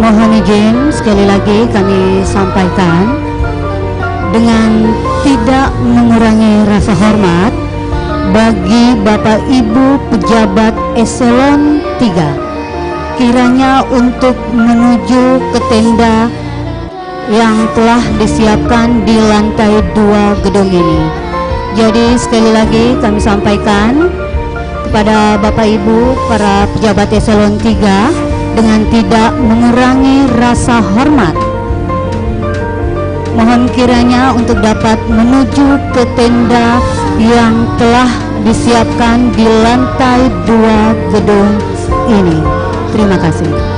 Mohon izin sekali lagi kami sampaikan, dengan tidak mengurangi rasa hormat bagi Bapak Ibu pejabat eselon 3, kiranya untuk menuju ke tenda yang telah disiapkan di lantai 2 gedung ini. Jadi sekali lagi kami sampaikan kepada Bapak Ibu para pejabat eselon 3, dengan tidak mengurangi rasa hormat, mohon kiranya untuk dapat menuju ke tenda yang telah disiapkan di lantai 2 gedung ini. Terima kasih.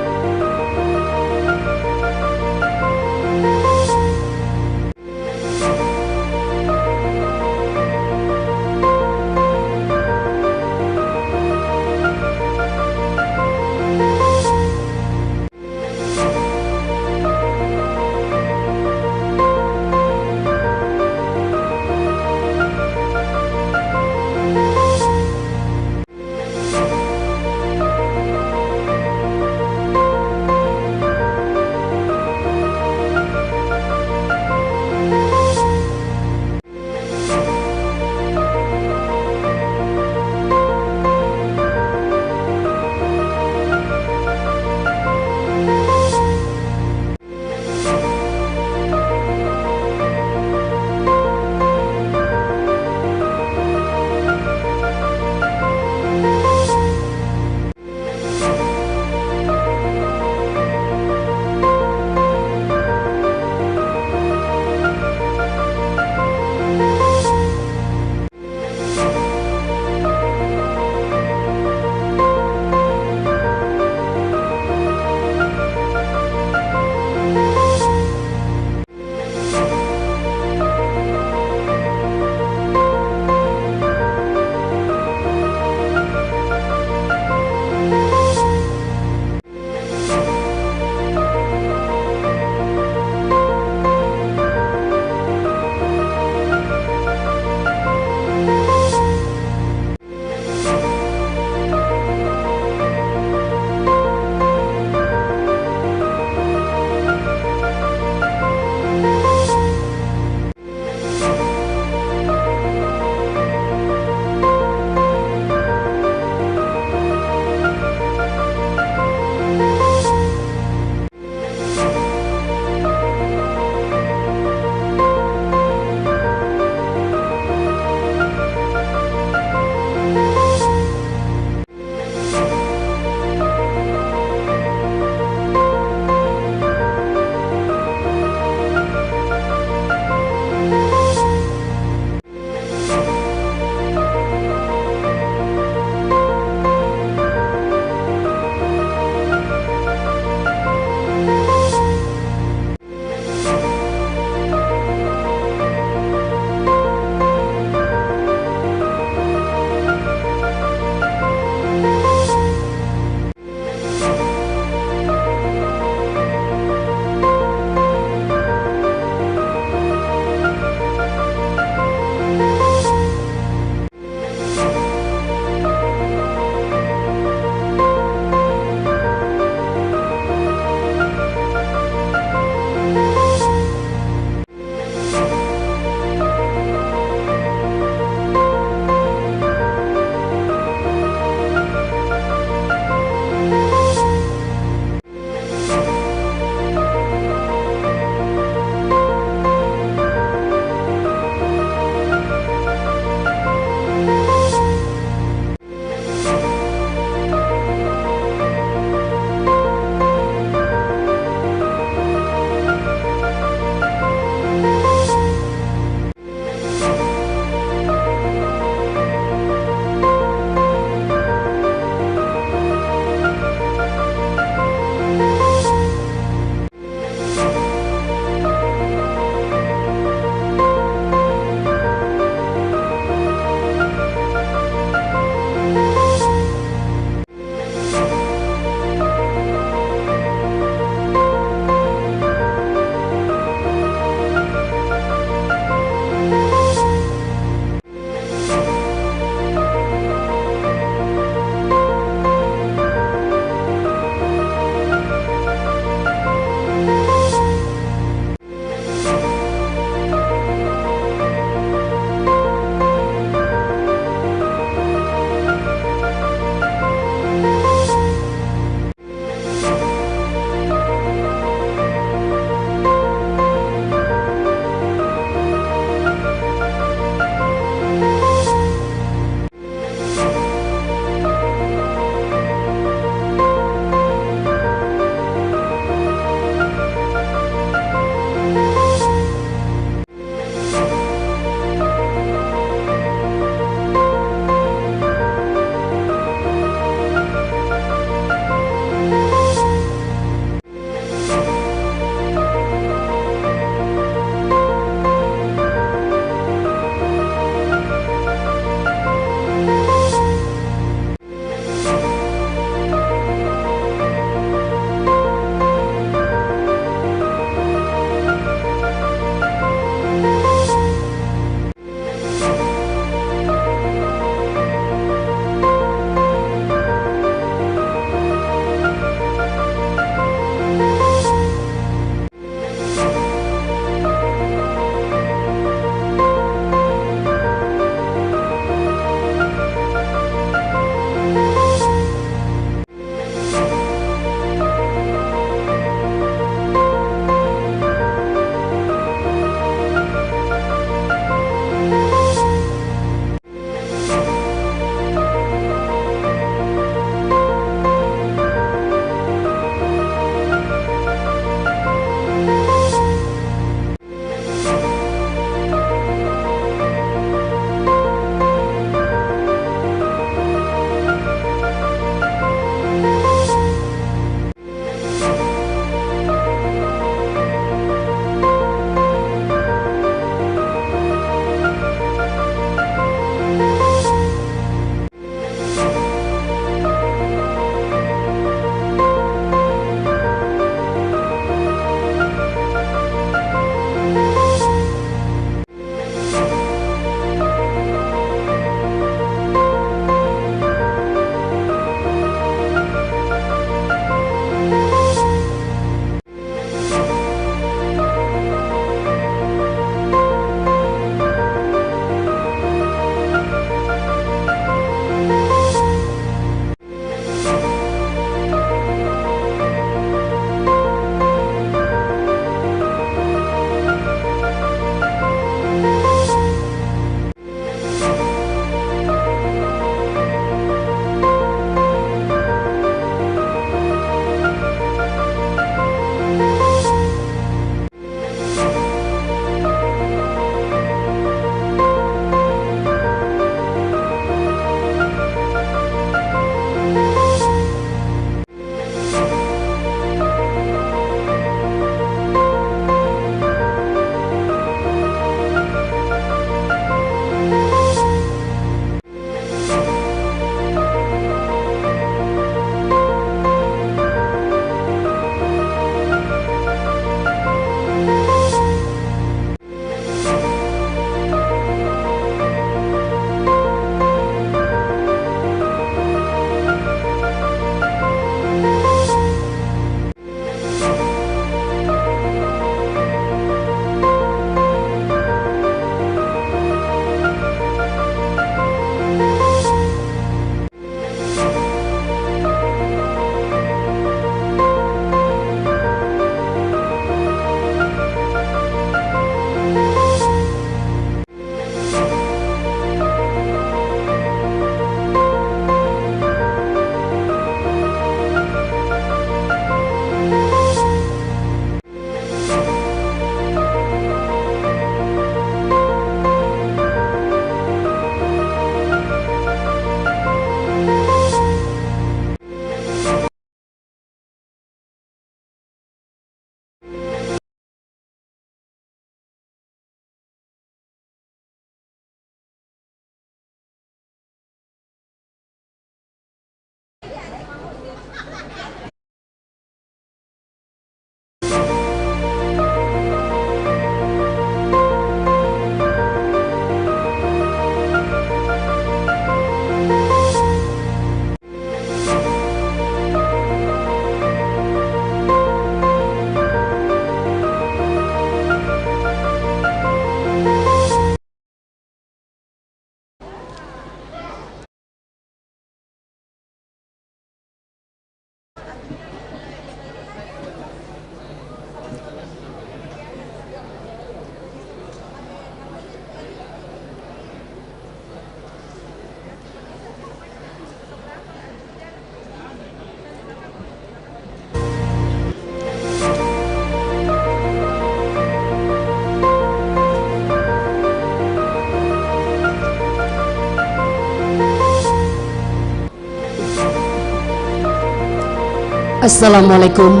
Assalamualaikum.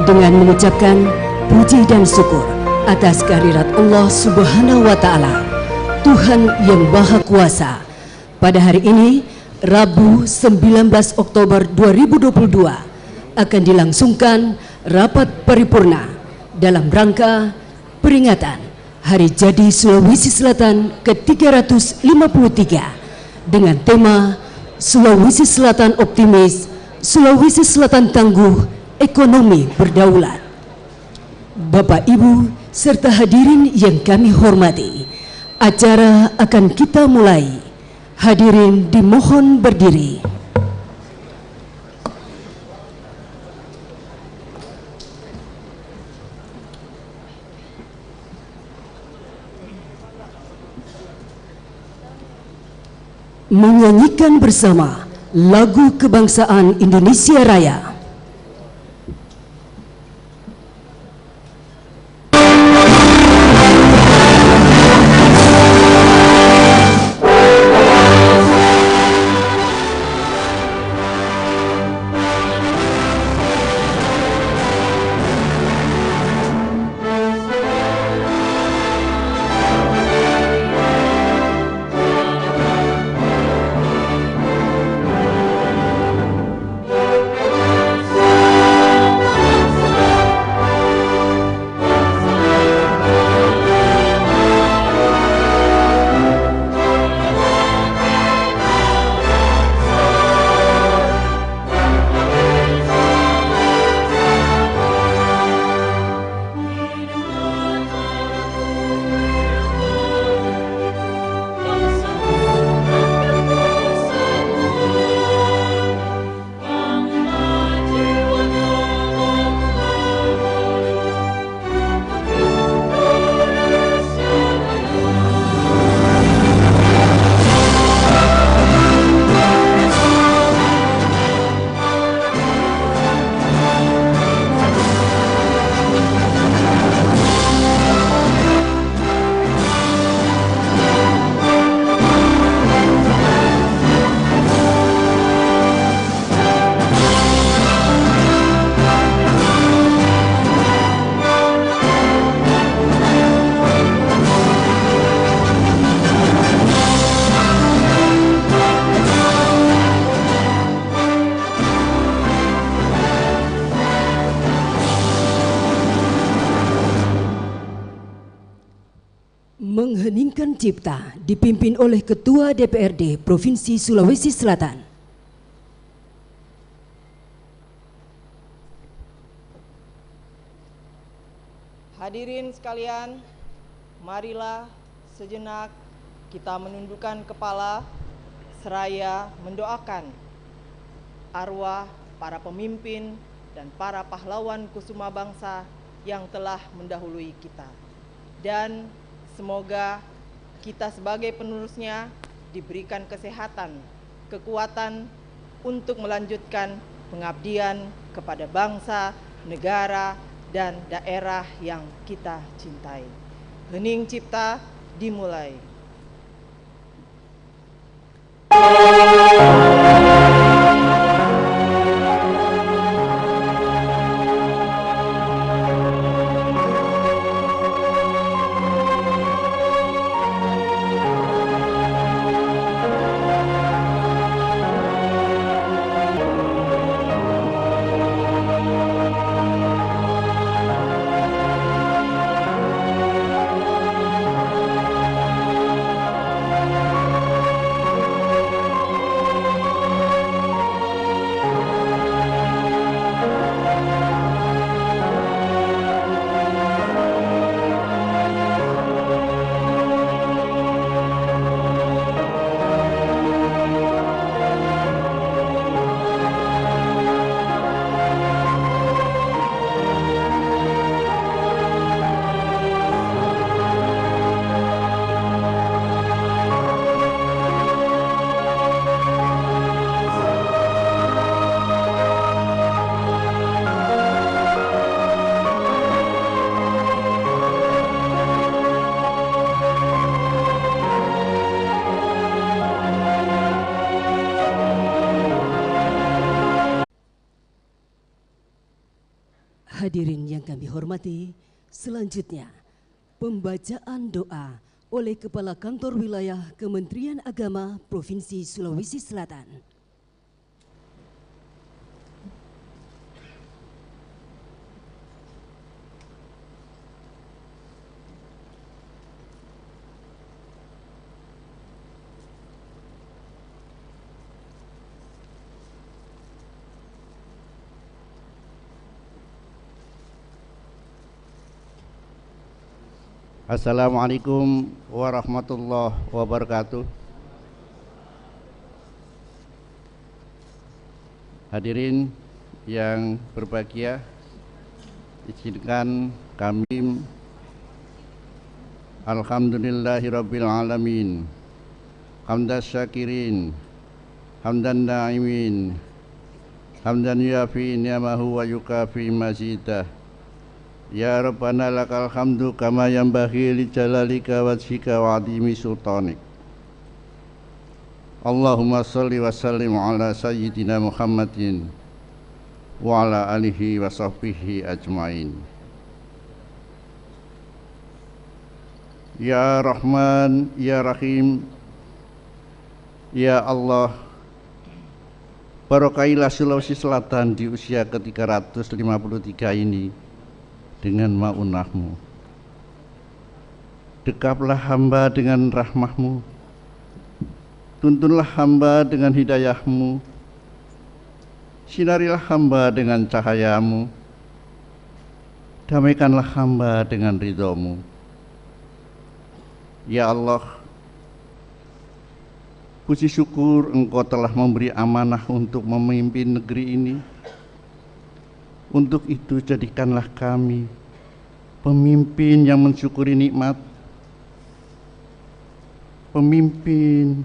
Dengan mengucapkan puji dan syukur atas kehadirat Allah Subhanahu wa Ta'ala, Tuhan yang Maha Kuasa, pada hari ini Rabu 19 Oktober 2022 akan dilangsungkan rapat paripurna dalam rangka peringatan Hari Jadi Sulawesi Selatan ke-353 dengan tema Sulawesi Selatan Optimis, Sulawesi Selatan Tangguh, Ekonomi Berdaulat. Bapak, Ibu, serta hadirin yang kami hormati, acara akan kita mulai. Hadirin dimohon berdiri. Menyanyikan bersama lagu kebangsaan Indonesia Raya. Mengheningkan Cipta dipimpin oleh Ketua DPRD Provinsi Sulawesi Selatan. Hadirin sekalian, marilah sejenak kita menundukkan kepala seraya mendoakan arwah para pemimpin dan para pahlawan kusuma bangsa yang telah mendahului kita. Dan semoga kita sebagai penerusnya diberikan kesehatan, kekuatan untuk melanjutkan pengabdian kepada bangsa, negara, dan daerah yang kita cintai. Hening Cipta dimulai. Hadirin yang kami hormati, selanjutnya pembacaan doa oleh Kepala Kantor Wilayah Kementerian Agama Provinsi Sulawesi Selatan. Assalamualaikum warahmatullahi wabarakatuh. Hadirin yang berbahagia, izinkan kami alhamdulillahirabbil alamin, hamdan syakirin, hamdan na'imin, hamdan yafi ni'amahu wa yukafi mazidah. Ya Rabbana lakal hamdu kama yanbaghi li jalalika wajhika wa 'azimi sultanik. Allahumma shalli wa sallim ala sayyidina Muhammadin wa ala alihi wa sahbihi ajmain. Ya Rahman, Ya Rahim, Ya Allah, barokailah Sulawesi Selatan di usia ke-353 ini dengan ma'unahmu. Dekaplah hamba dengan rahmahmu, tuntunlah hamba dengan hidayahmu, sinarilah hamba dengan cahayamu, damaikanlah hamba dengan ridhomu. Ya Allah, puji syukur Engkau telah memberi amanah untuk memimpin negeri ini. Untuk itu jadikanlah kami pemimpin yang mensyukuri nikmat, pemimpin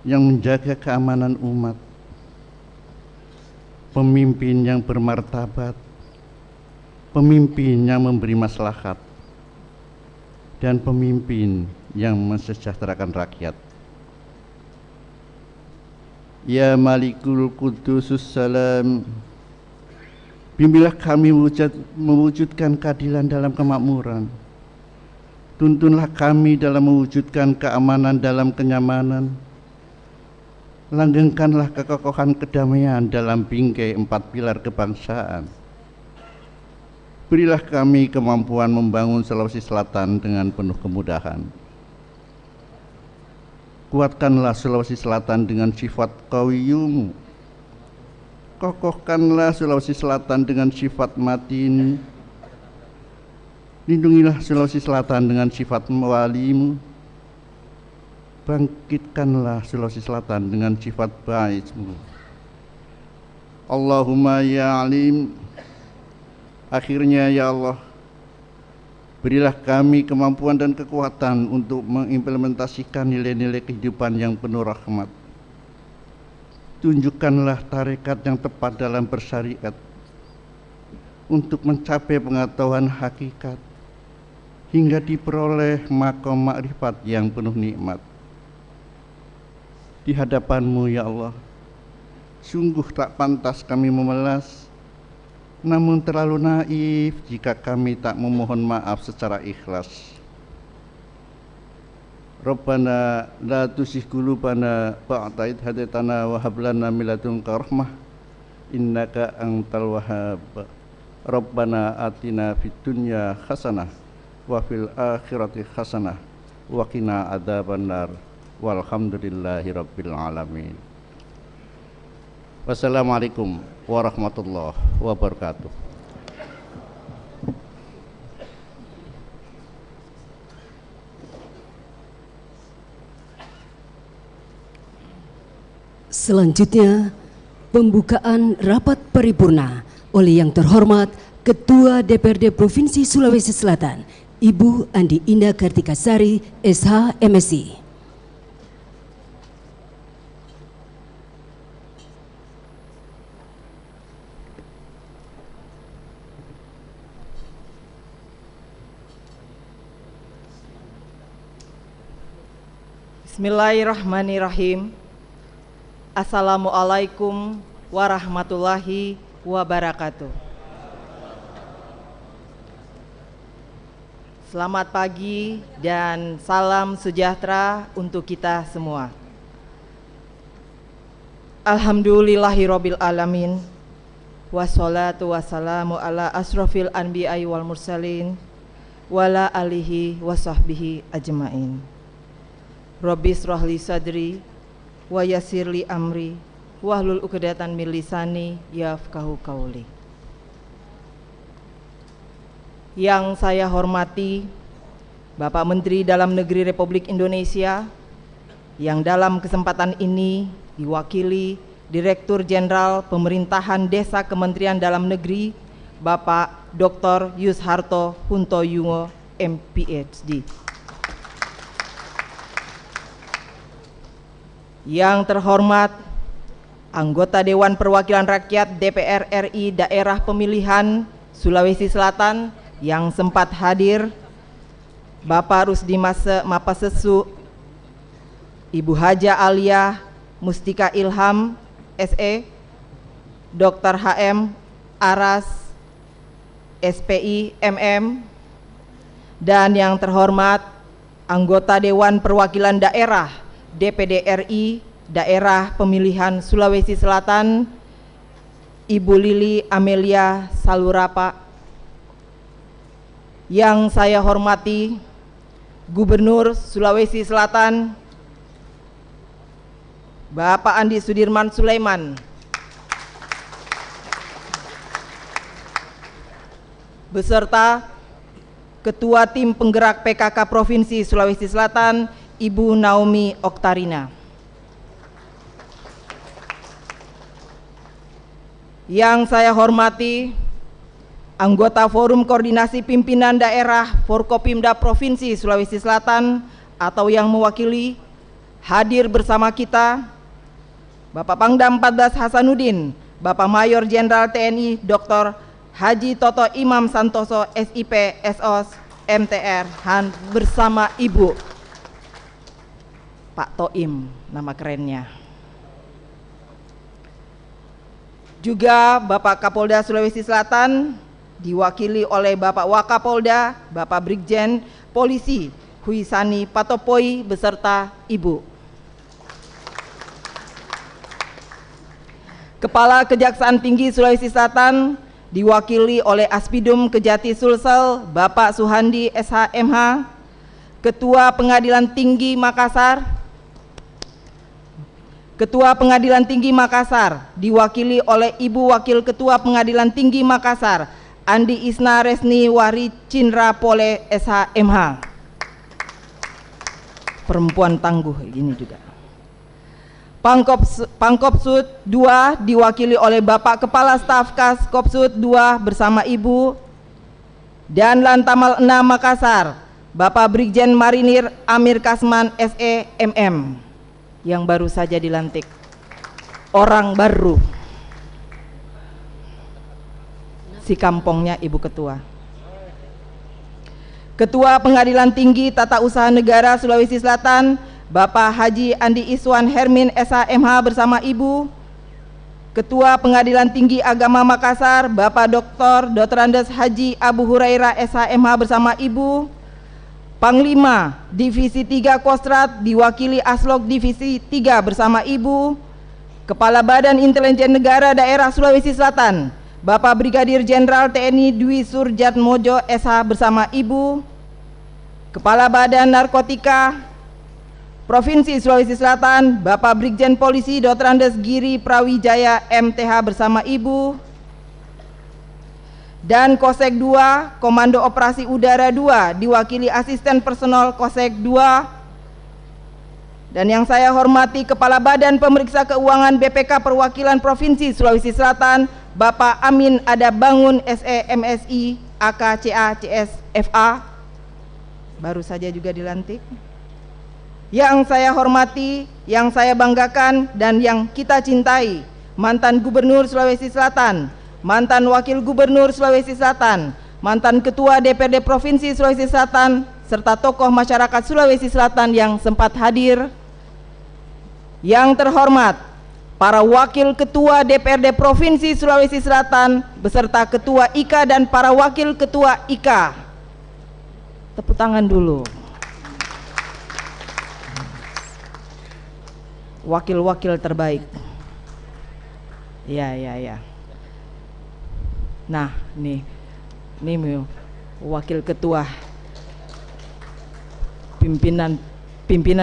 yang menjaga keamanan umat, pemimpin yang bermartabat, pemimpin yang memberi maslahat, dan pemimpin yang mensejahterakan rakyat. Ya Malikul Qudusus Salam, bimbinglah kami mewujudkan keadilan dalam kemakmuran. Tuntunlah kami dalam mewujudkan keamanan dalam kenyamanan. Langgengkanlah kekokohan kedamaian dalam bingkai 4 pilar kebangsaan. Berilah kami kemampuan membangun Sulawesi Selatan dengan penuh kemudahan. Kuatkanlah Sulawesi Selatan dengan sifat qawiyyum. Kokohkanlah Sulawesi Selatan dengan sifat matin. Lindungilah Sulawesi Selatan dengan sifat walimu. Bangkitkanlah Sulawesi Selatan dengan sifat baikmu. Allahumma ya alim. Akhirnya ya Allah, berilah kami kemampuan dan kekuatan untuk mengimplementasikan nilai-nilai kehidupan yang penuh rahmat. Tunjukkanlah tarekat yang tepat dalam bersyariat untuk mencapai pengetahuan hakikat hingga diperoleh maqam makrifat yang penuh nikmat. Di hadapan-Mu ya Allah, sungguh tak pantas kami memelas, namun terlalu naif jika kami tak memohon maaf secara ikhlas. Rabbana la tuzigh qulubana ba'da idh hadaitana wa hab lana min ladunka rahmah innaka antal wahhab. Rabbana atina fid dunya hasanah wa fil akhirati hasanah wa qina adzabannar. Walhamdulillahi rabbil alamin. Wassalamualaikum warahmatullahi wabarakatuh. Selanjutnya, pembukaan rapat paripurna oleh yang terhormat Ketua DPRD Provinsi Sulawesi Selatan, Ibu Andi Indah Kartikasari, SH, MSI. Bismillahirrahmanirrahim. Assalamualaikum warahmatullahi wabarakatuh. Selamat pagi dan salam sejahtera untuk kita semua. Alhamdulillahirabbil alamin. Wassalatu wassalamu ala asrofil anbiya'i wal mursalin wala alihi wa sahbihi ajmain. Rabbi shrahli sadri wa yassirli amri wahlul 'uqdatan min lisani yafqahu qauli. Yang saya hormati Bapak Menteri Dalam Negeri Republik Indonesia, yang dalam kesempatan ini diwakili Direktur Jenderal Pemerintahan Desa Kementerian Dalam Negeri, Bapak Dr. Yusharto Huntoyungo, MPhD. Yang terhormat anggota Dewan Perwakilan Rakyat DPR RI Daerah Pemilihan Sulawesi Selatan yang sempat hadir, Bapak Rusdi Mapasesu, Ibu Haja Alia Mustika Ilham SE, Dr. HM Aras SPI MM, dan yang terhormat anggota Dewan Perwakilan Daerah DPD RI Daerah Pemilihan Sulawesi Selatan, Ibu Lili Amelia Salurapa. Yang saya hormati Gubernur Sulawesi Selatan Bapak Andi Sudirman Sulaiman, beserta Ketua Tim Penggerak PKK Provinsi Sulawesi Selatan, Ibu Naomi Oktarina. Yang saya hormati anggota Forum Koordinasi Pimpinan Daerah Forkopimda Provinsi Sulawesi Selatan atau yang mewakili, hadir bersama kita Bapak Pangdam 14 Hasanuddin, Bapak Mayor Jenderal TNI Dr. Haji Toto Imam Santoso SIP SOS MTR Han, bersama Ibu Pak Toim, nama kerennya. Juga Bapak Kapolda Sulawesi Selatan diwakili oleh Bapak Wakapolda, Bapak Brigjen Polisi Huisani Patopoi beserta Ibu. Kepala Kejaksaan Tinggi Sulawesi Selatan diwakili oleh Aspidum Kejati Sulsel Bapak Suhandi SHMH, Ketua Pengadilan Tinggi Makassar. Ketua Pengadilan Tinggi Makassar diwakili oleh Ibu Wakil Ketua Pengadilan Tinggi Makassar, Andi Isna Resni Wari Cindra Pole SHMH. Perempuan tangguh ini juga. Pangkopsud 2 diwakili oleh Bapak Kepala Staf Kas Kopsud 2 bersama Ibu, dan Lantamal 6 Makassar Bapak Brigjen Marinir Amir Kasman SE MM yang baru saja dilantik, orang baru si kampongnya Ibu Ketua. Ketua Pengadilan Tinggi Tata Usaha Negara Sulawesi Selatan Bapak Haji Andi Iswan Hermin SHMH bersama Ibu. Ketua Pengadilan Tinggi Agama Makassar Bapak Dr. Andes Haji Abu Hurairah SHMH bersama Ibu. Panglima Divisi 3 Kostrat diwakili Aslok Divisi 3 bersama Ibu. Kepala Badan Intelijen Negara Daerah Sulawesi Selatan Bapak Brigadir Jenderal TNI Dwi Surjatmojo SH bersama Ibu. Kepala Badan Narkotika Provinsi Sulawesi Selatan Bapak Brigjen Polisi Dr. Andes Giri Prawijaya MTH bersama Ibu. Dan Kosek 2 Komando Operasi Udara 2 diwakili Asisten Personal Kosek 2. Dan yang saya hormati Kepala Badan Pemeriksa Keuangan BPK Perwakilan Provinsi Sulawesi Selatan Bapak Amin Adabangun SE MSI AKCA CS FA, baru saja juga dilantik. Yang saya hormati, yang saya banggakan, dan yang kita cintai, mantan Gubernur Sulawesi Selatan, mantan Wakil Gubernur Sulawesi Selatan, mantan Ketua DPRD Provinsi Sulawesi Selatan, serta tokoh masyarakat Sulawesi Selatan yang sempat hadir. Yang terhormat, para Wakil Ketua DPRD Provinsi Sulawesi Selatan, beserta Ketua IKA dan para Wakil Ketua IKA. Tepuk tangan dulu. Wakil-wakil terbaik. Ya. Nah, nih wakil ketua, pimpinan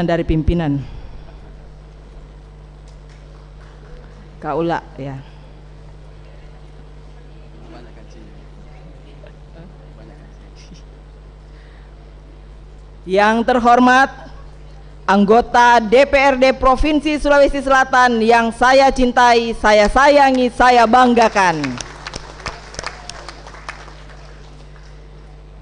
dari pimpinan. Kaula ya. Yang terhormat anggota DPRD Provinsi Sulawesi Selatan yang saya cintai, saya sayangi, saya banggakan.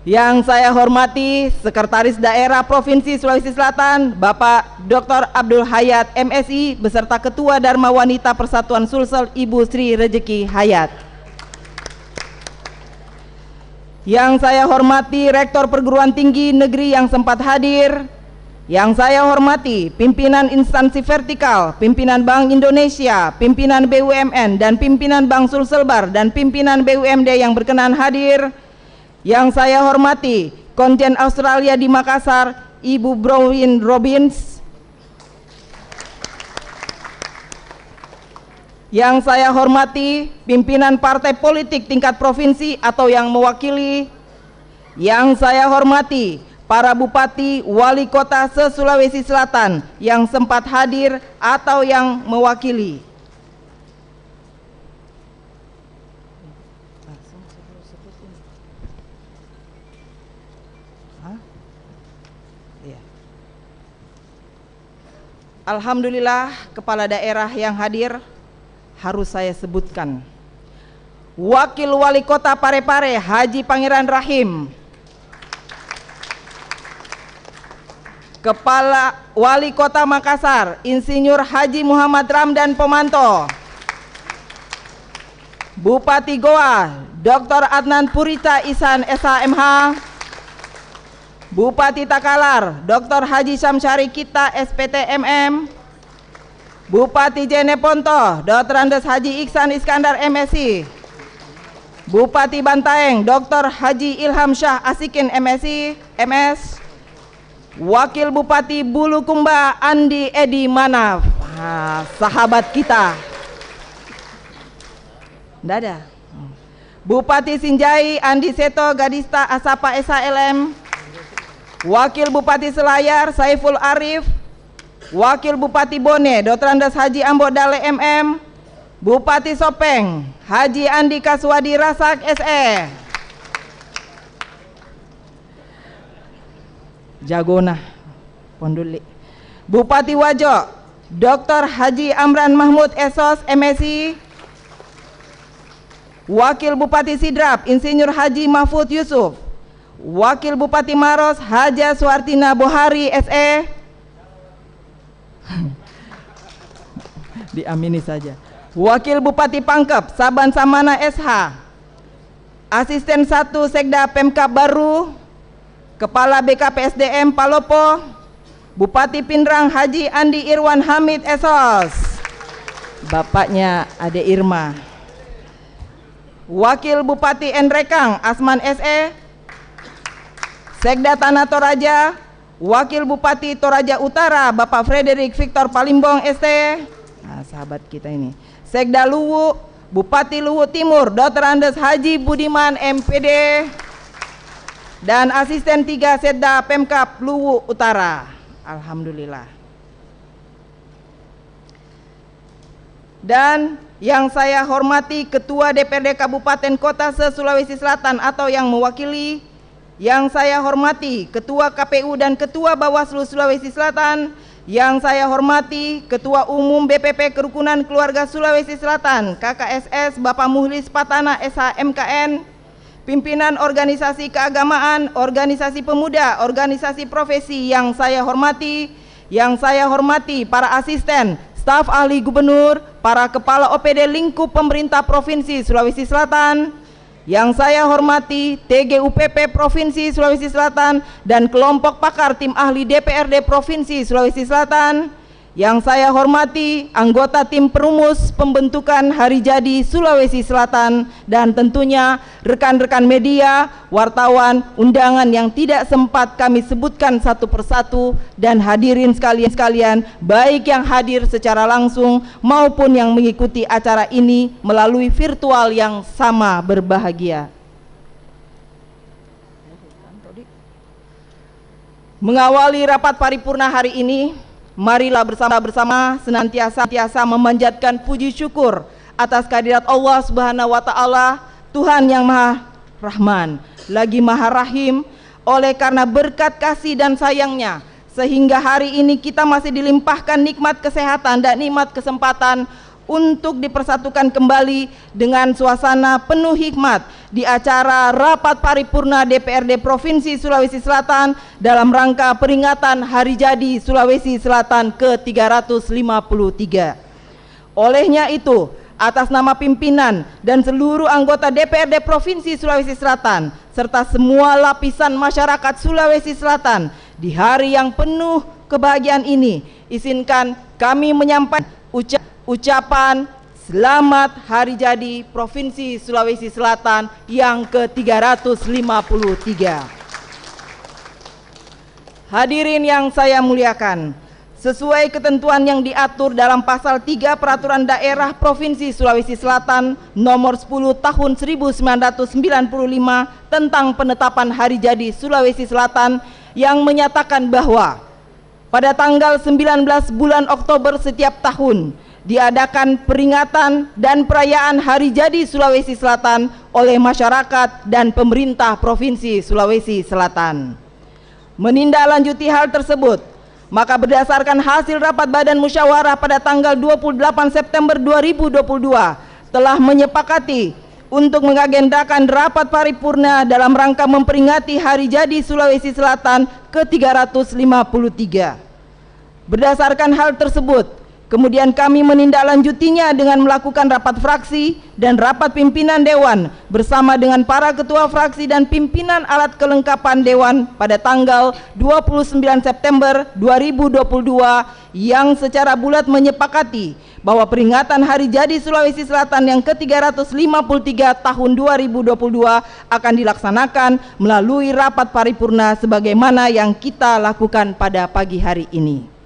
Yang saya hormati Sekretaris Daerah Provinsi Sulawesi Selatan Bapak Dr. Abdul Hayat MSI beserta Ketua Dharma Wanita Persatuan Sulsel Ibu Sri Rejeki Hayat. Yang saya hormati Rektor Perguruan Tinggi Negeri yang sempat hadir. Yang saya hormati pimpinan instansi vertikal, pimpinan Bank Indonesia, pimpinan BUMN dan pimpinan Bank Sulselbar dan pimpinan BUMD yang berkenan hadir. Yang saya hormati Konjen Australia di Makassar, Ibu Browin Robbins. Yang saya hormati pimpinan partai politik tingkat provinsi atau yang mewakili. Yang saya hormati para bupati, wali kota se-Sulawesi Selatan yang sempat hadir atau yang mewakili. Alhamdulillah, kepala daerah yang hadir harus saya sebutkan. Wakil Wali Kota Parepare Haji Pangeran Rahim, Kepala Wali Kota Makassar Insinyur Haji Muhammad Ramdan Pomanto, Bupati Goa Dr. Adnan Purita Ihsan SHMH, Bupati Takalar Dr. Haji Syamsyari Kita SPTMM, Bupati Jeneponto Dr. Andes Haji Iksan Iskandar MSI, Bupati Bantaeng Dr. Haji Ilham Syah Asikin MSI MS, Wakil Bupati Bulukumba Andi Edi Manaf, sahabat kita. Nggak ada. Bupati Sinjai Andi Seto Gadista Asapa SHLM, Wakil Bupati Selayar Saiful Arif, Wakil Bupati Bone Dr. Andes Haji Ambo Dale MM, Bupati Sopeng Haji Andi Kaswadi Rasak SE, Jagona Ponduli, Bupati Wajo Dr. Haji Amran Mahmud Esos MSI, Wakil Bupati Sidrap Insinyur Haji Mahfud Yusuf, Wakil Bupati Maros Haja Suartina Bohari SE, diamini saja. Wakil Bupati Pangkep Saban Samana SH, Asisten 1 Sekda Pemkab Baru, Kepala BKPSDM Palopo, Bupati Pindrang Haji Andi Irwan Hamid Esos, bapaknya Ade Irma, Wakil Bupati Enrekang Asman SE, Sekda Tanah Toraja, Wakil Bupati Toraja Utara Bapak Frederick Victor Palimbong ST, nah, sahabat kita ini. Sekda Luwu, Bupati Luwu Timur Dr. Andes Haji Budiman MPD, dan Asisten 3 Setda Pemkab Luwu Utara. Alhamdulillah. Dan yang saya hormati Ketua DPRD Kabupaten Kota se-Sulawesi Selatan atau yang mewakili. Yang saya hormati Ketua KPU dan Ketua Bawaslu Sulawesi Selatan. Yang saya hormati Ketua Umum BPP Kerukunan Keluarga Sulawesi Selatan KKSS Bapak Muhlis Patana SHMKN, pimpinan organisasi keagamaan, organisasi pemuda, organisasi profesi yang saya hormati. Yang saya hormati para asisten, staf ahli gubernur, para kepala OPD lingkup pemerintah Provinsi Sulawesi Selatan. Yang saya hormati TGUPP Provinsi Sulawesi Selatan dan kelompok pakar tim ahli DPRD Provinsi Sulawesi Selatan. Yang saya hormati anggota tim perumus pembentukan Hari Jadi Sulawesi Selatan dan tentunya rekan-rekan media, wartawan, undangan yang tidak sempat kami sebutkan satu persatu, dan hadirin sekalian, baik yang hadir secara langsung maupun yang mengikuti acara ini melalui virtual yang sama berbahagia. Mengawali rapat paripurna hari ini, marilah bersama-sama senantiasa memanjatkan puji syukur atas kehadirat Allah Subhanahu wa Ta'ala, Tuhan yang Maha Rahman, lagi Maha Rahim, oleh karena berkat kasih dan sayangnya, sehingga hari ini kita masih dilimpahkan nikmat kesehatan dan nikmat kesempatan untuk dipersatukan kembali dengan suasana penuh hikmat di acara rapat paripurna DPRD Provinsi Sulawesi Selatan dalam rangka peringatan Hari Jadi Sulawesi Selatan ke-353. Olehnya itu, atas nama pimpinan dan seluruh anggota DPRD Provinsi Sulawesi Selatan serta semua lapisan masyarakat Sulawesi Selatan, di hari yang penuh kebahagiaan ini, izinkan kami menyampaikan ucapan selamat Hari Jadi Provinsi Sulawesi Selatan yang ke-353. Hadirin yang saya muliakan, sesuai ketentuan yang diatur dalam pasal 3 Peraturan Daerah Provinsi Sulawesi Selatan nomor 10 tahun 1995 tentang penetapan Hari Jadi Sulawesi Selatan yang menyatakan bahwa pada tanggal 19 bulan Oktober setiap tahun diadakan peringatan dan perayaan Hari Jadi Sulawesi Selatan oleh masyarakat dan pemerintah Provinsi Sulawesi Selatan. Menindaklanjuti hal tersebut, maka berdasarkan hasil rapat Badan Musyawarah pada tanggal 28 September 2022 telah menyepakati untuk mengagendakan rapat paripurna dalam rangka memperingati Hari Jadi Sulawesi Selatan ke-353. Berdasarkan hal tersebut, kemudian kami menindaklanjutinya dengan melakukan rapat fraksi dan rapat pimpinan Dewan bersama dengan para ketua fraksi dan pimpinan alat kelengkapan Dewan pada tanggal 29 September 2022 yang secara bulat menyepakati bahwa peringatan Hari Jadi Sulawesi Selatan yang ke-353 tahun 2022 akan dilaksanakan melalui rapat paripurna sebagaimana yang kita lakukan pada pagi hari ini.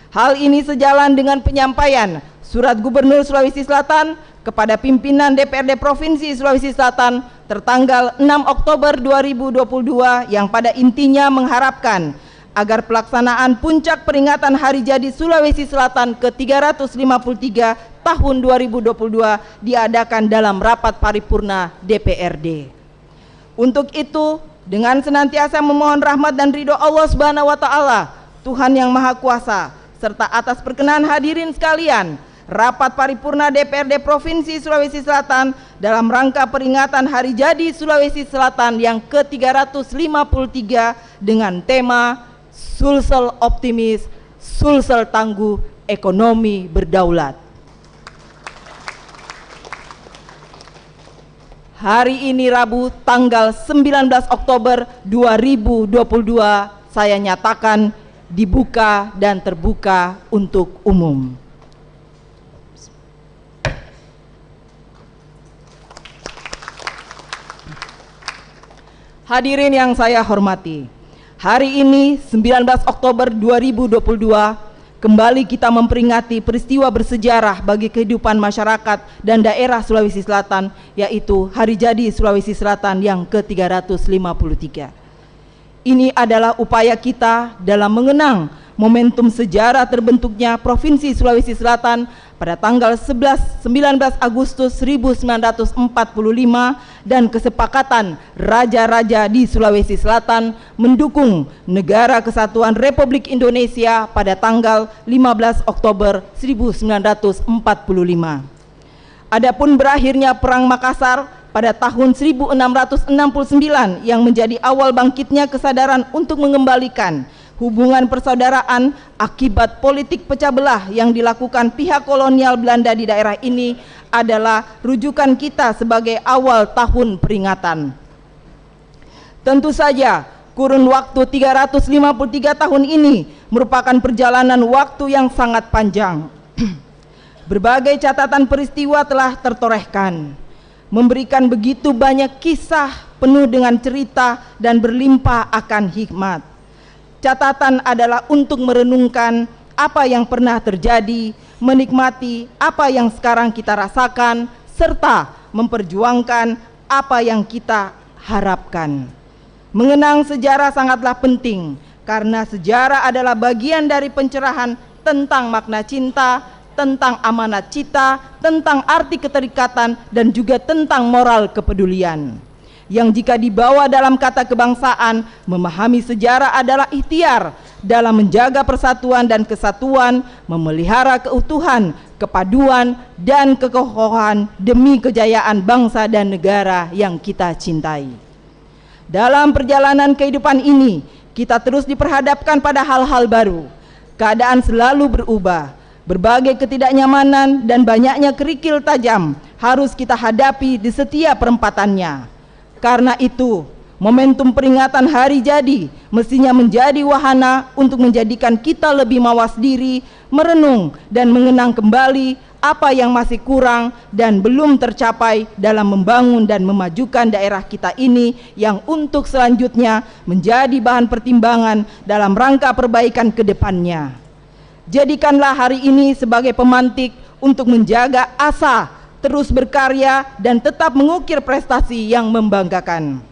Hal ini sejalan dengan penyampaian Surat Gubernur Sulawesi Selatan kepada pimpinan DPRD Provinsi Sulawesi Selatan tertanggal 6 Oktober 2022 yang pada intinya mengharapkan agar pelaksanaan puncak peringatan Hari Jadi Sulawesi Selatan ke-353 tahun 2022 diadakan dalam rapat paripurna DPRD. Untuk itu, dengan senantiasa memohon rahmat dan ridho Allah Subhanahu wa Ta'ala, Tuhan yang Maha Kuasa, serta atas perkenan hadirin sekalian, rapat paripurna DPRD Provinsi Sulawesi Selatan dalam rangka peringatan Hari Jadi Sulawesi Selatan yang ke-353 dengan tema Sulsel Optimis, Sulsel Tangguh, Ekonomi Berdaulat. Hari ini Rabu tanggal 19 Oktober 2022 saya nyatakan dibuka dan terbuka untuk umum. Hadirin yang saya hormati, hari ini 19 Oktober 2022 kembali kita memperingati peristiwa bersejarah bagi kehidupan masyarakat dan daerah Sulawesi Selatan, yaitu Hari Jadi Sulawesi Selatan yang ke-353. Ini adalah upaya kita dalam mengenang momentum sejarah terbentuknya Provinsi Sulawesi Selatan pada tanggal 19 Agustus 1945 dan kesepakatan raja-raja di Sulawesi Selatan mendukung Negara Kesatuan Republik Indonesia pada tanggal 15 Oktober 1945. Adapun berakhirnya Perang Makassar pada tahun 1669 yang menjadi awal bangkitnya kesadaran untuk mengembalikan hubungan persaudaraan akibat politik pecah belah yang dilakukan pihak kolonial Belanda di daerah ini adalah rujukan kita sebagai awal tahun peringatan. Tentu saja Kurun waktu 353 tahun ini merupakan perjalanan waktu yang sangat panjang. Berbagai catatan peristiwa telah tertorehkan, memberikan begitu banyak kisah penuh dengan cerita dan berlimpah akan hikmat. Catatan adalah untuk merenungkan apa yang pernah terjadi, menikmati apa yang sekarang kita rasakan, serta memperjuangkan apa yang kita harapkan. Mengenang sejarah sangatlah penting, karena sejarah adalah bagian dari pencerahan tentang makna cinta, tentang amanat cita, tentang arti keterikatan, dan juga tentang moral kepedulian. Yang jika dibawa dalam kata kebangsaan, memahami sejarah adalah ikhtiar dalam menjaga persatuan dan kesatuan, memelihara keutuhan, kepaduan, dan kekokohan demi kejayaan bangsa dan negara yang kita cintai. Dalam perjalanan kehidupan ini, kita terus diperhadapkan pada hal-hal baru. Keadaan selalu berubah. Berbagai ketidaknyamanan dan banyaknya kerikil tajam harus kita hadapi di setiap perempatannya. Karena itu, momentum peringatan hari jadi mestinya menjadi wahana untuk menjadikan kita lebih mawas diri, merenung dan mengenang kembali apa yang masih kurang dan belum tercapai dalam membangun dan memajukan daerah kita ini, yang untuk selanjutnya menjadi bahan pertimbangan dalam rangka perbaikan ke depannya. Jadikanlah hari ini sebagai pemantik untuk menjaga asa, terus berkarya dan tetap mengukir prestasi yang membanggakan.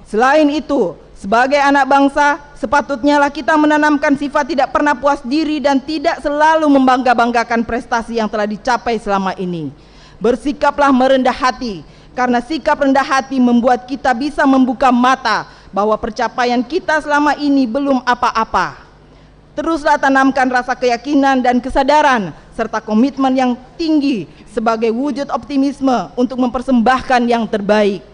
Selain itu, sebagai anak bangsa, sepatutnya lah kita menanamkan sifat tidak pernah puas diri dan tidak selalu membangga-banggakan prestasi yang telah dicapai selama ini. Bersikaplah merendah hati, karena sikap rendah hati membuat kita bisa membuka mata bahwa pencapaian kita selama ini belum apa-apa. Teruslah tanamkan rasa keyakinan dan kesadaran serta komitmen yang tinggi sebagai wujud optimisme untuk mempersembahkan yang terbaik.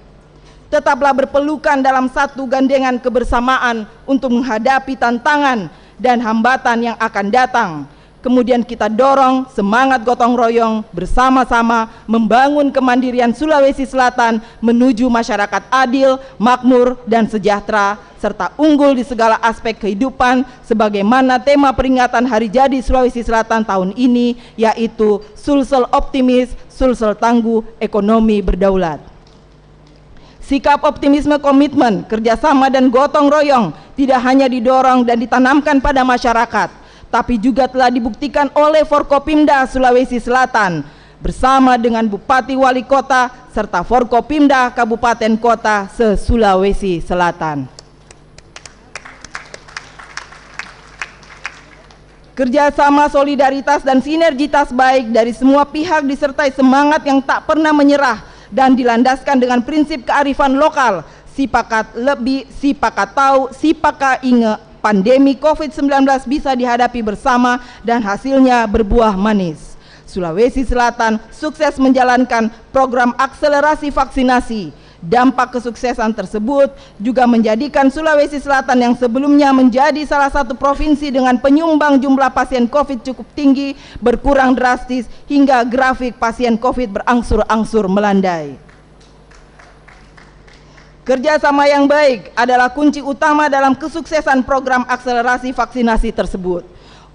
Tetaplah berpelukan dalam satu gandengan kebersamaan untuk menghadapi tantangan dan hambatan yang akan datang. Kemudian kita dorong semangat gotong royong bersama-sama membangun kemandirian Sulawesi Selatan menuju masyarakat adil, makmur, dan sejahtera, serta unggul di segala aspek kehidupan sebagaimana tema peringatan Hari Jadi Sulawesi Selatan tahun ini, yaitu Sulsel Optimis, Sulsel Tangguh, Ekonomi Berdaulat. Sikap optimisme, komitmen, kerjasama, dan gotong royong tidak hanya didorong dan ditanamkan pada masyarakat, tapi juga telah dibuktikan oleh Forkopimda Sulawesi Selatan bersama dengan Bupati Wali Kota serta Forkopimda Kabupaten Kota se-Sulawesi Selatan. Kerjasama, solidaritas, dan sinergitas baik dari semua pihak disertai semangat yang tak pernah menyerah dan dilandaskan dengan prinsip kearifan lokal, sipakat lebih, sipakat tahu, sipaka inge. Pandemi COVID-19 bisa dihadapi bersama dan hasilnya berbuah manis. Sulawesi Selatan sukses menjalankan program akselerasi vaksinasi. Dampak kesuksesan tersebut juga menjadikan Sulawesi Selatan yang sebelumnya menjadi salah satu provinsi dengan penyumbang jumlah pasien COVID cukup tinggi berkurang drastis hingga grafik pasien COVID berangsur-angsur melandai. Kerjasama yang baik adalah kunci utama dalam kesuksesan program akselerasi vaksinasi tersebut.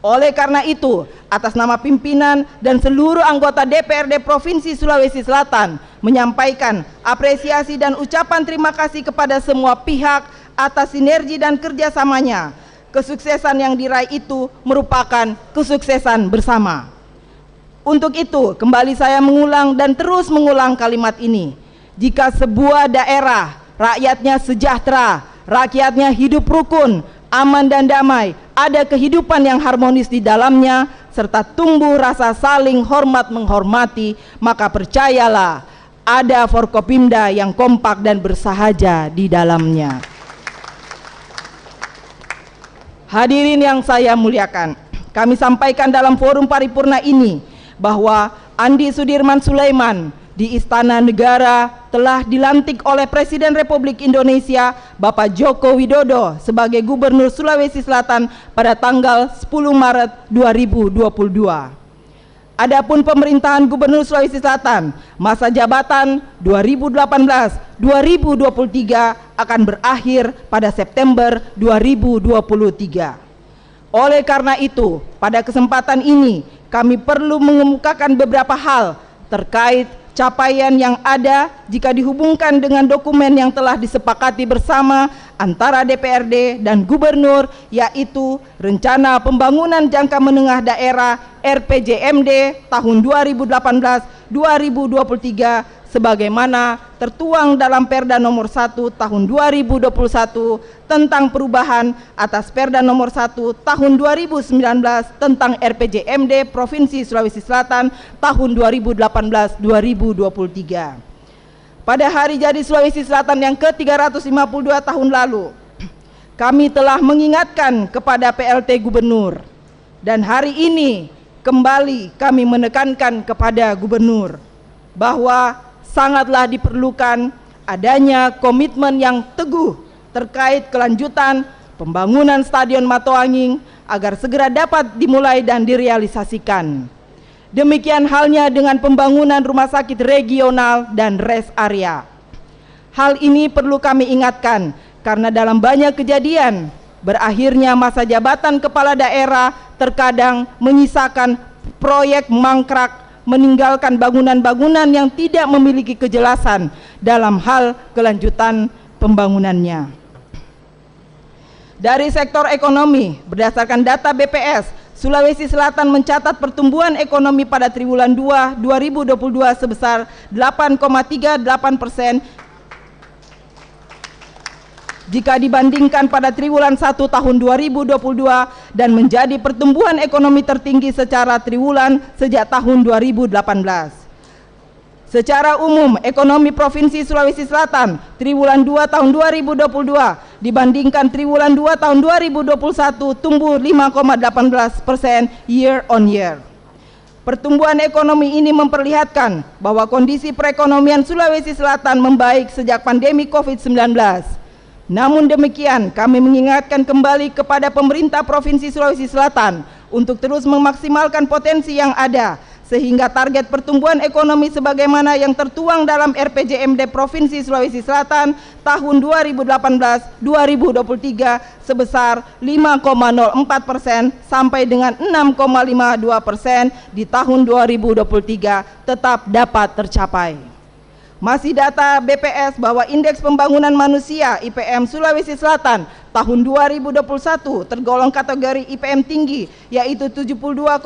Oleh karena itu, atas nama pimpinan dan seluruh anggota DPRD Provinsi Sulawesi Selatan menyampaikan apresiasi dan ucapan terima kasih kepada semua pihak atas sinergi dan kerjasamanya. Kesuksesan yang diraih itu merupakan kesuksesan bersama. Untuk itu, kembali saya mengulang dan terus mengulang kalimat ini. Jika sebuah daerah rakyatnya sejahtera, rakyatnya hidup rukun, aman dan damai, ada kehidupan yang harmonis di dalamnya, serta tumbuh rasa saling hormat menghormati, maka percayalah ada Forkopimda yang kompak dan bersahaja di dalamnya. Hadirin yang saya muliakan, kami sampaikan dalam forum paripurna ini bahwa Andi Sudirman Sulaiman di Istana Negara telah dilantik oleh Presiden Republik Indonesia Bapak Joko Widodo sebagai Gubernur Sulawesi Selatan pada tanggal 10 Maret 2022. Adapun pemerintahan Gubernur Sulawesi Selatan masa jabatan 2018-2023 akan berakhir pada September 2023. Oleh karena itu, pada kesempatan ini kami perlu mengemukakan beberapa hal terkait capaian yang ada jika dihubungkan dengan dokumen yang telah disepakati bersama antara DPRD dan Gubernur, yaitu Rencana Pembangunan Jangka Menengah Daerah RPJMD tahun 2018-2023 sebagaimana tertuang dalam Perda nomor 1 tahun 2021 tentang perubahan atas Perda nomor 1 tahun 2019 tentang RPJMD Provinsi Sulawesi Selatan tahun 2018-2023. Pada hari jadi Sulawesi Selatan yang ke-352 tahun lalu, kami telah mengingatkan kepada PLT Gubernur, dan hari ini kembali kami menekankan kepada Gubernur bahwa sangatlah diperlukan adanya komitmen yang teguh terkait kelanjutan pembangunan Stadion Matoanging agar segera dapat dimulai dan direalisasikan. Demikian halnya dengan pembangunan rumah sakit regional dan rest area. Hal ini perlu kami ingatkan karena dalam banyak kejadian berakhirnya masa jabatan kepala daerah terkadang menyisakan proyek mangkrak, meninggalkan bangunan-bangunan yang tidak memiliki kejelasan dalam hal kelanjutan pembangunannya. Dari sektor ekonomi, berdasarkan data BPS, Sulawesi Selatan mencatat pertumbuhan ekonomi pada triwulan 2 2022 sebesar 8,38% jika dibandingkan pada triwulan 1 tahun 2022 dan menjadi pertumbuhan ekonomi tertinggi secara triwulan sejak tahun 2018. Secara umum, ekonomi Provinsi Sulawesi Selatan triwulan 2 tahun 2022 dibandingkan triwulan 2 tahun 2021 tumbuh 5,18% year on year. Pertumbuhan ekonomi ini memperlihatkan bahwa kondisi perekonomian Sulawesi Selatan membaik sejak pandemi COVID-19. Namun demikian, kami mengingatkan kembali kepada pemerintah Provinsi Sulawesi Selatan untuk terus memaksimalkan potensi yang ada, sehingga target pertumbuhan ekonomi sebagaimana yang tertuang dalam RPJMD Provinsi Sulawesi Selatan tahun 2018-2023 sebesar 5,04% sampai dengan 6,52% di tahun 2023 tetap dapat tercapai. Masih data BPS bahwa Indeks Pembangunan Manusia IPM Sulawesi Selatan tahun 2021 tergolong kategori IPM tinggi, yaitu 72,24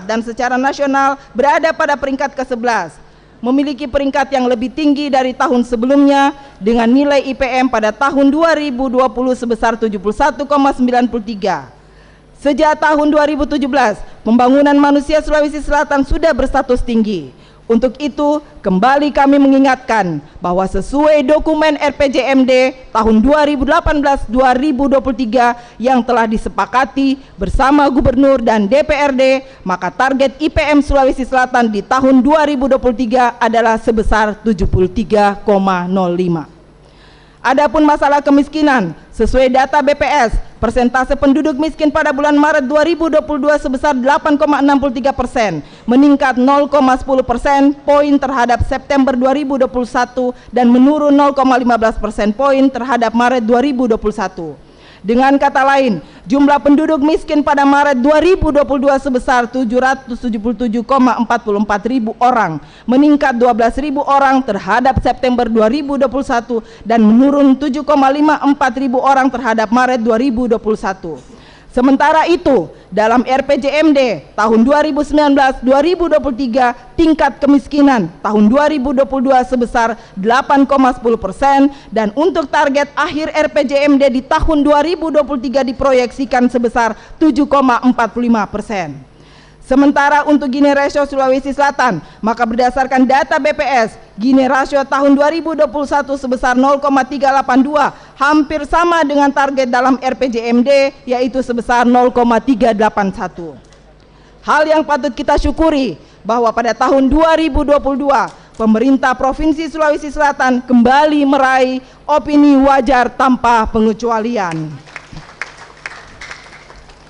dan secara nasional berada pada peringkat ke-11. Memiliki peringkat yang lebih tinggi dari tahun sebelumnya dengan nilai IPM pada tahun 2020 sebesar 71,93. Sejak tahun 2017, pembangunan manusia Sulawesi Selatan sudah berstatus tinggi. Untuk itu, kembali kami mengingatkan bahwa sesuai dokumen RPJMD tahun 2018-2023 yang telah disepakati bersama Gubernur dan DPRD, maka target IPM Sulawesi Selatan di tahun 2023 adalah sebesar 73,05. Adapun masalah kemiskinan, sesuai data BPS, persentase penduduk miskin pada bulan Maret 2022 sebesar 8,63%, meningkat 0,10% poin terhadap September 2021 dan menurun 0,15% poin terhadap Maret 2021. Dengan kata lain, jumlah penduduk miskin pada Maret 2022 sebesar 777,44 ribu orang, meningkat 12.000 orang terhadap September 2021 dan menurun 7,54 ribu orang terhadap Maret 2021. Sementara itu, dalam RPJMD tahun 2019-2023 tingkat kemiskinan tahun 2022 sebesar 8,10% dan untuk target akhir RPJMD di tahun 2023 diproyeksikan sebesar 7,45%. Sementara untuk Gini Ratio Sulawesi Selatan, maka berdasarkan data BPS, Gini Ratio tahun 2021 sebesar 0,382, hampir sama dengan target dalam RPJMD, yaitu sebesar 0,381. Hal yang patut kita syukuri bahwa pada tahun 2022, pemerintah Provinsi Sulawesi Selatan kembali meraih opini wajar tanpa pengecualian.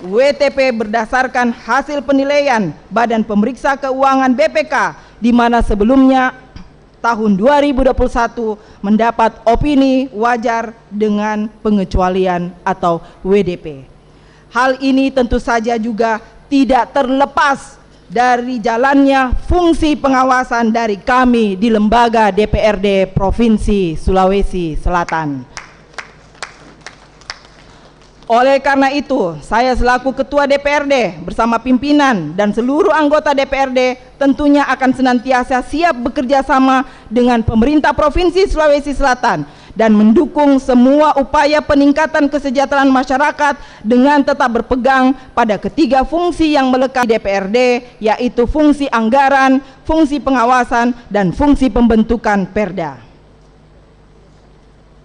WTP berdasarkan hasil penilaian Badan Pemeriksa Keuangan BPK, di mana sebelumnya tahun 2021 mendapat opini wajar dengan pengecualian atau WDP. Hal ini tentu saja juga tidak terlepas dari jalannya fungsi pengawasan dari kami di lembaga DPRD Provinsi Sulawesi Selatan. Oleh karena itu, saya selaku Ketua DPRD bersama pimpinan dan seluruh anggota DPRD tentunya akan senantiasa siap bekerja sama dengan pemerintah Provinsi Sulawesi Selatan dan mendukung semua upaya peningkatan kesejahteraan masyarakat dengan tetap berpegang pada ketiga fungsi yang melekat di DPRD, yaitu fungsi anggaran, fungsi pengawasan, dan fungsi pembentukan perda.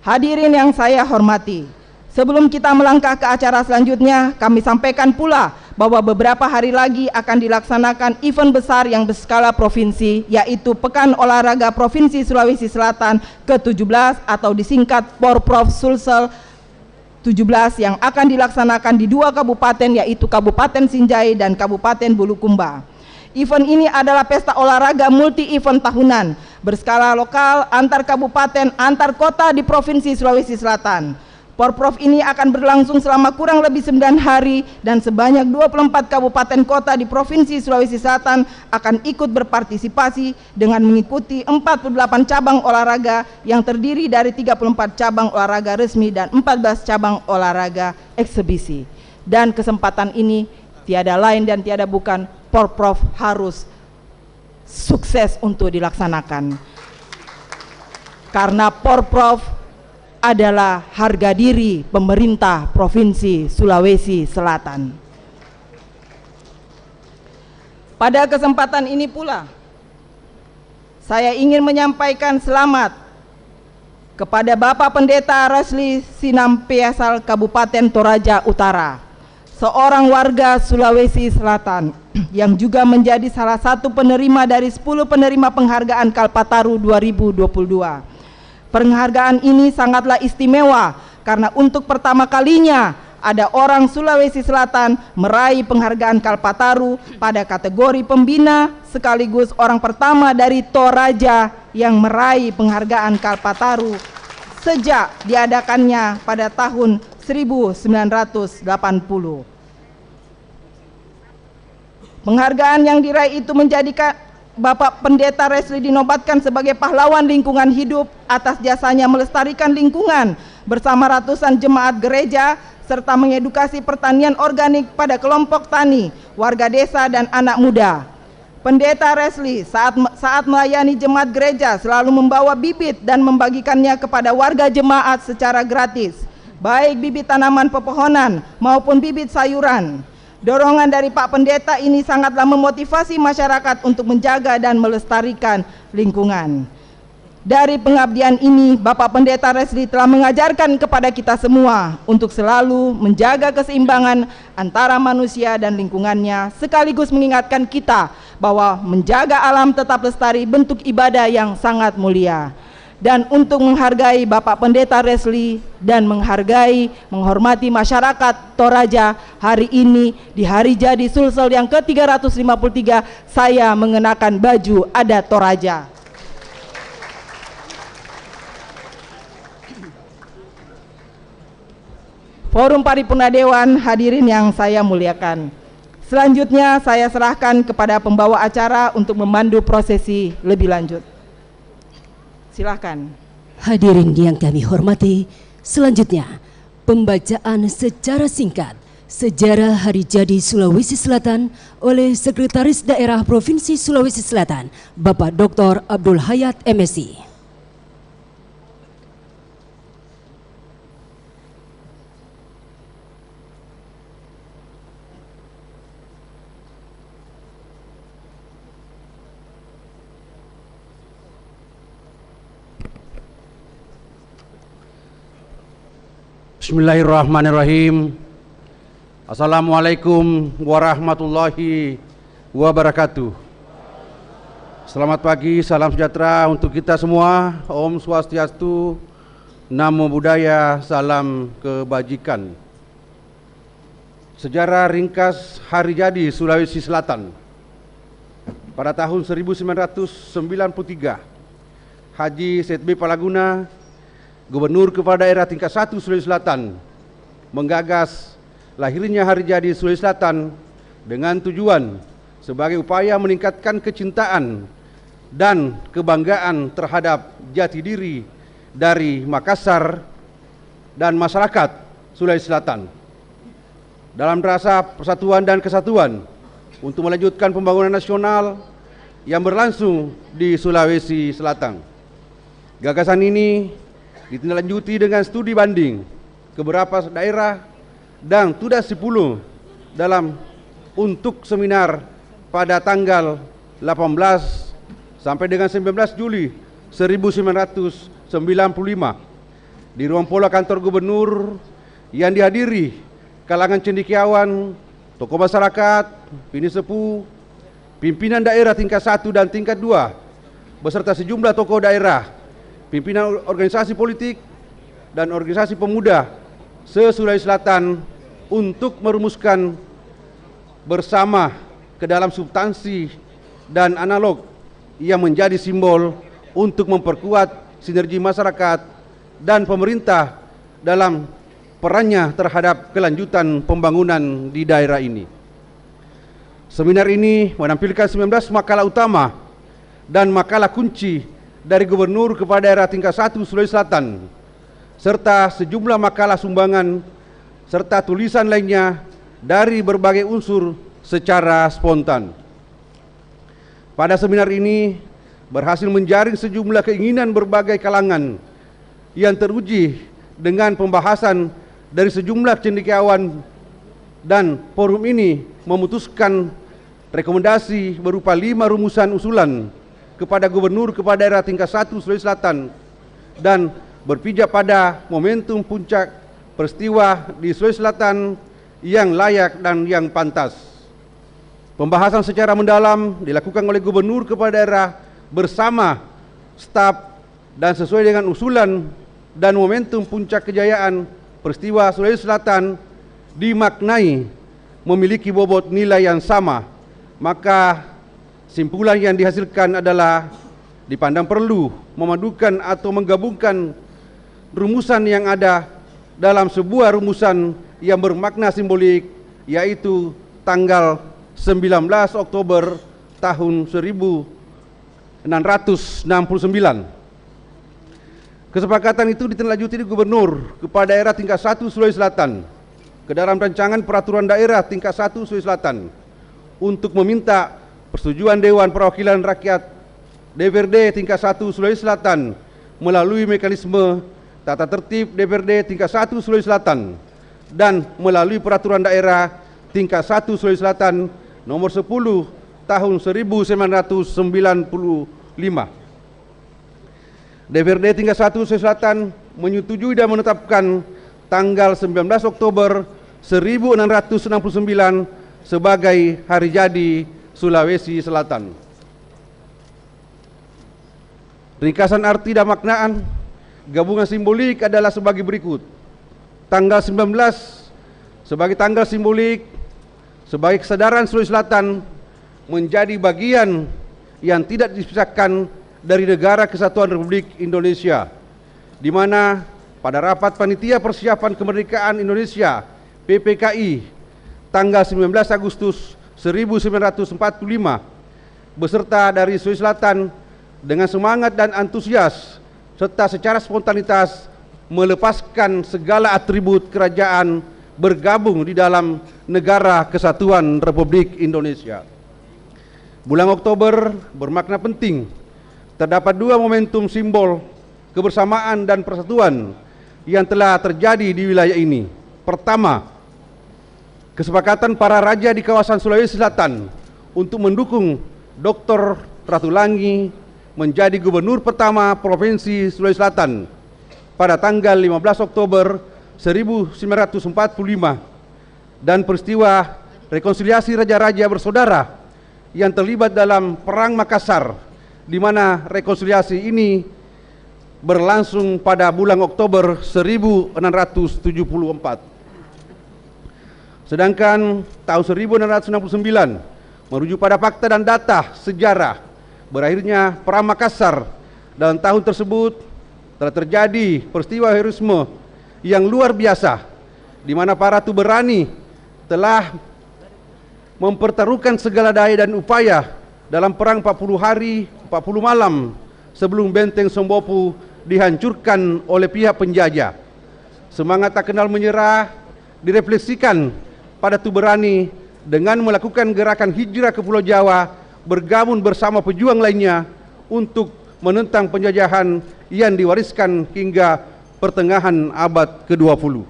Hadirin yang saya hormati, sebelum kita melangkah ke acara selanjutnya, kami sampaikan pula bahwa beberapa hari lagi akan dilaksanakan event besar yang berskala provinsi, yaitu Pekan Olahraga Provinsi Sulawesi Selatan ke-17 atau disingkat Porprov Sulsel 17 yang akan dilaksanakan di dua kabupaten, yaitu Kabupaten Sinjai dan Kabupaten Bulukumba. Event ini adalah pesta olahraga multi-event tahunan berskala lokal, antar kabupaten, antar kota di Provinsi Sulawesi Selatan. Porprov ini akan berlangsung selama kurang lebih 9 hari dan sebanyak 24 kabupaten kota di Provinsi Sulawesi Selatan akan ikut berpartisipasi dengan mengikuti 48 cabang olahraga yang terdiri dari 34 cabang olahraga resmi dan 14 cabang olahraga eksebisi. Dan kesempatan ini tiada lain dan tiada bukan, Porprov harus sukses untuk dilaksanakan. Karena Porprov adalah harga diri pemerintah Provinsi Sulawesi Selatan. Pada kesempatan ini pula, saya ingin menyampaikan selamat kepada Bapak Pendeta Rasli Sinampiasal Kabupaten Toraja Utara, seorang warga Sulawesi Selatan yang juga menjadi salah satu penerima dari 10 penerima penghargaan Kalpataru 2022. Penghargaan ini sangatlah istimewa karena untuk pertama kalinya ada orang Sulawesi Selatan meraih penghargaan Kalpataru pada kategori pembina, sekaligus orang pertama dari Toraja yang meraih penghargaan Kalpataru sejak diadakannya pada tahun 1980. Penghargaan yang diraih itu menjadikan Bapak Pendeta Resli dinobatkan sebagai pahlawan lingkungan hidup atas jasanya melestarikan lingkungan bersama ratusan jemaat gereja serta mengedukasi pertanian organik pada kelompok tani, warga desa, dan anak muda. Pendeta Resli saat melayani jemaat gereja selalu membawa bibit dan membagikannya kepada warga jemaat secara gratis, baik bibit tanaman pepohonan maupun bibit sayuran. Dorongan dari Pak Pendeta ini sangatlah memotivasi masyarakat untuk menjaga dan melestarikan lingkungan. Dari pengabdian ini, Bapak Pendeta Resli telah mengajarkan kepada kita semua untuk selalu menjaga keseimbangan antara manusia dan lingkungannya, sekaligus mengingatkan kita bahwa menjaga alam tetap lestari bentuk ibadah yang sangat mulia. Dan untuk menghargai Bapak Pendeta Resli dan menghormati masyarakat Toraja, hari ini di hari jadi Sulsel yang ke-353 saya mengenakan baju adat Toraja. Forum Paripurna Dewan, hadirin yang saya muliakan. Selanjutnya saya serahkan kepada pembawa acara untuk memandu prosesi lebih lanjut. Silakan. Hadirin yang kami hormati, selanjutnya pembacaan secara singkat Sejarah Hari Jadi Sulawesi Selatan oleh Sekretaris Daerah Provinsi Sulawesi Selatan, Bapak Dr. Abdul Hayat MSI. Bismillahirrahmanirrahim. Assalamualaikum warahmatullahi wabarakatuh. Selamat pagi, salam sejahtera untuk kita semua. Om Swastiastu, Namo Buddhaya, salam kebajikan. Sejarah ringkas hari jadi Sulawesi Selatan. Pada tahun 1993, Haji Said B. Palaguna, Gubernur Kepala Daerah tingkat 1 Sulawesi Selatan, menggagas lahirnya hari jadi Sulawesi Selatan dengan tujuan sebagai upaya meningkatkan kecintaan dan kebanggaan terhadap jati diri dari Makassar dan masyarakat Sulawesi Selatan dalam rasa persatuan dan kesatuan untuk melanjutkan pembangunan nasional yang berlangsung di Sulawesi Selatan. Gagasan ini ditindaklanjuti dengan studi banding ke beberapa daerah dan sudah 10 dalam untuk seminar pada tanggal 18 sampai dengan 19 Juli 1995 di ruang pola kantor gubernur yang dihadiri kalangan cendekiawan, tokoh masyarakat, bini sepuh, pimpinan daerah tingkat 1 dan tingkat 2, beserta sejumlah tokoh daerah, pimpinan organisasi politik dan organisasi pemuda se-Sulawesi Selatan untuk merumuskan bersama ke dalam substansi dan analog yang menjadi simbol untuk memperkuat sinergi masyarakat dan pemerintah dalam perannya terhadap kelanjutan pembangunan di daerah ini. Seminar ini menampilkan 19 makalah utama dan makalah kunci dari Gubernur Kepala Daerah tingkat 1 Sulawesi Selatan, serta sejumlah makalah sumbangan serta tulisan lainnya dari berbagai unsur secara spontan. Pada seminar ini berhasil menjaring sejumlah keinginan berbagai kalangan yang teruji dengan pembahasan dari sejumlah cendekiawan, dan forum ini memutuskan rekomendasi berupa 5 rumusan usulan kepada Gubernur Kepala Daerah tingkat 1 Sulawesi Selatan dan berpijak pada momentum puncak peristiwa di Sulawesi Selatan yang layak dan yang pantas. Pembahasan secara mendalam dilakukan oleh Gubernur Kepala Daerah bersama staf dan sesuai dengan usulan dan momentum puncak kejayaan peristiwa Sulawesi Selatan dimaknai memiliki bobot nilai yang sama, maka simpulan yang dihasilkan adalah dipandang perlu memadukan atau menggabungkan rumusan yang ada dalam sebuah rumusan yang bermakna simbolik, yaitu tanggal 19 Oktober tahun 1669. Kesepakatan itu ditindaklanjuti di Gubernur Kepala Daerah tingkat 1 Sulawesi Selatan ke dalam rancangan peraturan daerah tingkat 1 Sulawesi Selatan untuk meminta persetujuan Dewan Perwakilan Rakyat DPRD tingkat 1 Sulawesi Selatan melalui mekanisme tata tertib DPRD tingkat 1 Sulawesi Selatan dan melalui peraturan daerah tingkat 1 Sulawesi Selatan nomor 10 tahun 1995. DPRD tingkat 1 Sulawesi Selatan menyetujui dan menetapkan tanggal 19 Oktober 1669 sebagai hari jadi Sulawesi Selatan. Ringkasan arti dan maknaan gabungan simbolik adalah sebagai berikut. Tanggal 19 sebagai tanggal simbolik sebagai kesadaran Sulawesi Selatan menjadi bagian yang tidak dipisahkan dari Negara Kesatuan Republik Indonesia, di mana pada rapat panitia persiapan kemerdekaan Indonesia PPKI tanggal 19 Agustus 1945 beserta dari Sulawesi Selatan dengan semangat dan antusias serta secara spontanitas melepaskan segala atribut kerajaan bergabung di dalam Negara Kesatuan Republik Indonesia. Bulan Oktober bermakna penting. Terdapat 2 momentum simbol kebersamaan dan persatuan yang telah terjadi di wilayah ini. Pertama, kesepakatan para raja di kawasan Sulawesi Selatan untuk mendukung Dr. Ratulangi menjadi gubernur pertama Provinsi Sulawesi Selatan pada tanggal 15 Oktober 1945 dan peristiwa rekonsiliasi raja-raja bersaudara yang terlibat dalam Perang Makassar, di mana rekonsiliasi ini berlangsung pada bulan Oktober 1674. Sedangkan tahun 1669 merujuk pada fakta dan data sejarah berakhirnya Perang Makassar. Dalam tahun tersebut telah terjadi peristiwa heroisme yang luar biasa, di mana para Tuberani telah mempertaruhkan segala daya dan upaya dalam perang 40 hari 40 malam sebelum benteng Sombopu dihancurkan oleh pihak penjajah. Semangat tak kenal menyerah direfleksikan pada Tuberani dengan melakukan gerakan hijrah ke Pulau Jawa, bergabung bersama pejuang lainnya untuk menentang penjajahan yang diwariskan hingga pertengahan abad ke-20.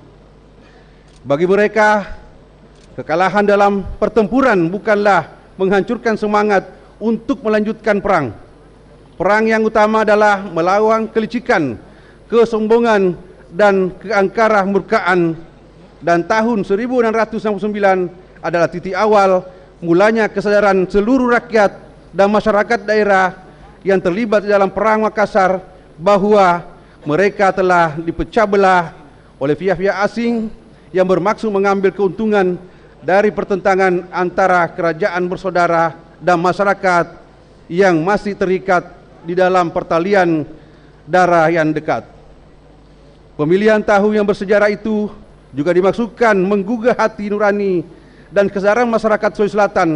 Bagi mereka, kekalahan dalam pertempuran bukanlah menghancurkan semangat untuk melanjutkan perang. Perang yang utama adalah melawan kelicikan, kesombongan, dan keangkara murkaan. Dan tahun 1669 adalah titik awal mulanya kesadaran seluruh rakyat dan masyarakat daerah yang terlibat dalam Perang Makassar bahwa mereka telah dipecah belah oleh pihak-pihak asing yang bermaksud mengambil keuntungan dari pertentangan antara kerajaan bersaudara dan masyarakat yang masih terikat di dalam pertalian darah yang dekat. Pemilihan tahun yang bersejarah itu juga dimaksudkan menggugah hati nurani dan kesadaran masyarakat Sulawesi Selatan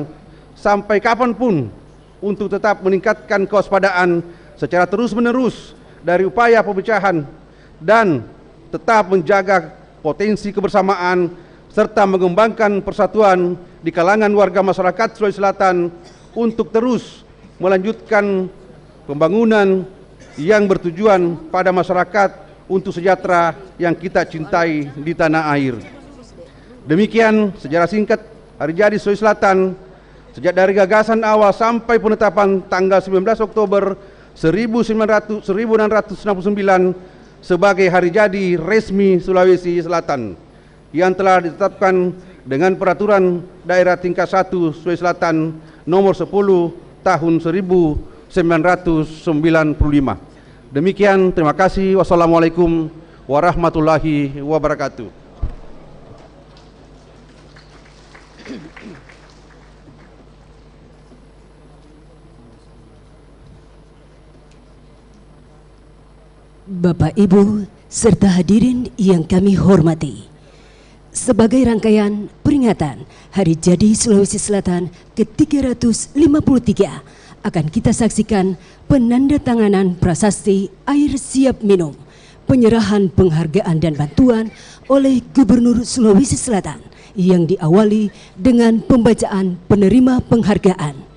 sampai kapanpun untuk tetap meningkatkan kewaspadaan secara terus-menerus dari upaya pemecahan dan tetap menjaga potensi kebersamaan serta mengembangkan persatuan di kalangan warga masyarakat Sulawesi Selatan untuk terus melanjutkan pembangunan yang bertujuan pada masyarakat untuk sejahtera yang kita cintai di tanah air. Demikian sejarah singkat Hari Jadi Sulawesi Selatan sejak dari gagasan awal sampai penetapan tanggal 19 Oktober 1669 sebagai Hari Jadi resmi Sulawesi Selatan yang telah ditetapkan dengan Peraturan Daerah Tingkat 1 Sulawesi Selatan nomor 10 tahun 1995. Demikian, terima kasih. Wassalamualaikum warahmatullahi wabarakatuh. Bapak, Ibu, serta hadirin yang kami hormati, sebagai rangkaian peringatan Hari Jadi Sulawesi Selatan ke-353 akan kita saksikan penandatanganan prasasti air siap minum, penyerahan penghargaan dan bantuan oleh Gubernur Sulawesi Selatan yang diawali dengan pembacaan penerima penghargaan.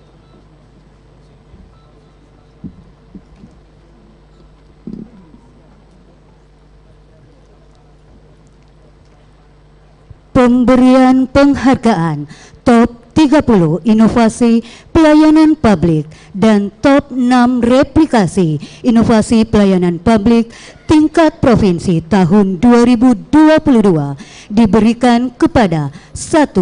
Pemberian penghargaan Top 30 Inovasi Pelayanan Publik dan Top 6 Replikasi Inovasi Pelayanan Publik tingkat provinsi tahun 2022 diberikan kepada 1.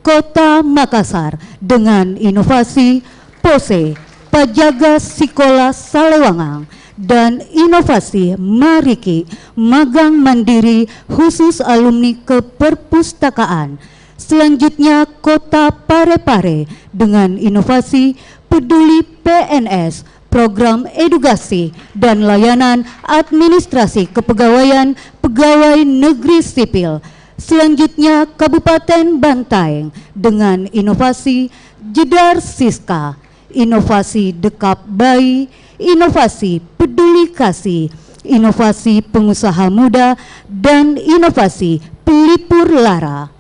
Kota Makassar dengan inovasi Pose Pajaga Sikola Salewangang dan inovasi Mariki Magang Mandiri khusus alumni keperpustakaan. Selanjutnya Kota Parepare dengan inovasi Peduli PNS, program edukasi dan layanan administrasi kepegawaian pegawai negeri sipil. Selanjutnya Kabupaten Bantaeng dengan inovasi Jedar Siska, inovasi Dekap Bayi, inovasi Peduli Kasih, inovasi Pengusaha Muda, dan inovasi Pelipur Lara.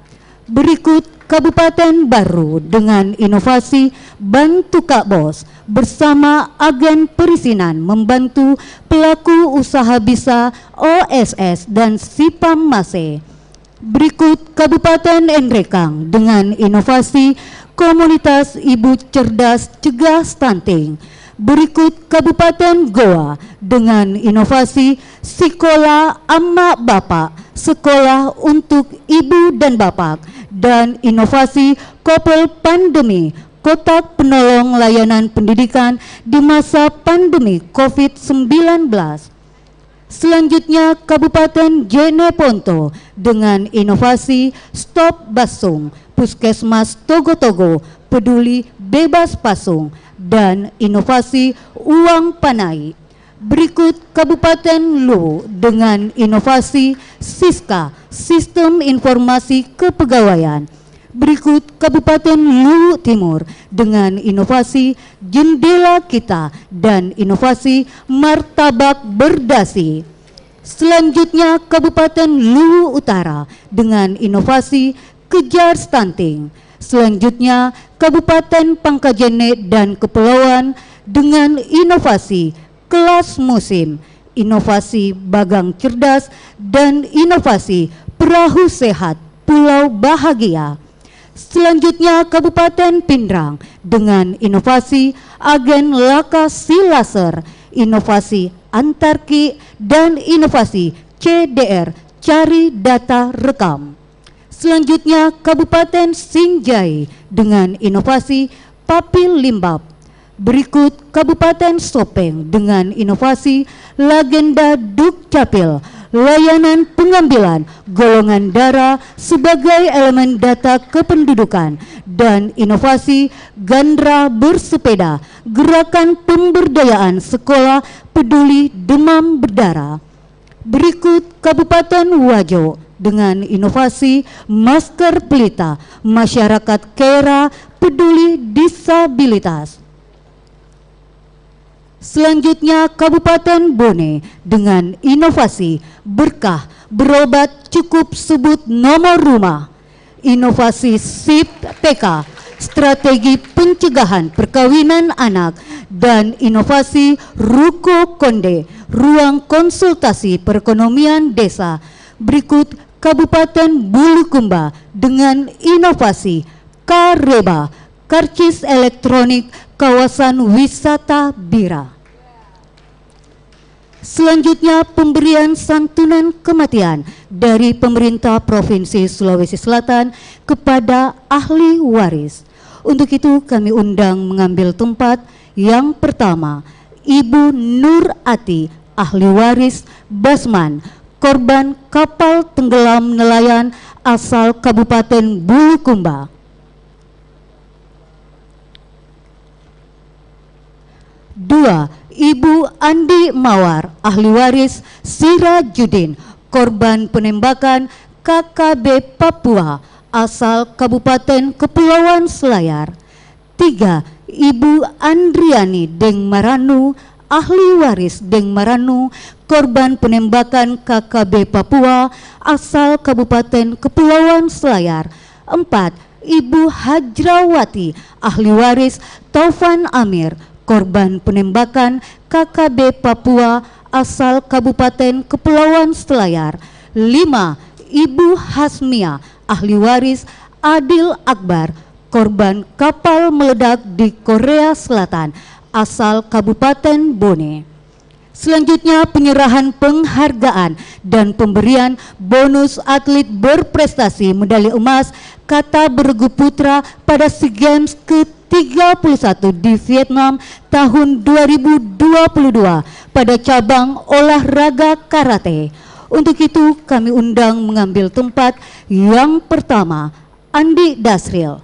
Berikut Kabupaten Baru dengan inovasi Bantu Kak Bos bersama agen perizinan membantu pelaku usaha bisa OSS dan Sipam Mase. Berikut Kabupaten Enrekang dengan inovasi Komunitas Ibu Cerdas Cegah Stunting. Berikut Kabupaten Goa dengan inovasi Sekolah Amma Bapak, sekolah untuk ibu dan bapak, dan inovasi Kopel Pandemi, kotak penolong layanan pendidikan di masa pandemi COVID-19. Selanjutnya Kabupaten Jeneponto dengan inovasi Stop Basung, Puskesmas Togo-Togo peduli bebas pasung, dan inovasi Uang Panai. Berikut Kabupaten Luwu dengan inovasi Siska, Sistem Informasi Kepegawaian. Berikut Kabupaten Luwu Timur dengan inovasi Jendela Kita dan inovasi Martabak Berdasi. Selanjutnya Kabupaten Luwu Utara dengan inovasi Kejar Stunting. Selanjutnya Kabupaten Pangkajene dan Kepulauan dengan inovasi Kelas Musim, inovasi Bagang Cerdas, dan inovasi Perahu Sehat Pulau Bahagia. Selanjutnya Kabupaten Pindrang dengan inovasi Agen Laka Silaser, inovasi Antarki, dan inovasi CDR Cari Data Rekam. Selanjutnya Kabupaten Sinjai dengan inovasi Papil Limbab. Berikut Kabupaten Sopeng dengan inovasi Legenda Dukcapil, layanan pengambilan golongan darah sebagai elemen data kependudukan, dan inovasi Gandra Bersepeda, gerakan pemberdayaan sekolah peduli demam berdarah. Berikut Kabupaten Wajo dengan inovasi Masker Pelita, masyarakat Kera peduli disabilitas. Selanjutnya Kabupaten Bone dengan inovasi Berkah Berobat Cukup Sebut Nomor Rumah, inovasi SIP TK, strategi pencegahan perkawinan anak, dan inovasi Ruko Konde, ruang konsultasi perekonomian desa. Berikut Kabupaten Bulukumba dengan inovasi Kareba, karcis elektronik kawasan wisata Bira. Selanjutnya pemberian santunan kematian dari pemerintah Provinsi Sulawesi Selatan kepada ahli waris. Untuk itu kami undang mengambil tempat yang pertama Ibu Nur Ati, ahli waris Basman, korban kapal tenggelam nelayan asal Kabupaten Bulukumba. Dua, Ibu Andi Mawar, ahli waris Sirajudin, korban penembakan KKB Papua asal Kabupaten Kepulauan Selayar. Tiga, Ibu Andriani Deng Maranu, ahli waris Deng Maranu, korban penembakan KKB Papua asal Kabupaten Kepulauan Selayar. Empat, Ibu Hajrawati, ahli waris Taufan Amir, korban penembakan KKB Papua asal Kabupaten Kepulauan Selayar. 5. Ibu Hasmia, ahli waris Adil Akbar, korban kapal meledak di Korea Selatan asal Kabupaten Bone. Selanjutnya penyerahan penghargaan dan pemberian bonus atlet berprestasi medali emas kata bergu putra pada SEA Games ke-31 di Vietnam tahun 2022 pada cabang olahraga karate. Untuk itu kami undang mengambil tempat yang pertama Andi Dasril,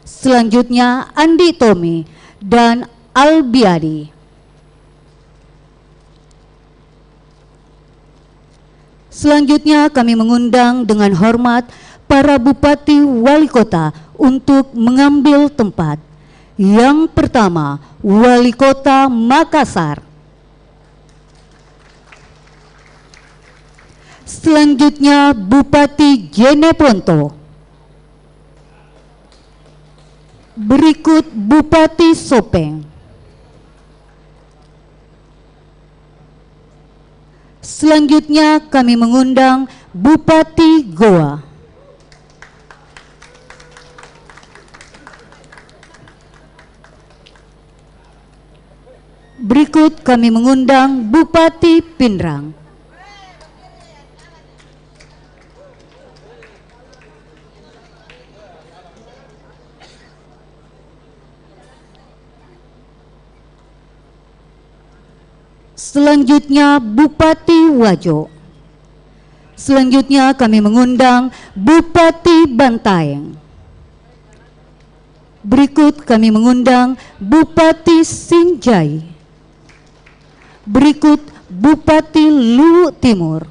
selanjutnya Andi Tommy dan Albiadi. Selanjutnya kami mengundang dengan hormat para Bupati Wali Kota untuk mengambil tempat. Yang pertama, Wali Kota Makassar. Selanjutnya Bupati Jeneponto. Berikut Bupati Sopeng. Selanjutnya kami mengundang Bupati Goa. Berikut kami mengundang Bupati Pindrang. Selanjutnya Bupati Wajo. Selanjutnya kami mengundang Bupati Bantaeng. Berikut kami mengundang Bupati Sinjai. Berikut Bupati Luwu Timur.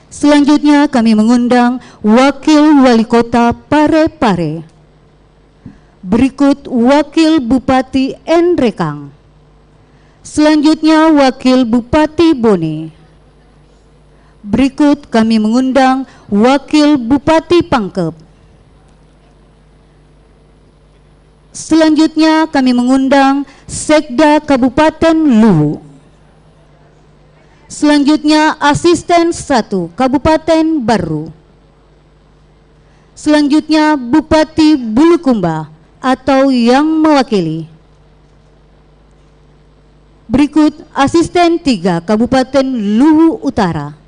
Selanjutnya kami mengundang Wakil Wali Kota Parepare. Berikut Wakil Bupati Nrekang. Selanjutnya Wakil Bupati Bone. Berikut kami mengundang Wakil Bupati Pangkep. Selanjutnya kami mengundang Sekda Kabupaten Luwu. Selanjutnya Asisten 1 Kabupaten Baru. Selanjutnya Bupati Bulukumba atau yang mewakili. Berikut Asisten 3 Kabupaten Luwu Utara.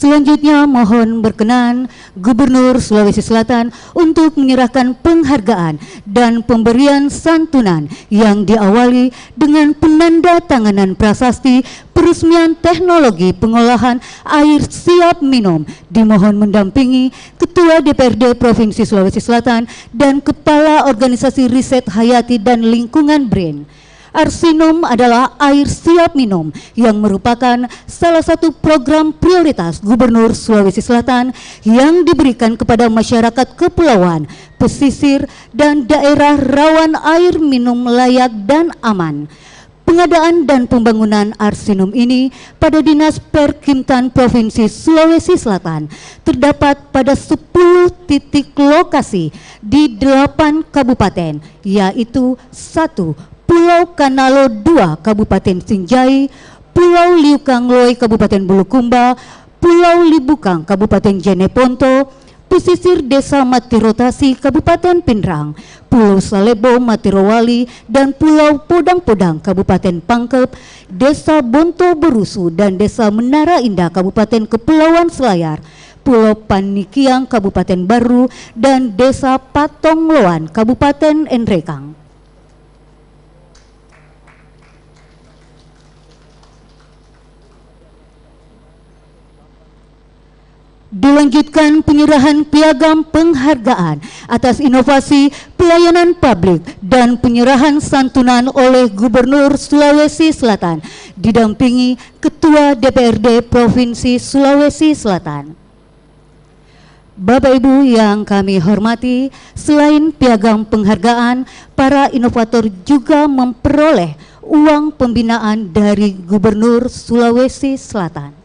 Selanjutnya mohon berkenan Gubernur Sulawesi Selatan untuk menyerahkan penghargaan dan pemberian santunan yang diawali dengan penandatanganan prasasti peresmian teknologi pengolahan air siap minum. Dimohon mendampingi Ketua DPRD Provinsi Sulawesi Selatan dan Kepala Organisasi Riset Hayati dan Lingkungan BRIN. Arsinum adalah air siap minum yang merupakan salah satu program prioritas Gubernur Sulawesi Selatan yang diberikan kepada masyarakat kepulauan, pesisir, dan daerah rawan air minum layak dan aman. Pengadaan dan pembangunan Arsinum ini pada Dinas Perkimtan Provinsi Sulawesi Selatan terdapat pada 10 titik lokasi di 8 kabupaten, yaitu 1. Pulau Kanalo 2 Kabupaten Sinjai, Pulau Liukangloe Kabupaten Bulukumba, Pulau Libukang Kabupaten Jeneponto, pesisir Desa Matirotasi Kabupaten Pindrang, Pulau Salebo Matirowali, dan Pulau Podang-Podang Kabupaten Pangkep, Desa Bonto Berusu dan Desa Menara Indah Kabupaten Kepulauan Selayar, Pulau Panikiang Kabupaten Baru, dan Desa Patongloan Kabupaten Nrekang. Dilanjutkan penyerahan piagam penghargaan atas inovasi pelayanan publik dan penyerahan santunan oleh Gubernur Sulawesi Selatan didampingi Ketua DPRD Provinsi Sulawesi Selatan. Bapak Ibu yang kami hormati, selain piagam penghargaan, para inovator juga memperoleh uang pembinaan dari Gubernur Sulawesi Selatan.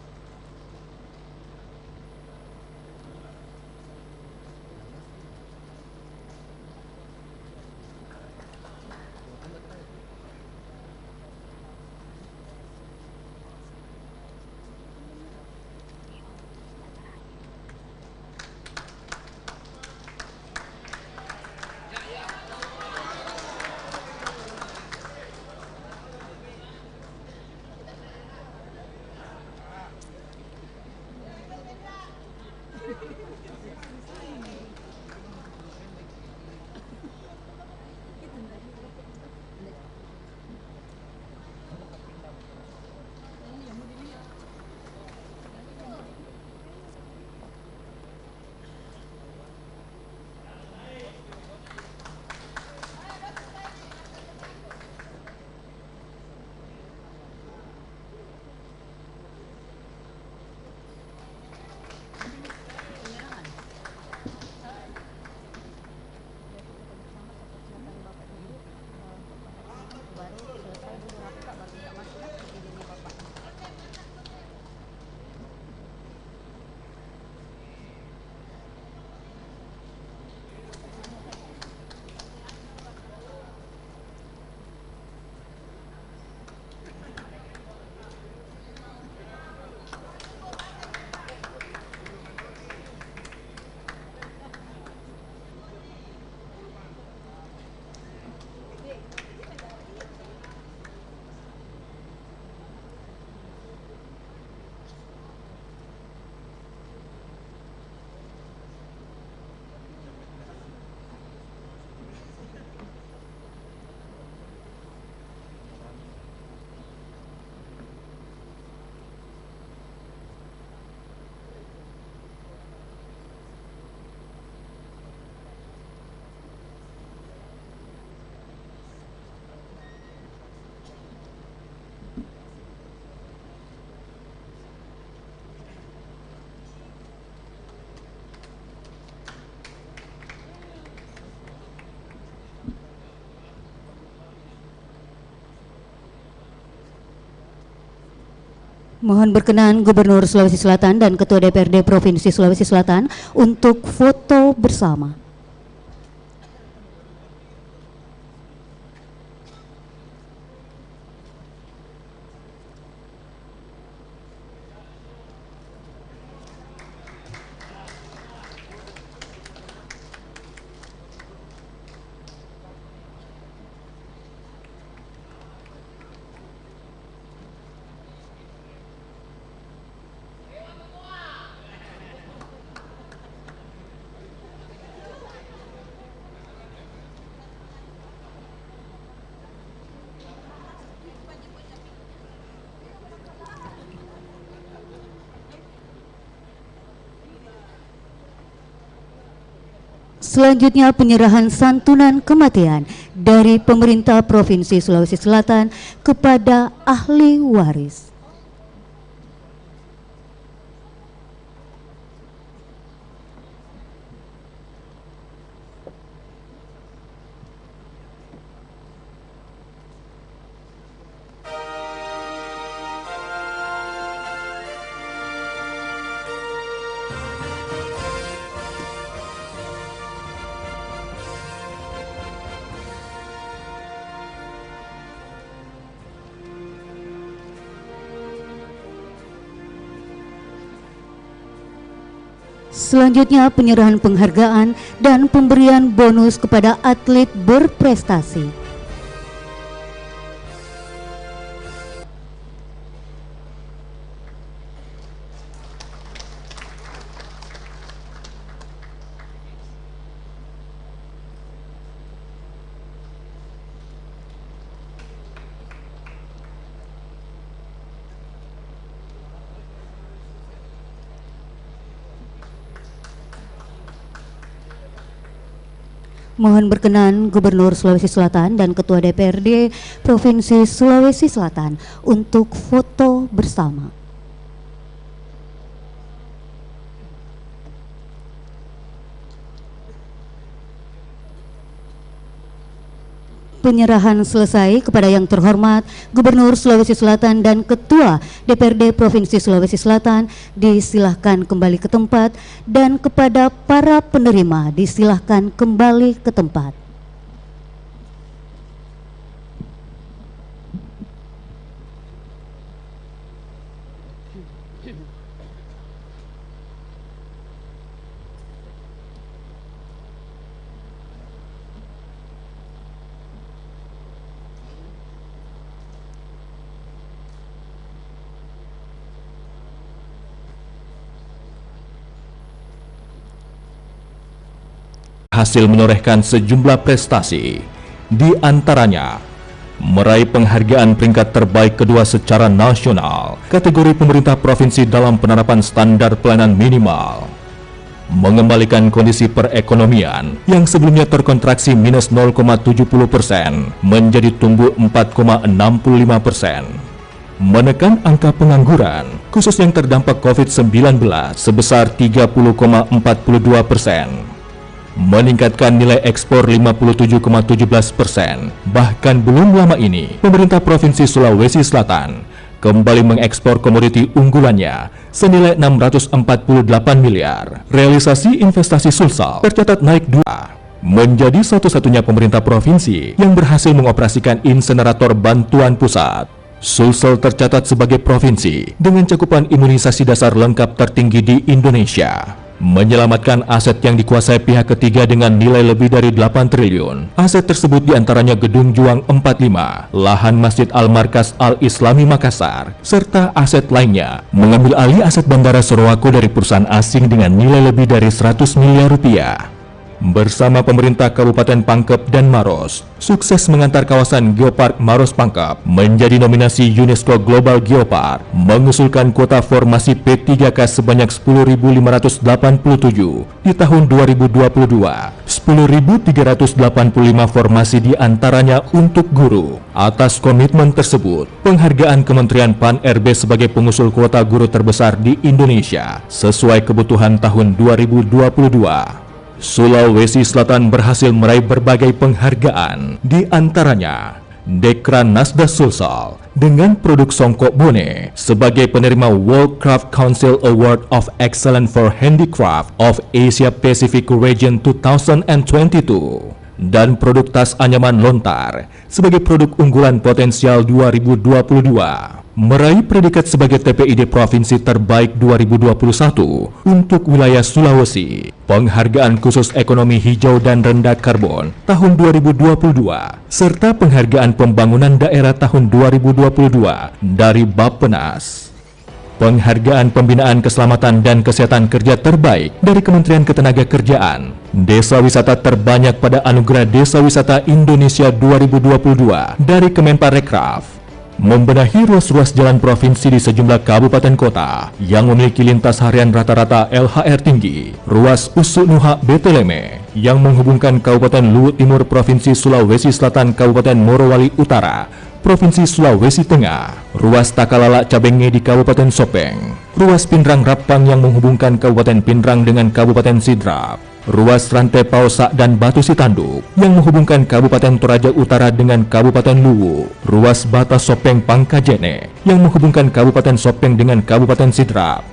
Mohon berkenan Gubernur Sulawesi Selatan dan Ketua DPRD Provinsi Sulawesi Selatan untuk foto bersama. Selanjutnya penyerahan santunan kematian dari pemerintah Provinsi Sulawesi Selatan kepada ahli waris. Selanjutnya penyerahan penghargaan dan pemberian bonus kepada atlet berprestasi. Mohon berkenan Gubernur Sulawesi Selatan dan Ketua DPRD Provinsi Sulawesi Selatan untuk foto bersama. Penyerahan selesai. Kepada yang terhormat Gubernur Sulawesi Selatan dan Ketua DPRD Provinsi Sulawesi Selatan disilahkan kembali ke tempat, dan kepada para penerima disilahkan kembali ke tempat. Hasil menorehkan sejumlah prestasi, di antaranya meraih penghargaan peringkat terbaik kedua secara nasional kategori pemerintah provinsi dalam penerapan standar pelayanan minimal, mengembalikan kondisi perekonomian yang sebelumnya terkontraksi minus 0,70% menjadi tumbuh 4,65%, menekan angka pengangguran khusus yang terdampak COVID-19 sebesar 30,42%, meningkatkan nilai ekspor 57,17%. Bahkan belum lama ini, pemerintah Provinsi Sulawesi Selatan kembali mengekspor komoditi unggulannya senilai 648 miliar. Realisasi investasi Sulsel tercatat naik 2, menjadi satu-satunya pemerintah provinsi yang berhasil mengoperasikan insenerator bantuan pusat. Sulsel tercatat sebagai provinsi dengan cakupan imunisasi dasar lengkap tertinggi di Indonesia. Menyelamatkan aset yang dikuasai pihak ketiga dengan nilai lebih dari 8 triliun. Aset tersebut diantaranya Gedung Juang 45, lahan Masjid Al-Markas Al-Islami Makassar, serta aset lainnya. Mengambil alih aset Bandara Sorowako dari perusahaan asing dengan nilai lebih dari 100 miliar rupiah. Bersama pemerintah Kabupaten Pangkep dan Maros, sukses mengantar kawasan Geopark Maros Pangkep menjadi nominasi UNESCO Global Geopark, mengusulkan kuota formasi P3K sebanyak 10.587 di tahun 2022, 10.385 formasi diantaranya untuk guru. Atas komitmen tersebut, penghargaan Kementerian Pan-RB sebagai pengusul kuota guru terbesar di Indonesia sesuai kebutuhan tahun 2022. Sulawesi Selatan berhasil meraih berbagai penghargaan, di antaranya Dekran Nasda Sulsel dengan produk Songkok Bone sebagai penerima World Craft Council Award of Excellence for Handicraft of Asia Pacific Region 2022 dan produk tas anyaman lontar sebagai produk unggulan potensial 2022. Meraih predikat sebagai TPID Provinsi Terbaik 2021 untuk wilayah Sulawesi. Penghargaan khusus ekonomi hijau dan rendah karbon tahun 2022 serta penghargaan pembangunan daerah tahun 2022 dari Bappenas. Penghargaan pembinaan keselamatan dan kesehatan kerja terbaik dari Kementerian Ketenagakerjaan. Desa wisata terbanyak pada Anugerah Desa Wisata Indonesia 2022 dari Kemenparekraf. Membenahi ruas-ruas jalan provinsi di sejumlah kabupaten kota yang memiliki lintas harian rata-rata LHR tinggi. Ruas Usuk Nuha Beteleme yang menghubungkan Kabupaten Luwu Timur Provinsi Sulawesi Selatan Kabupaten Morowali Utara Provinsi Sulawesi Tengah. Ruas Takalala Cabenge di Kabupaten Sopeng. Ruas Pindrang Rapang yang menghubungkan Kabupaten Pindrang dengan Kabupaten Sidrap. Ruas Rantai Pausak dan Batu Sitanduk yang menghubungkan Kabupaten Toraja Utara dengan Kabupaten Luwu. Ruas Batas Sopeng Pangkajene yang menghubungkan Kabupaten Sopeng dengan Kabupaten Sidrap.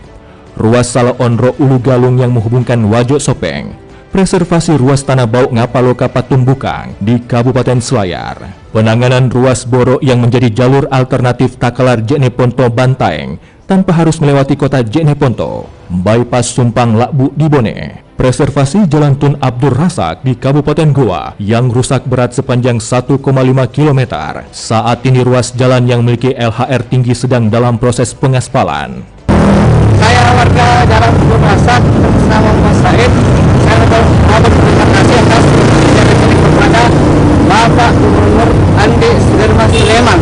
Ruas Salaonro Ulu Galung yang menghubungkan Wajok Sopeng. Preservasi ruas Tanah Bau Ngapaloka Patumbukang di Kabupaten Selayar. Penanganan ruas Boro yang menjadi jalur alternatif Takalar Jeneponto Bantaeng tanpa harus melewati kota Jeneponto. Bypass Sumpang Lakbu di Bone. Preservasi Jalan Tun Abdur Rasak di Kabupaten Goa yang rusak berat sepanjang 1,5 km. Saat ini ruas jalan yang memiliki LHR tinggi sedang dalam proses pengaspalan. Saya warga Jalan Abdur Rasak, nama Mas Said. Saya berterima kasih atas yang diberikan kepada Bapak Gubernur Andi Sudirman Sulaiman.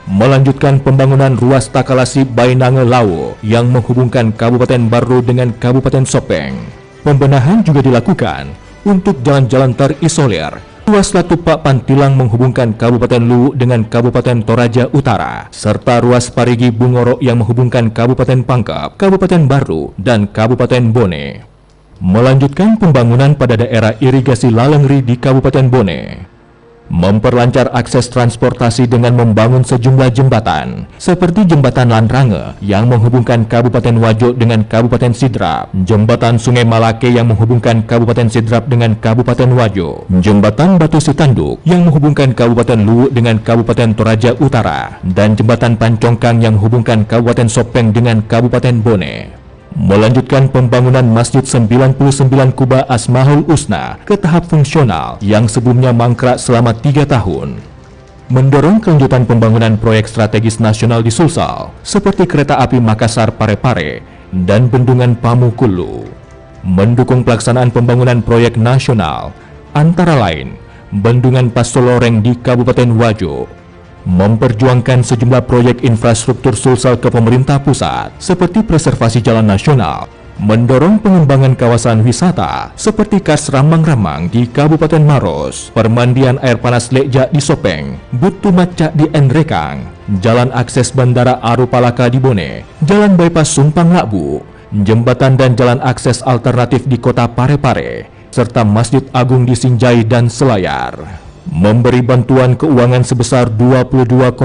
Melanjutkan pembangunan ruas Takalasi Bainange Lawo yang menghubungkan Kabupaten Baru dengan Kabupaten Sopeng. Pembenahan juga dilakukan untuk jalan-jalan terisolir. Ruas Latupak Pantilang menghubungkan Kabupaten Luwu dengan Kabupaten Toraja Utara, serta ruas Parigi Bungoro yang menghubungkan Kabupaten Pangkep, Kabupaten Baru, dan Kabupaten Bone. Melanjutkan pembangunan pada daerah irigasi Lalengri di Kabupaten Bone. Memperlancar akses transportasi dengan membangun sejumlah jembatan, seperti Jembatan Landrange yang menghubungkan Kabupaten Wajo dengan Kabupaten Sidrap, Jembatan Sungai Malake yang menghubungkan Kabupaten Sidrap dengan Kabupaten Wajo, Jembatan Batu Sitanduk yang menghubungkan Kabupaten Luwu dengan Kabupaten Toraja Utara, dan Jembatan Pancongkang yang menghubungkan Kabupaten Sopeng dengan Kabupaten Bone. Melanjutkan pembangunan Masjid 99 Kuba Asmaul Husna ke tahap fungsional yang sebelumnya mangkrak selama 3 tahun. Mendorong kelanjutan pembangunan proyek strategis nasional di Sulsel seperti kereta api Makassar Parepare dan Bendungan Pamukulu. Mendukung pelaksanaan pembangunan proyek nasional antara lain Bendungan Pasoloreng di Kabupaten Wajo. Memperjuangkan sejumlah proyek infrastruktur Sulsel ke pemerintah pusat seperti preservasi jalan nasional, mendorong pengembangan kawasan wisata seperti Kars Ramang-Ramang di Kabupaten Maros, permandian air panas Lekja di Sopeng, Butu Macak di Enrekang, jalan akses Bandara Arupalaka di Bone, jalan bypass Sumpang Lakbu, jembatan dan jalan akses alternatif di kota Parepare, serta Masjid Agung di Sinjai dan Selayar. Memberi bantuan keuangan sebesar 22,5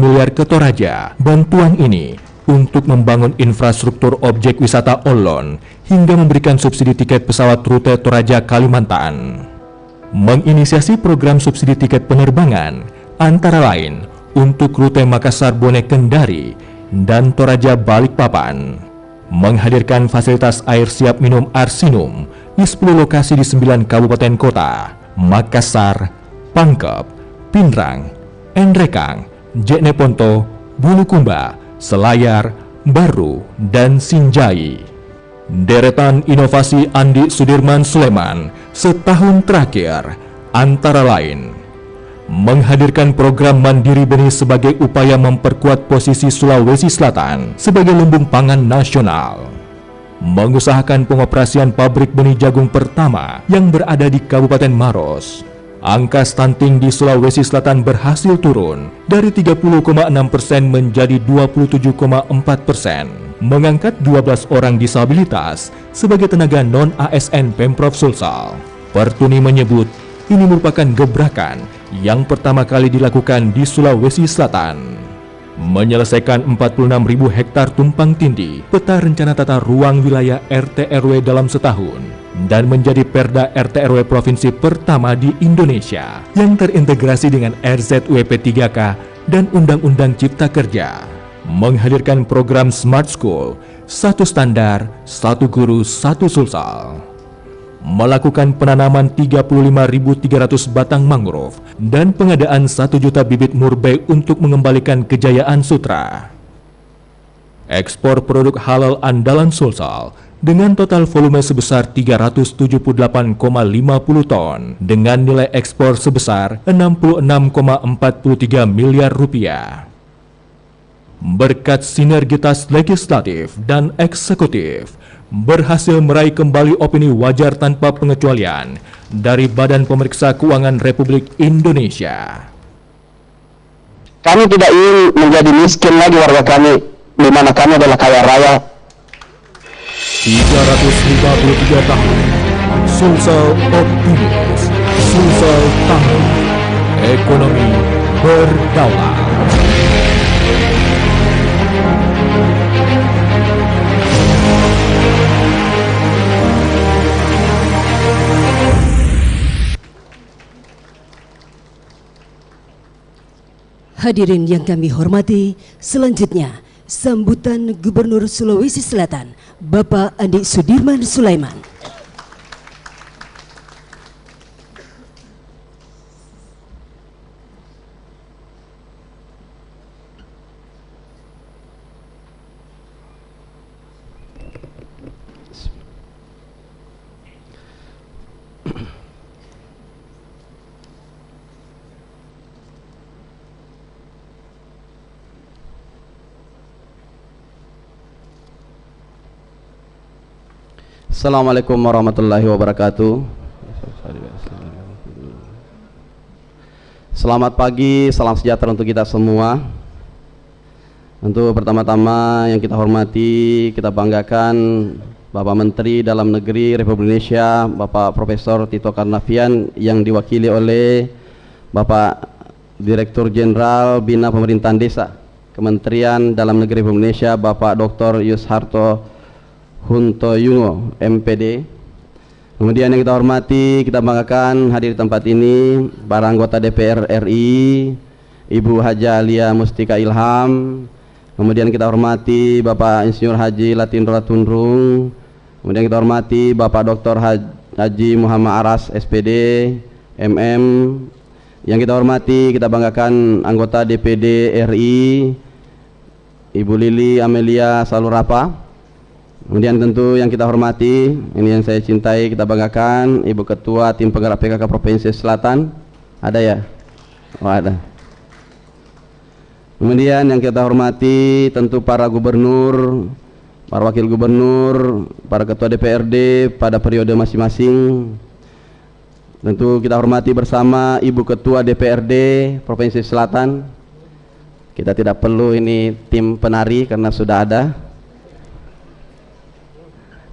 miliar ke Toraja. Bantuan ini untuk membangun infrastruktur objek wisata Olon hingga memberikan subsidi tiket pesawat rute Toraja Kalimantan. Menginisiasi program subsidi tiket penerbangan antara lain untuk rute Makassar Bone Kendari dan Toraja Balikpapan. Menghadirkan fasilitas air siap minum Arsinum di 10 lokasi di 9 kabupaten kota, Makassar, Pangkep, Pindrang, Enrekang, Jeneponto, Bulukumba, Selayar, Baru, dan Sinjai. Deretan inovasi Andi Sudirman Sulaiman setahun terakhir antara lain menghadirkan program Mandiri Benih sebagai upaya memperkuat posisi Sulawesi Selatan sebagai lumbung pangan nasional. Mengusahakan pengoperasian pabrik benih jagung pertama yang berada di Kabupaten Maros. Angka stunting di Sulawesi Selatan berhasil turun dari 30,6% menjadi 27,4%. Mengangkat 12 orang disabilitas sebagai tenaga non-ASN Pemprov Sulsel. Pertuni menyebut ini merupakan gebrakan yang pertama kali dilakukan di Sulawesi Selatan. Menyelesaikan 46.000 hektar tumpang tindih peta rencana tata ruang wilayah RT RW dalam setahun, dan menjadi Perda RT RW provinsi pertama di Indonesia yang terintegrasi dengan RZUP 3K dan Undang-Undang Cipta Kerja. Menghadirkan program Smart School, satu standar, satu guru, satu sulsel. Melakukan penanaman 35.300 batang mangrove dan pengadaan 1 juta bibit murbei untuk mengembalikan kejayaan sutra. Ekspor produk halal andalan Sulsel dengan total volume sebesar 378,50 ton dengan nilai ekspor sebesar 66,43 miliar rupiah. Berkat sinergitas legislatif dan eksekutif, berhasil meraih kembali opini wajar tanpa pengecualian dari Badan Pemeriksa Keuangan Republik Indonesia. Kami tidak ingin menjadi miskin lagi warga kami, di mana kami adalah kaya raya. 353 tahun, Sulsel optimis, Sulsel tangguh, ekonomi berdaulat. Hadirin yang kami hormati, selanjutnya sambutan Gubernur Sulawesi Selatan, Bapak Andi Sudirman Sulaiman. Assalamualaikum warahmatullahi wabarakatuh. Selamat pagi, salam sejahtera untuk kita semua. Untuk pertama-tama yang kita hormati, kita banggakan Bapak Menteri Dalam Negeri Republik Indonesia, Bapak Profesor Tito Karnavian, yang diwakili oleh Bapak Direktur Jenderal Bina Pemerintahan Desa Kementerian Dalam Negeri Republik Indonesia, Bapak Dr. Yusharto Huntoyungo, MPD. Kemudian yang kita hormati, kita banggakan hadir di tempat ini para anggota DPR RI, Ibu Haja Alia Mustika Ilham. Kemudian kita hormati Bapak Insinyur Haji Latindra Tundrung. Kemudian kita hormati Bapak Dr. Haji Muhammad Aras, SPD, MM. Yang kita hormati, kita banggakan anggota DPD RI, Ibu Lili Amelia Salurapa. Kemudian tentu yang kita hormati, ini yang saya cintai, kita banggakan Ibu Ketua Tim Penggerak PKK Provinsi Selatan. Ada ya? Oh ada. Kemudian yang kita hormati tentu para gubernur, para wakil gubernur, para ketua DPRD pada periode masing-masing. Tentu kita hormati bersama Ibu Ketua DPRD Provinsi Selatan. Kita tidak perlu ini tim penari karena sudah ada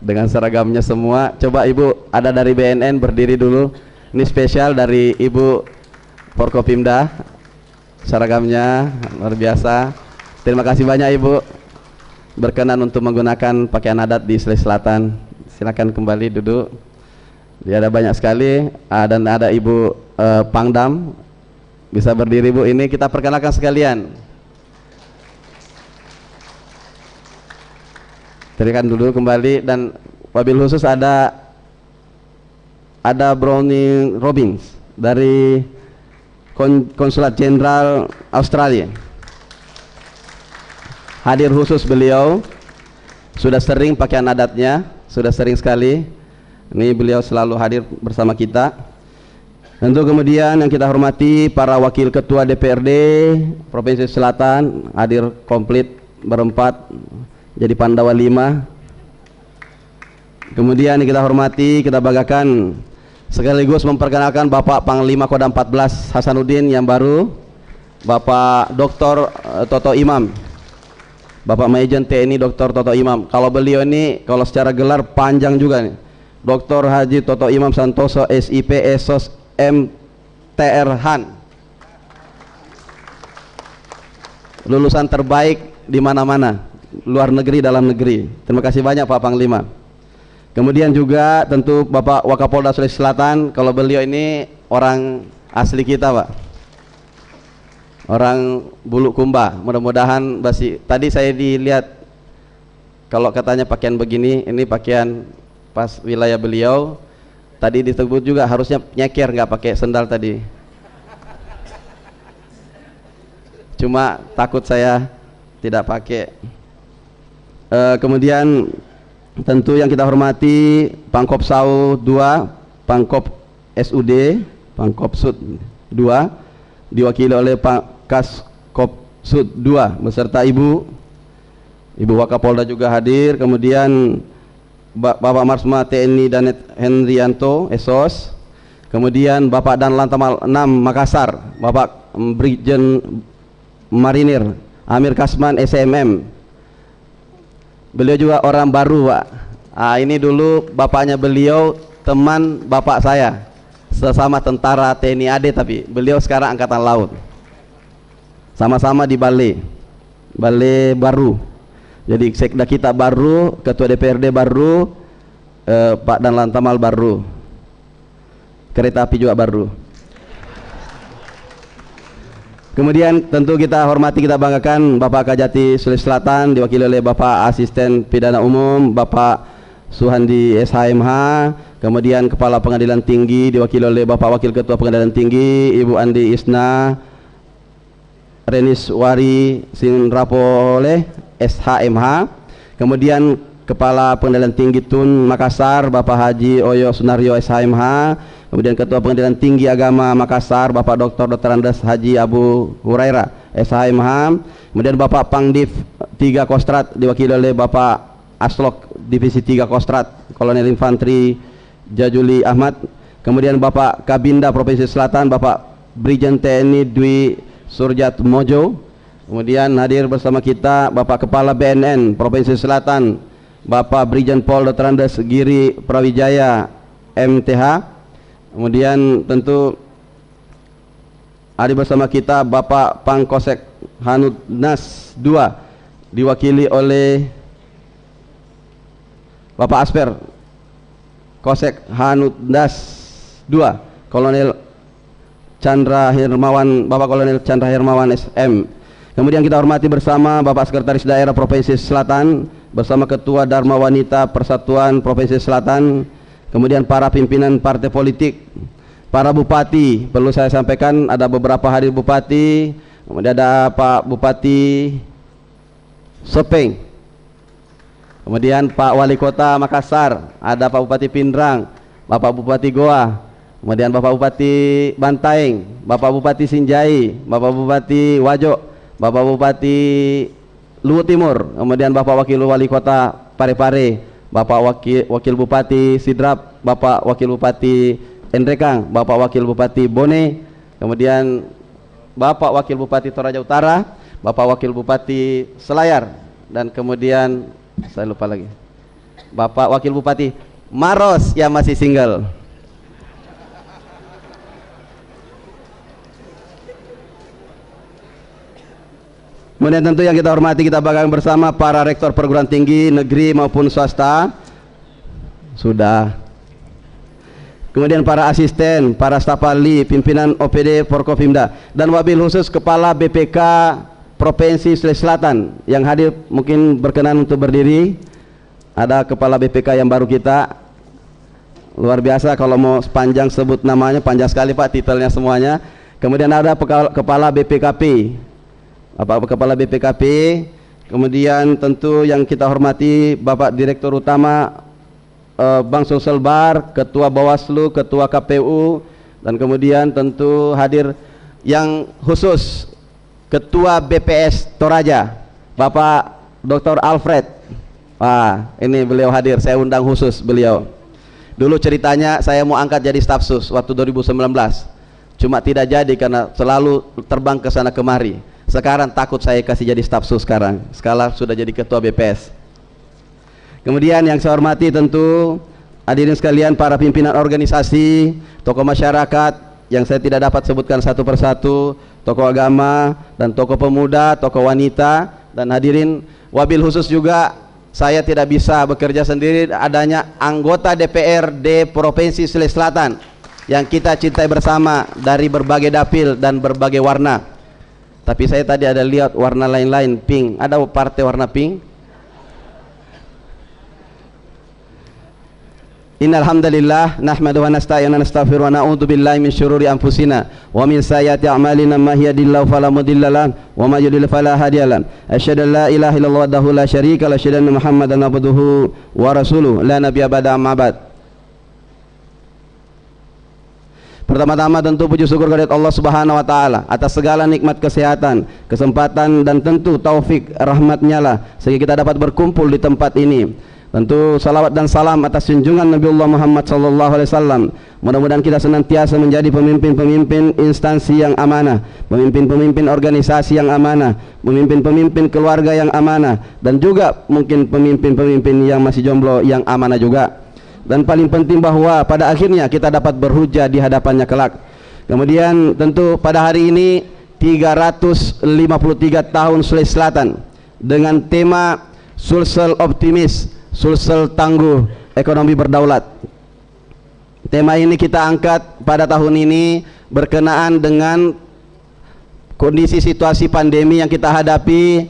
dengan seragamnya semua. Coba Ibu ada dari BNN berdiri dulu. Ini spesial dari Ibu Forkopimda, seragamnya luar biasa. Terima kasih banyak Ibu berkenan untuk menggunakan pakaian adat di Sulawesi Selatan. Silakan kembali duduk. Dia ada banyak sekali, dan ada Ibu Pangdam, bisa berdiri Bu. Ini kita perkenalkan sekalian. Terikan dulu kembali. Dan wabil khusus ada Brownie Robbins dari Konsulat Jenderal Australia. Hadir khusus beliau, sudah sering pakaian adatnya, sudah sering sekali. Ini beliau selalu hadir bersama kita. Tentu kemudian yang kita hormati para wakil ketua DPRD Provinsi Selatan, hadir komplit berempat, jadi Pandawa 5. Kemudian kita hormati, kita banggakan sekaligus memperkenalkan Bapak Panglima Kodam 14 Hasanuddin yang baru, Bapak Dr. Toto Imam, Bapak Majen TNI Dr. Toto Imam. Kalau beliau ini kalau secara gelar panjang juga nih, Dr. Haji Toto Imam Santoso SIP Esos MTR Han. lulusan terbaik di mana-mana, luar negeri, dalam negeri. Terima kasih banyak Pak Panglima. Kemudian juga tentu Bapak Wakapolda Sulawesi Selatan, kalau beliau ini orang asli kita Pak, orang Bulukumba. Mudah-mudahan tadi saya dilihat, kalau katanya pakaian begini, ini pakaian pas wilayah beliau. Tadi disebut juga harusnya nyeker, nggak pakai sendal tadi. Cuma takut saya tidak pakai. Kemudian tentu yang kita hormati Pangkop Sau 2, Pangkop SUD, Pangkop Sud 2, diwakili oleh Pak Kaskop Sud 2 beserta Ibu Wakapolda juga hadir. Kemudian Bapak Marsma TNI Danet Hendrianto Esos, kemudian Bapak Dan Lantamal 6 Makassar, Bapak Brigjen Marinir Amir Kasman SMM. Beliau juga orang baru Pak. Ini dulu bapaknya beliau teman bapak saya, sesama tentara TNI AD, tapi beliau sekarang Angkatan Laut, sama-sama di Bale baru. Jadi sekda kita baru, ketua DPRD baru, Pak Dan Lantamal baru, kereta api juga baru. Kemudian tentu kita hormati, kita banggakan Bapak Kajati Sulawesi Selatan diwakili oleh Bapak Asisten Pidana Umum Bapak Suhandi SHMH. Kemudian Kepala Pengadilan Tinggi diwakili oleh Bapak Wakil Ketua Pengadilan Tinggi Ibu Andi Isna Reniswari Sinrapole SHMH. Kemudian Kepala Pengadilan Tinggi Tun Makassar Bapak Haji Oyo Sunario SHMH. Kemudian Ketua Pengadilan Tinggi Agama Makassar Bapak Dr. Andes Haji Abu Hurairah SHMH. Kemudian Bapak Pangdiv 3 Kostrat diwakili oleh Bapak Aslok Divisi 3 Kostrat Kolonel Infantri Jajuli Ahmad. Kemudian Bapak Kabinda Provinsi Selatan Bapak Brigjen TNI Dwi Surjat Mojo. Kemudian hadir bersama kita Bapak Kepala BNN Provinsi Selatan Bapak Brigjen Pol Dr. Andes Giri Prawijaya MTH. Kemudian tentu hadir bersama kita Bapak Pangkosek Hanudnas 2 diwakili oleh Bapak Asper Kosek Hanudnas 2 Kolonel Chandra Hermawan, Bapak Kolonel Chandra Hermawan SM. Kemudian kita hormati bersama Bapak Sekretaris Daerah Provinsi Selatan bersama Ketua Dharma Wanita Persatuan Provinsi Selatan. Kemudian para pimpinan partai politik, para bupati, perlu saya sampaikan ada beberapa hadir bupati. Kemudian ada Pak Bupati Sepeng, kemudian Pak Wali Kota Makassar, ada Pak Bupati Pindrang, Bapak Bupati Goa, kemudian Bapak Bupati Bantaeng, Bapak Bupati Sinjai, Bapak Bupati Wajo, Bapak Bupati Luwu Timur, kemudian Bapak Wakil Wali Kota Parepare, Bapak Wakil Bupati Sidrap, Bapak Wakil Bupati Endrekang, Bapak Wakil Bupati Bone, kemudian Bapak Wakil Bupati Toraja Utara, Bapak Wakil Bupati Selayar, dan kemudian saya lupa lagi Bapak Wakil Bupati Maros yang masih single. Kemudian tentu yang kita hormati, kita banggakan bersama para rektor perguruan tinggi negeri maupun swasta. Sudah. Kemudian para asisten, para staf ahli, pimpinan OPD Forkopimda, dan wabil khusus Kepala BPK Provinsi Sulawesi Selatan yang hadir mungkin berkenan untuk berdiri. Ada Kepala BPK yang baru kita, luar biasa, kalau mau sepanjang sebut namanya panjang sekali Pak, titelnya semuanya. Kemudian ada Kepala BPKP, Bapak Kepala BPKP. Kemudian tentu yang kita hormati Bapak Direktur Utama Bank Sumsel Bar, Ketua Bawaslu, Ketua KPU, dan kemudian tentu hadir yang khusus Ketua BPS Toraja Bapak Dr. Alfred. Ini beliau hadir, saya undang khusus beliau. Dulu ceritanya saya mau angkat jadi staf sus waktu 2019, cuma tidak jadi karena selalu terbang ke sana kemari. Sekarang takut saya kasih jadi staf sus sekarang sudah jadi ketua BPS. Kemudian yang saya hormati tentu hadirin sekalian para pimpinan organisasi, tokoh masyarakat yang saya tidak dapat sebutkan satu persatu, tokoh agama, dan tokoh pemuda, tokoh wanita, dan hadirin. Wabil khusus juga saya tidak bisa bekerja sendiri, adanya anggota DPRD Provinsi Sulawesi Selatan yang kita cintai bersama dari berbagai dapil dan berbagai warna. Tapi saya tadi ada lihat warna lain-lain, pink. Ada partai warna pink? Innal hamdalillah nahmaduhu wa nasta'inuhu wa nastaghfiruhu wa na'udzu billahi min syururi anfusina wa min sayyiati a'malina may yahdihillahu fala mudilla lahu wa may yudlil fala hadiya lahu. Asyhadu an la ilaha illallah wahdahu la syarika lahu wa asyhadu anna Muhammadan abduhu wa rasuluhu la nabiyya ba'da amma ba'd. Pertama-tama tentu puji syukur kepada Allah Subhanahu wa taala atas segala nikmat kesehatan, kesempatan, dan tentu taufik rahmat-Nya lah sehingga kita dapat berkumpul di tempat ini. Tentu salawat dan salam atas junjungan Nabiullah Muhammad sallallahu alaihi wasallam. Mudah-mudahan kita senantiasa menjadi pemimpin-pemimpin instansi yang amanah, pemimpin-pemimpin organisasi yang amanah, pemimpin-pemimpin keluarga yang amanah, dan juga mungkin pemimpin-pemimpin yang masih jomblo yang amanah juga. Dan paling penting bahwa pada akhirnya kita dapat berhujjah di hadapannya kelak. Kemudian tentu pada hari ini 353 tahun Sulawesi Selatan dengan tema Sulsel Optimis, Sulsel Tangguh, Ekonomi Berdaulat. Tema ini kita angkat pada tahun ini berkenaan dengan kondisi situasi pandemi yang kita hadapi.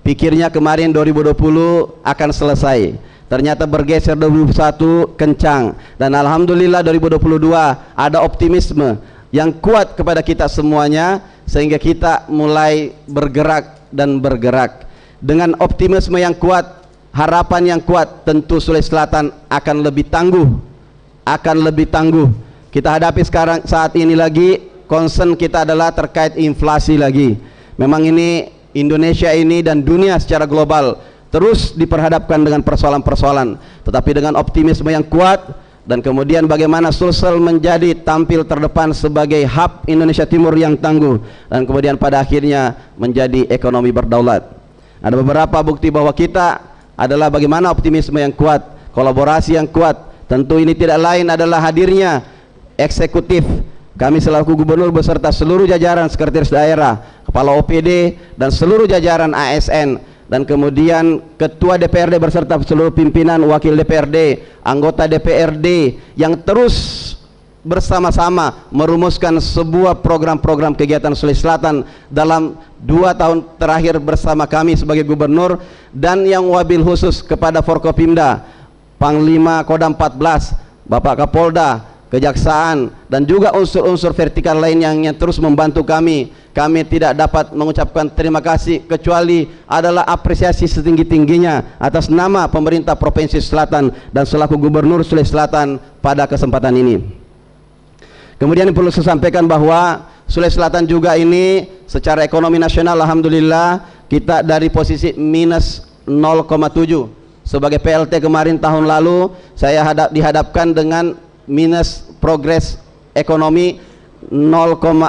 Pikirnya kemarin 2020 akan selesai, ternyata bergeser 2021 kencang, dan alhamdulillah 2022 ada optimisme yang kuat kepada kita semuanya sehingga kita mulai bergerak dan bergerak dengan optimisme yang kuat. Harapan yang kuat, tentu Sulawesi Selatan akan lebih tangguh, Kita hadapi sekarang saat ini lagi, concern kita adalah terkait inflasi lagi. Memang ini Indonesia ini dan dunia secara global terus diperhadapkan dengan persoalan-persoalan, tetapi dengan optimisme yang kuat, dan kemudian bagaimana Sulsel menjadi tampil terdepan sebagai hub Indonesia Timur yang tangguh, dan kemudian pada akhirnya menjadi ekonomi berdaulat. Ada beberapa bukti bahwa kita adalah bagaimana optimisme yang kuat, kolaborasi yang kuat. Tentu ini tidak lain adalah hadirnya eksekutif kami selaku gubernur beserta seluruh jajaran sekretaris daerah, kepala OPD, dan seluruh jajaran ASN, dan kemudian ketua DPRD beserta seluruh pimpinan, wakil DPRD, anggota DPRD yang terus bersama-sama merumuskan sebuah program-program kegiatan Sulawesi Selatan dalam 2 tahun terakhir bersama kami sebagai gubernur, dan yang wabil khusus kepada Forkopimda, Panglima Kodam 14, Bapak Kapolda, Kejaksaan, dan juga unsur-unsur vertikal lain yang terus membantu kami. Kami tidak dapat mengucapkan terima kasih kecuali adalah apresiasi setinggi-tingginya atas nama pemerintah Provinsi Selatan dan selaku gubernur Sulawesi Selatan pada kesempatan ini. Kemudian perlu saya sampaikan bahwa Sulawesi Selatan juga ini secara ekonomi nasional alhamdulillah kita dari posisi minus 0,7 sebagai PLT kemarin tahun lalu saya dihadapkan dengan minus progres ekonomi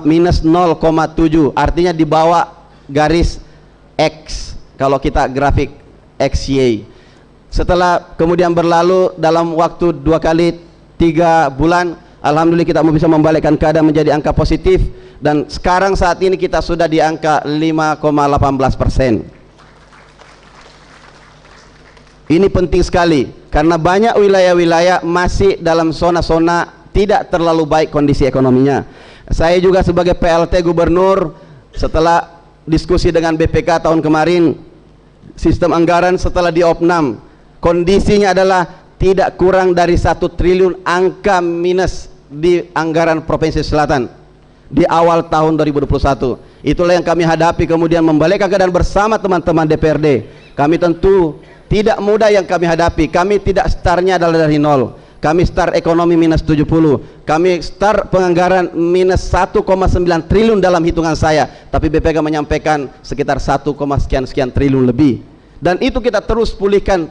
minus 0,7, artinya di bawah garis X kalau kita grafik XY. Setelah kemudian berlalu dalam waktu 2 kali 3 bulan, alhamdulillah kita bisa membalikkan keadaan menjadi angka positif, dan sekarang saat ini kita sudah di angka 5,18%. Ini penting sekali karena banyak wilayah-wilayah masih dalam zona-zona tidak terlalu baik kondisi ekonominya. Saya juga sebagai PLT gubernur setelah diskusi dengan BPK tahun kemarin, sistem anggaran setelah diopnam, kondisinya adalah tidak kurang dari 1 triliun angka minus di anggaran Provinsi Selatan di awal tahun 2021. Itulah yang kami hadapi, kemudian membalikkan keadaan bersama teman-teman DPRD. Kami tentu tidak mudah yang kami hadapi. Kami tidak startnya adalah dari nol. Kami start ekonomi minus 70. Kami start penganggaran minus 1,9 triliun dalam hitungan saya. Tapi BPK menyampaikan sekitar 1, sekian triliun lebih. Dan itu kita terus pulihkan.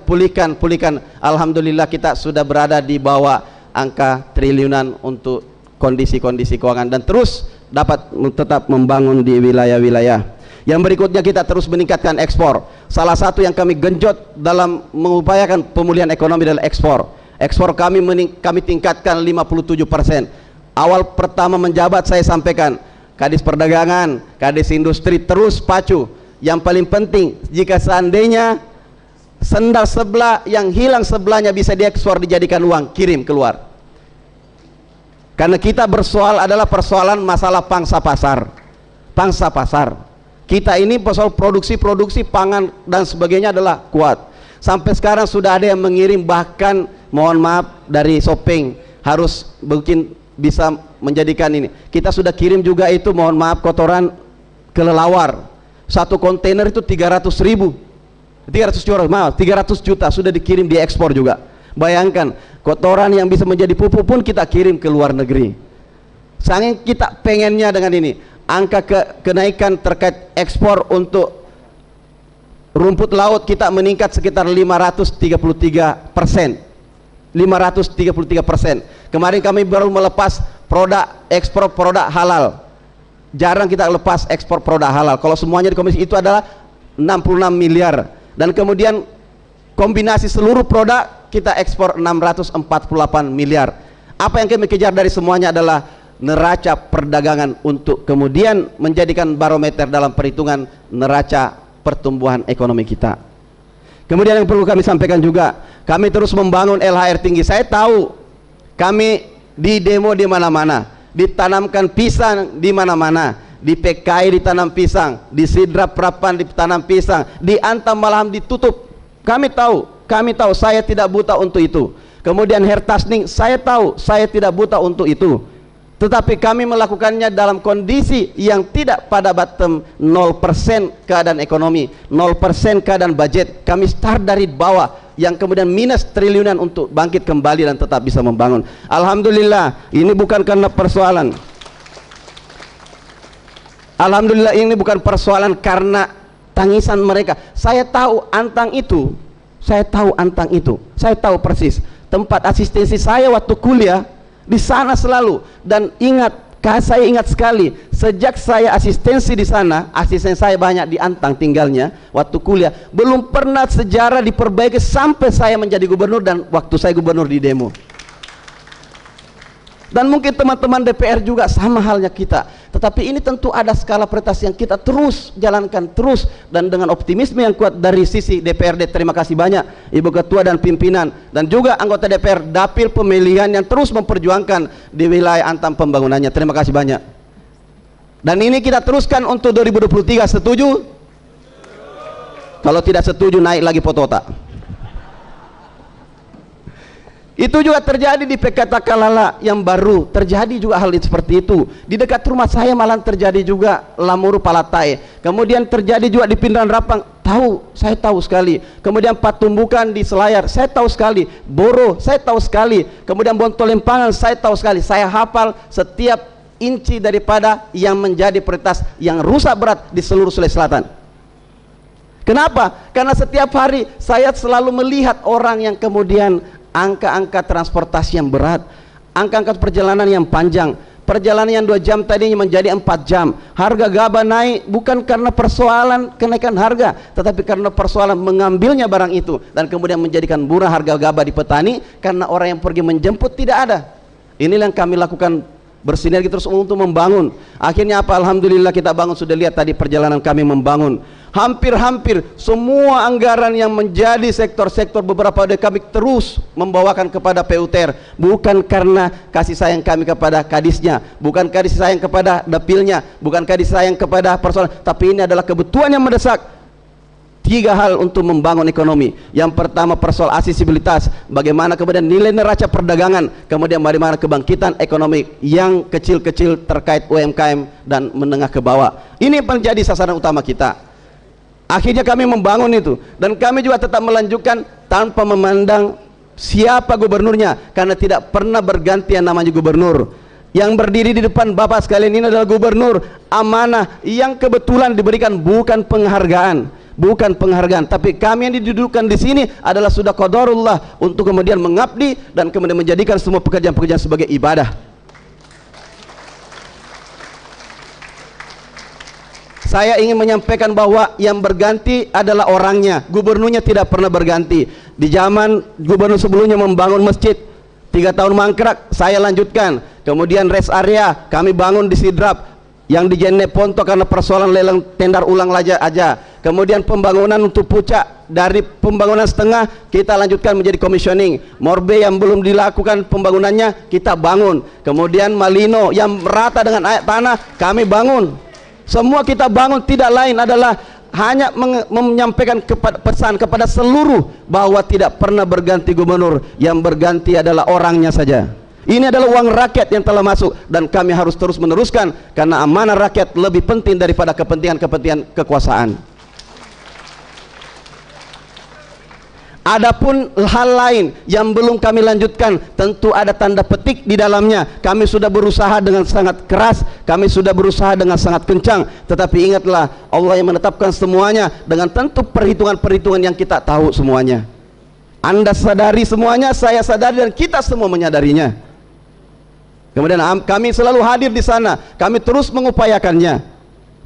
Alhamdulillah kita sudah berada di bawah angka triliunan untuk kondisi-kondisi keuangan dan terus dapat tetap membangun di wilayah-wilayah. Yang berikutnya kita terus meningkatkan ekspor. Salah satu yang kami genjot dalam mengupayakan pemulihan ekonomi adalah ekspor. Ekspor kami tingkatkan 57%. Awal pertama menjabat saya sampaikan Kadis Perdagangan, Kadis Industri terus pacu. Yang paling penting, jika seandainya sendal sebelah yang hilang sebelahnya bisa diekspor dijadikan uang, kirim keluar. Karena kita bersoal adalah persoalan masalah pangsa pasar. Pangsa pasar. Kita ini soal produksi pangan dan sebagainya adalah kuat. Sampai sekarang sudah ada yang mengirim, bahkan mohon maaf dari Sopeng harus mungkin bisa menjadikan ini. Kita sudah kirim juga itu, mohon maaf, kotoran kelelawar. Satu kontainer itu 300.000, 300 juta sudah dikirim, diekspor juga. Bayangkan, kotoran yang bisa menjadi pupuk pun kita kirim ke luar negeri. Saking kita pengennya dengan ini, angka kenaikan terkait ekspor untuk rumput laut kita meningkat sekitar 533%. 533%. Kemarin kami baru melepas ekspor produk halal. Jarang kita lepas ekspor produk halal. Kalau semuanya di komisi itu adalah 66 miliar. Dan kemudian kombinasi seluruh produk kita ekspor 648 miliar. Apa yang kami kejar dari semuanya adalah neraca perdagangan untuk kemudian menjadikan barometer dalam perhitungan neraca pertumbuhan ekonomi kita. Kemudian yang perlu kami sampaikan juga, kami terus membangun LHR tinggi. Saya tahu kami di demo di mana-mana, ditanamkan pisang di mana-mana, di PKI ditanam pisang, di Sidrap Prapan ditanam pisang, di Antam Malahan ditutup. Kami tahu, saya tidak buta untuk itu. Kemudian Hertasning, saya tahu saya tidak buta untuk itu. Tetapi kami melakukannya dalam kondisi yang tidak pada bottom 0% keadaan ekonomi, 0% keadaan budget. Kami start dari bawah yang kemudian minus triliunan untuk bangkit kembali dan tetap bisa membangun. Alhamdulillah, ini bukan karena persoalan. Alhamdulillah, ini bukan persoalan karena tangisan mereka. Saya tahu Antang itu, saya tahu persis tempat asistensi saya waktu kuliah di sana selalu. Dan saya ingat sekali, sejak saya asistensi di sana, asisten saya banyak di Antang tinggalnya waktu kuliah, belum pernah sejarah diperbaiki sampai saya menjadi gubernur dan waktu saya gubernur di demo. Dan mungkin teman-teman DPR juga sama halnya kita. Tetapi ini tentu ada skala prioritas yang kita terus jalankan terus, dan dengan optimisme yang kuat dari sisi DPRD. Terima kasih banyak Ibu Ketua dan pimpinan dan juga anggota DPR Dapil Pemilihan yang terus memperjuangkan di wilayah Antam pembangunannya. Terima kasih banyak. Dan ini kita teruskan untuk 2023. Setuju? Kalau tidak setuju naik lagi foto otak. Itu juga terjadi di PK Takalala yang baru, terjadi juga hal seperti itu. Di dekat rumah saya malah terjadi juga Lamuru Palatai. Kemudian terjadi juga di Pindahan Rapang, saya tahu sekali. Kemudian Patumbukan di Selayar, saya tahu sekali. Boro, saya tahu sekali. Kemudian Bontolempangan, saya tahu sekali. Saya hafal setiap inci daripada yang menjadi prioritas yang rusak berat di seluruh Sulawesi Selatan. Kenapa? Karena setiap hari saya selalu melihat orang yang kemudian angka-angka transportasi yang berat, angka-angka perjalanan yang panjang, perjalanan yang 2 jam tadinya menjadi 4 jam, harga gabah naik bukan karena persoalan kenaikan harga, tetapi karena persoalan mengambilnya barang itu dan kemudian menjadikan murah harga gabah di petani karena orang yang pergi menjemput tidak ada. Inilah yang kami lakukan, bersinergi terus untuk membangun. Akhirnya apa? Alhamdulillah kita bangun, sudah lihat tadi perjalanan kami membangun. Hampir-hampir semua anggaran yang menjadi sektor-sektor beberapa dari kami terus membawakan kepada PUTR, bukan karena kasih sayang kami kepada kadisnya, bukan kasih sayang kepada dapilnya, bukan kasih sayang kepada persoalan, tapi ini adalah kebutuhan yang mendesak. 3 hal untuk membangun ekonomi. Yang pertama persoalan aksesibilitas, bagaimana kemudian nilai neraca perdagangan, kemudian bagaimana kebangkitan ekonomi yang kecil-kecil terkait UMKM dan menengah ke bawah. Ini menjadi sasaran utama kita. Akhirnya kami membangun itu, dan kami juga tetap melanjutkan tanpa memandang siapa gubernurnya, karena tidak pernah berganti yang namanya gubernur. Yang berdiri di depan Bapak sekalian ini adalah gubernur amanah yang kebetulan diberikan bukan penghargaan, tapi kami yang didudukkan di sini adalah sudah qadarullah untuk kemudian mengabdi dan kemudian menjadikan semua pekerjaan-pekerjaan sebagai ibadah. Saya ingin menyampaikan bahwa yang berganti adalah orangnya, gubernurnya tidak pernah berganti. Di zaman gubernur sebelumnya membangun masjid 3 tahun mangkrak, saya lanjutkan. Kemudian rest area kami bangun di Sidrap, yang di Jene Ponto karena persoalan lelang tender ulang aja. Kemudian pembangunan untuk Pucak, dari pembangunan setengah kita lanjutkan menjadi commissioning. Morbe yang belum dilakukan pembangunannya kita bangun. Kemudian Malino yang merata dengan air tanah kami bangun. Semua kita bangun, tidak lain adalah hanya menyampaikan pesan kepada seluruh bahwa tidak pernah berganti gubernur, yang berganti adalah orangnya saja. Ini adalah uang rakyat yang telah masuk dan kami harus terus meneruskan karena amanah rakyat lebih penting daripada kepentingan-kepentingan kekuasaan. Adapun hal lain yang belum kami lanjutkan, tentu ada tanda petik di dalamnya. Kami sudah berusaha dengan sangat keras, kami sudah berusaha dengan sangat kencang, tetapi ingatlah Allah yang menetapkan semuanya dengan tentu perhitungan-perhitungan yang kita tahu semuanya. Anda sadari semuanya, saya sadari, dan kita semua menyadarinya. Kemudian kami selalu hadir di sana, kami terus mengupayakannya,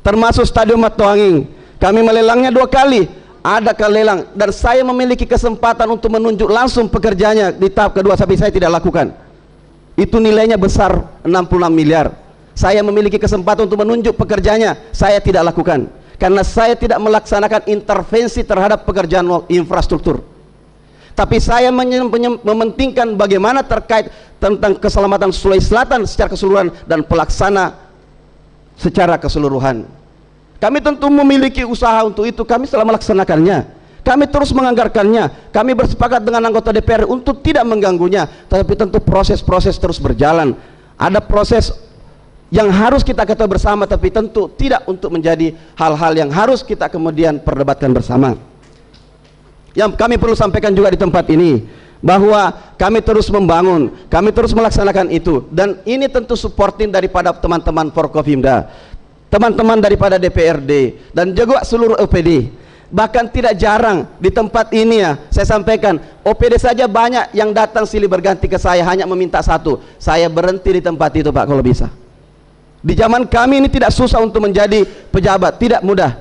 termasuk Stadion Matoanging. Kami melelangnya 2 kali. Ada lelang dan saya memiliki kesempatan untuk menunjuk langsung pekerjanya di tahap kedua, tapi saya tidak lakukan. Itu nilainya besar 66 miliar. Saya memiliki kesempatan untuk menunjuk pekerjanya, saya tidak lakukan karena saya tidak melaksanakan intervensi terhadap pekerjaan infrastruktur. Tapi saya mementingkan bagaimana terkait tentang keselamatan Sulawesi Selatan secara keseluruhan dan pelaksana secara keseluruhan. Kami tentu memiliki usaha untuk itu, kami telah melaksanakannya, kami terus menganggarkannya, kami bersepakat dengan anggota DPR untuk tidak mengganggunya, tapi tentu proses-proses terus berjalan. Ada proses yang harus kita ketahui bersama, tapi tentu tidak untuk menjadi hal-hal yang harus kita kemudian perdebatkan bersama. Yang kami perlu sampaikan juga di tempat ini, bahwa kami terus membangun, kami terus melaksanakan itu, dan ini tentu supporting daripada teman-teman Forkopimda, teman-teman daripada DPRD dan juga seluruh OPD. Bahkan tidak jarang di tempat ini ya, saya sampaikan, OPD saja banyak yang datang silih berganti ke saya hanya meminta satu, saya berhenti di tempat itu Pak kalau bisa. Di zaman kami ini tidak susah untuk menjadi pejabat, tidak mudah,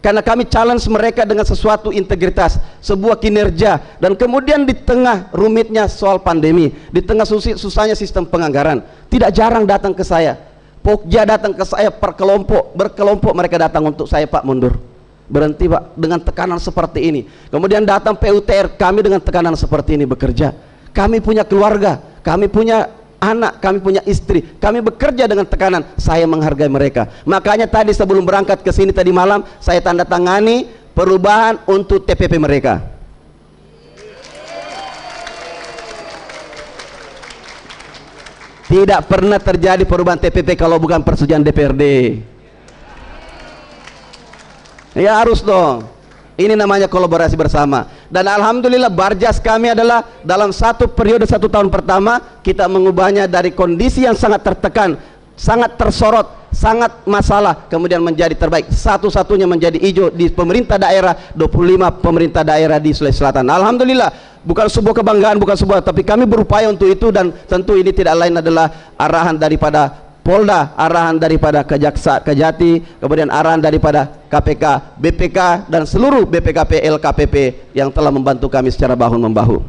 karena kami challenge mereka dengan sesuatu integritas, sebuah kinerja, dan kemudian di tengah rumitnya soal pandemi, di tengah susahnya sistem penganggaran, tidak jarang datang ke saya. Pokja datang ke saya berkelompok mereka datang untuk saya, Pak mundur, berhenti Pak, dengan tekanan seperti ini. Kemudian datang PUTR, kami dengan tekanan seperti ini bekerja. Kami punya keluarga, kami punya anak, kami punya istri, kami bekerja dengan tekanan. Saya menghargai mereka. Makanya tadi sebelum berangkat ke sini tadi malam, saya tanda tangani perubahan untuk TPP mereka. Tidak pernah terjadi perubahan TPP kalau bukan persetujuan DPRD. Ya harus dong. Ini namanya kolaborasi bersama. Dan alhamdulillah Barjas kami adalah dalam satu periode 1 tahun pertama kita mengubahnya dari kondisi yang sangat tertekan, sangat tersorot, sangat masalah, kemudian menjadi terbaik, satu-satunya menjadi hijau di pemerintah daerah, 25 pemerintah daerah di Sulawesi Selatan. Alhamdulillah. Bukan sebuah kebanggaan, bukan sebuah, tapi kami berupaya untuk itu, dan tentu ini tidak lain adalah arahan daripada Polda, arahan daripada Kejati, kemudian arahan daripada KPK, BPK, dan seluruh BPKP, LKPP yang telah membantu kami secara bahu-membahu.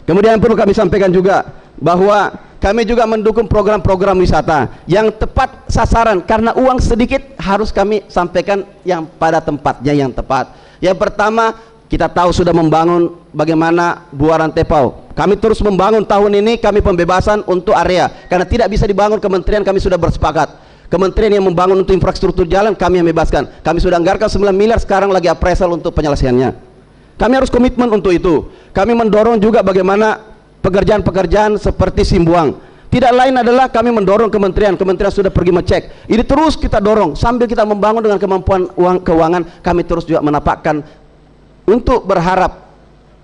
Kemudian perlu kami sampaikan juga bahwa kami juga mendukung program-program wisata yang tepat sasaran, karena uang sedikit harus kami sampaikan yang pada tempatnya yang tepat. Yang pertama, kita tahu sudah membangun bagaimana Buaran Tepau. Kami terus membangun tahun ini, kami pembebasan untuk area karena tidak bisa dibangun kementerian, kami sudah bersepakat. Kementerian yang membangun untuk infrastruktur jalan kami yang bebaskan. Kami sudah anggarkan 9 miliar, sekarang lagi appraisal untuk penyelesaiannya. Kami harus komitmen untuk itu. Kami mendorong juga bagaimana pekerjaan-pekerjaan seperti Simbuang. Tidak lain adalah kami mendorong kementerian sudah pergi mengecek. Ini terus kita dorong sambil kita membangun dengan kemampuan keuangan, kami terus juga menapakkan untuk berharap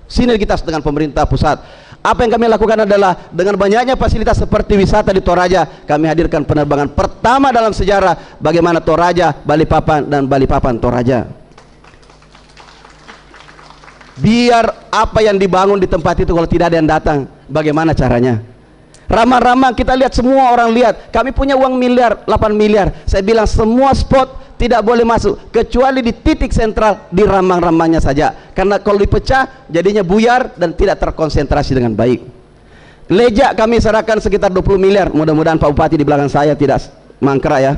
sinergitas dengan pemerintah pusat. Apa yang kami lakukan adalah dengan banyaknya fasilitas seperti wisata di Toraja, kami hadirkan penerbangan pertama dalam sejarah bagaimana Toraja, Balikpapan, dan Balikpapan Toraja. Biar apa yang dibangun di tempat itu kalau tidak ada yang datang, bagaimana caranya? Ramah-ramah kita lihat, semua orang lihat, kami punya uang miliar, 8 miliar. Saya bilang semua spot tidak boleh masuk kecuali di titik sentral, di rambang-rambangnya saja, karena kalau dipecah jadinya buyar dan tidak terkonsentrasi dengan baik. Lejak kami serahkan sekitar 20 miliar, mudah-mudahan Pak Bupati di belakang saya tidak mangkrak ya.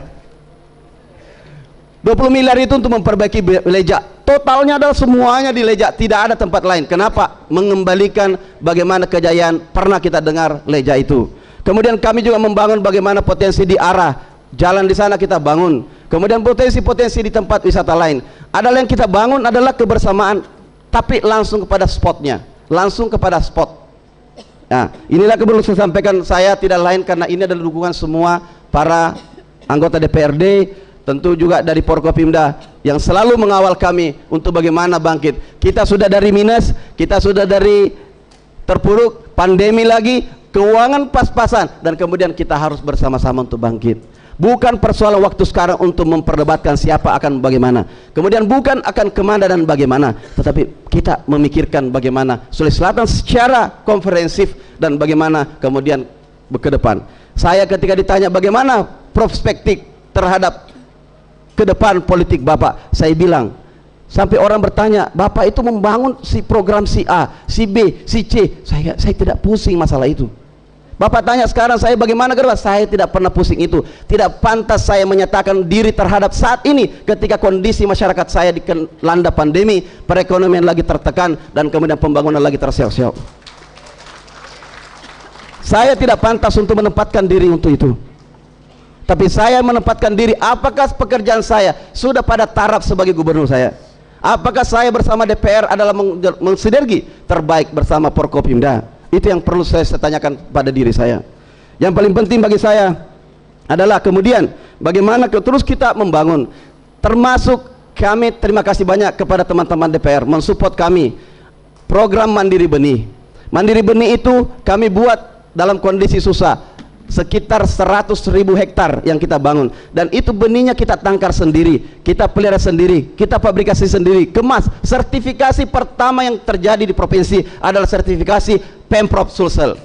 20 miliar itu untuk memperbaiki Leja. Totalnya adalah semuanya di Leja, tidak ada tempat lain. Kenapa? Mengembalikan bagaimana kejayaan pernah kita dengar Leja itu. Kemudian kami juga membangun bagaimana potensi di arah jalan di sana kita bangun. Kemudian potensi-potensi di tempat wisata lain. Adalah yang kita bangun adalah kebersamaan, tapi langsung kepada spotnya, langsung kepada spot. Nah, inilah perlu saya sampaikan, saya tidak lain karena ini adalah dukungan semua para anggota DPRD, tentu juga dari Forkopimda yang selalu mengawal kami untuk bagaimana bangkit. Kita sudah dari minus, kita sudah dari terpuruk, pandemi lagi, keuangan pas-pasan, dan kemudian kita harus bersama-sama untuk bangkit. Bukan persoalan waktu sekarang untuk memperdebatkan siapa akan bagaimana, kemudian bukan akan kemana dan bagaimana, tetapi kita memikirkan bagaimana Sulawesi Selatan secara komprehensif dan bagaimana kemudian ke depan. Saya ketika ditanya bagaimana perspektif terhadap ke depan politik Bapak, saya bilang, sampai orang bertanya, Bapak itu membangun si program si A, si B, si C, saya tidak pusing masalah itu. Bapak tanya sekarang saya bagaimana kerja, saya tidak pernah pusing itu. Tidak pantas saya menyatakan diri terhadap saat ini ketika kondisi masyarakat saya dilanda pandemi, perekonomian lagi tertekan, dan kemudian pembangunan lagi terseok-seok. Saya tidak pantas untuk menempatkan diri untuk itu. Tapi saya menempatkan diri, apakah pekerjaan saya sudah pada taraf sebagai gubernur saya? Apakah saya bersama DPR adalah mensinergi terbaik bersama Forkopimda? Itu yang perlu saya tanyakan pada diri saya. Yang paling penting bagi saya adalah kemudian bagaimana terus kita membangun, termasuk kami terima kasih banyak kepada teman-teman DPR mensupport kami program Mandiri Benih. Mandiri Benih itu kami buat dalam kondisi susah, sekitar 100.000 hektar yang kita bangun, dan itu benihnya kita tangkar sendiri, kita pelihara sendiri, kita fabrikasi sendiri, kemas. Sertifikasi pertama yang terjadi di provinsi adalah sertifikasi Pemprov Sulsel,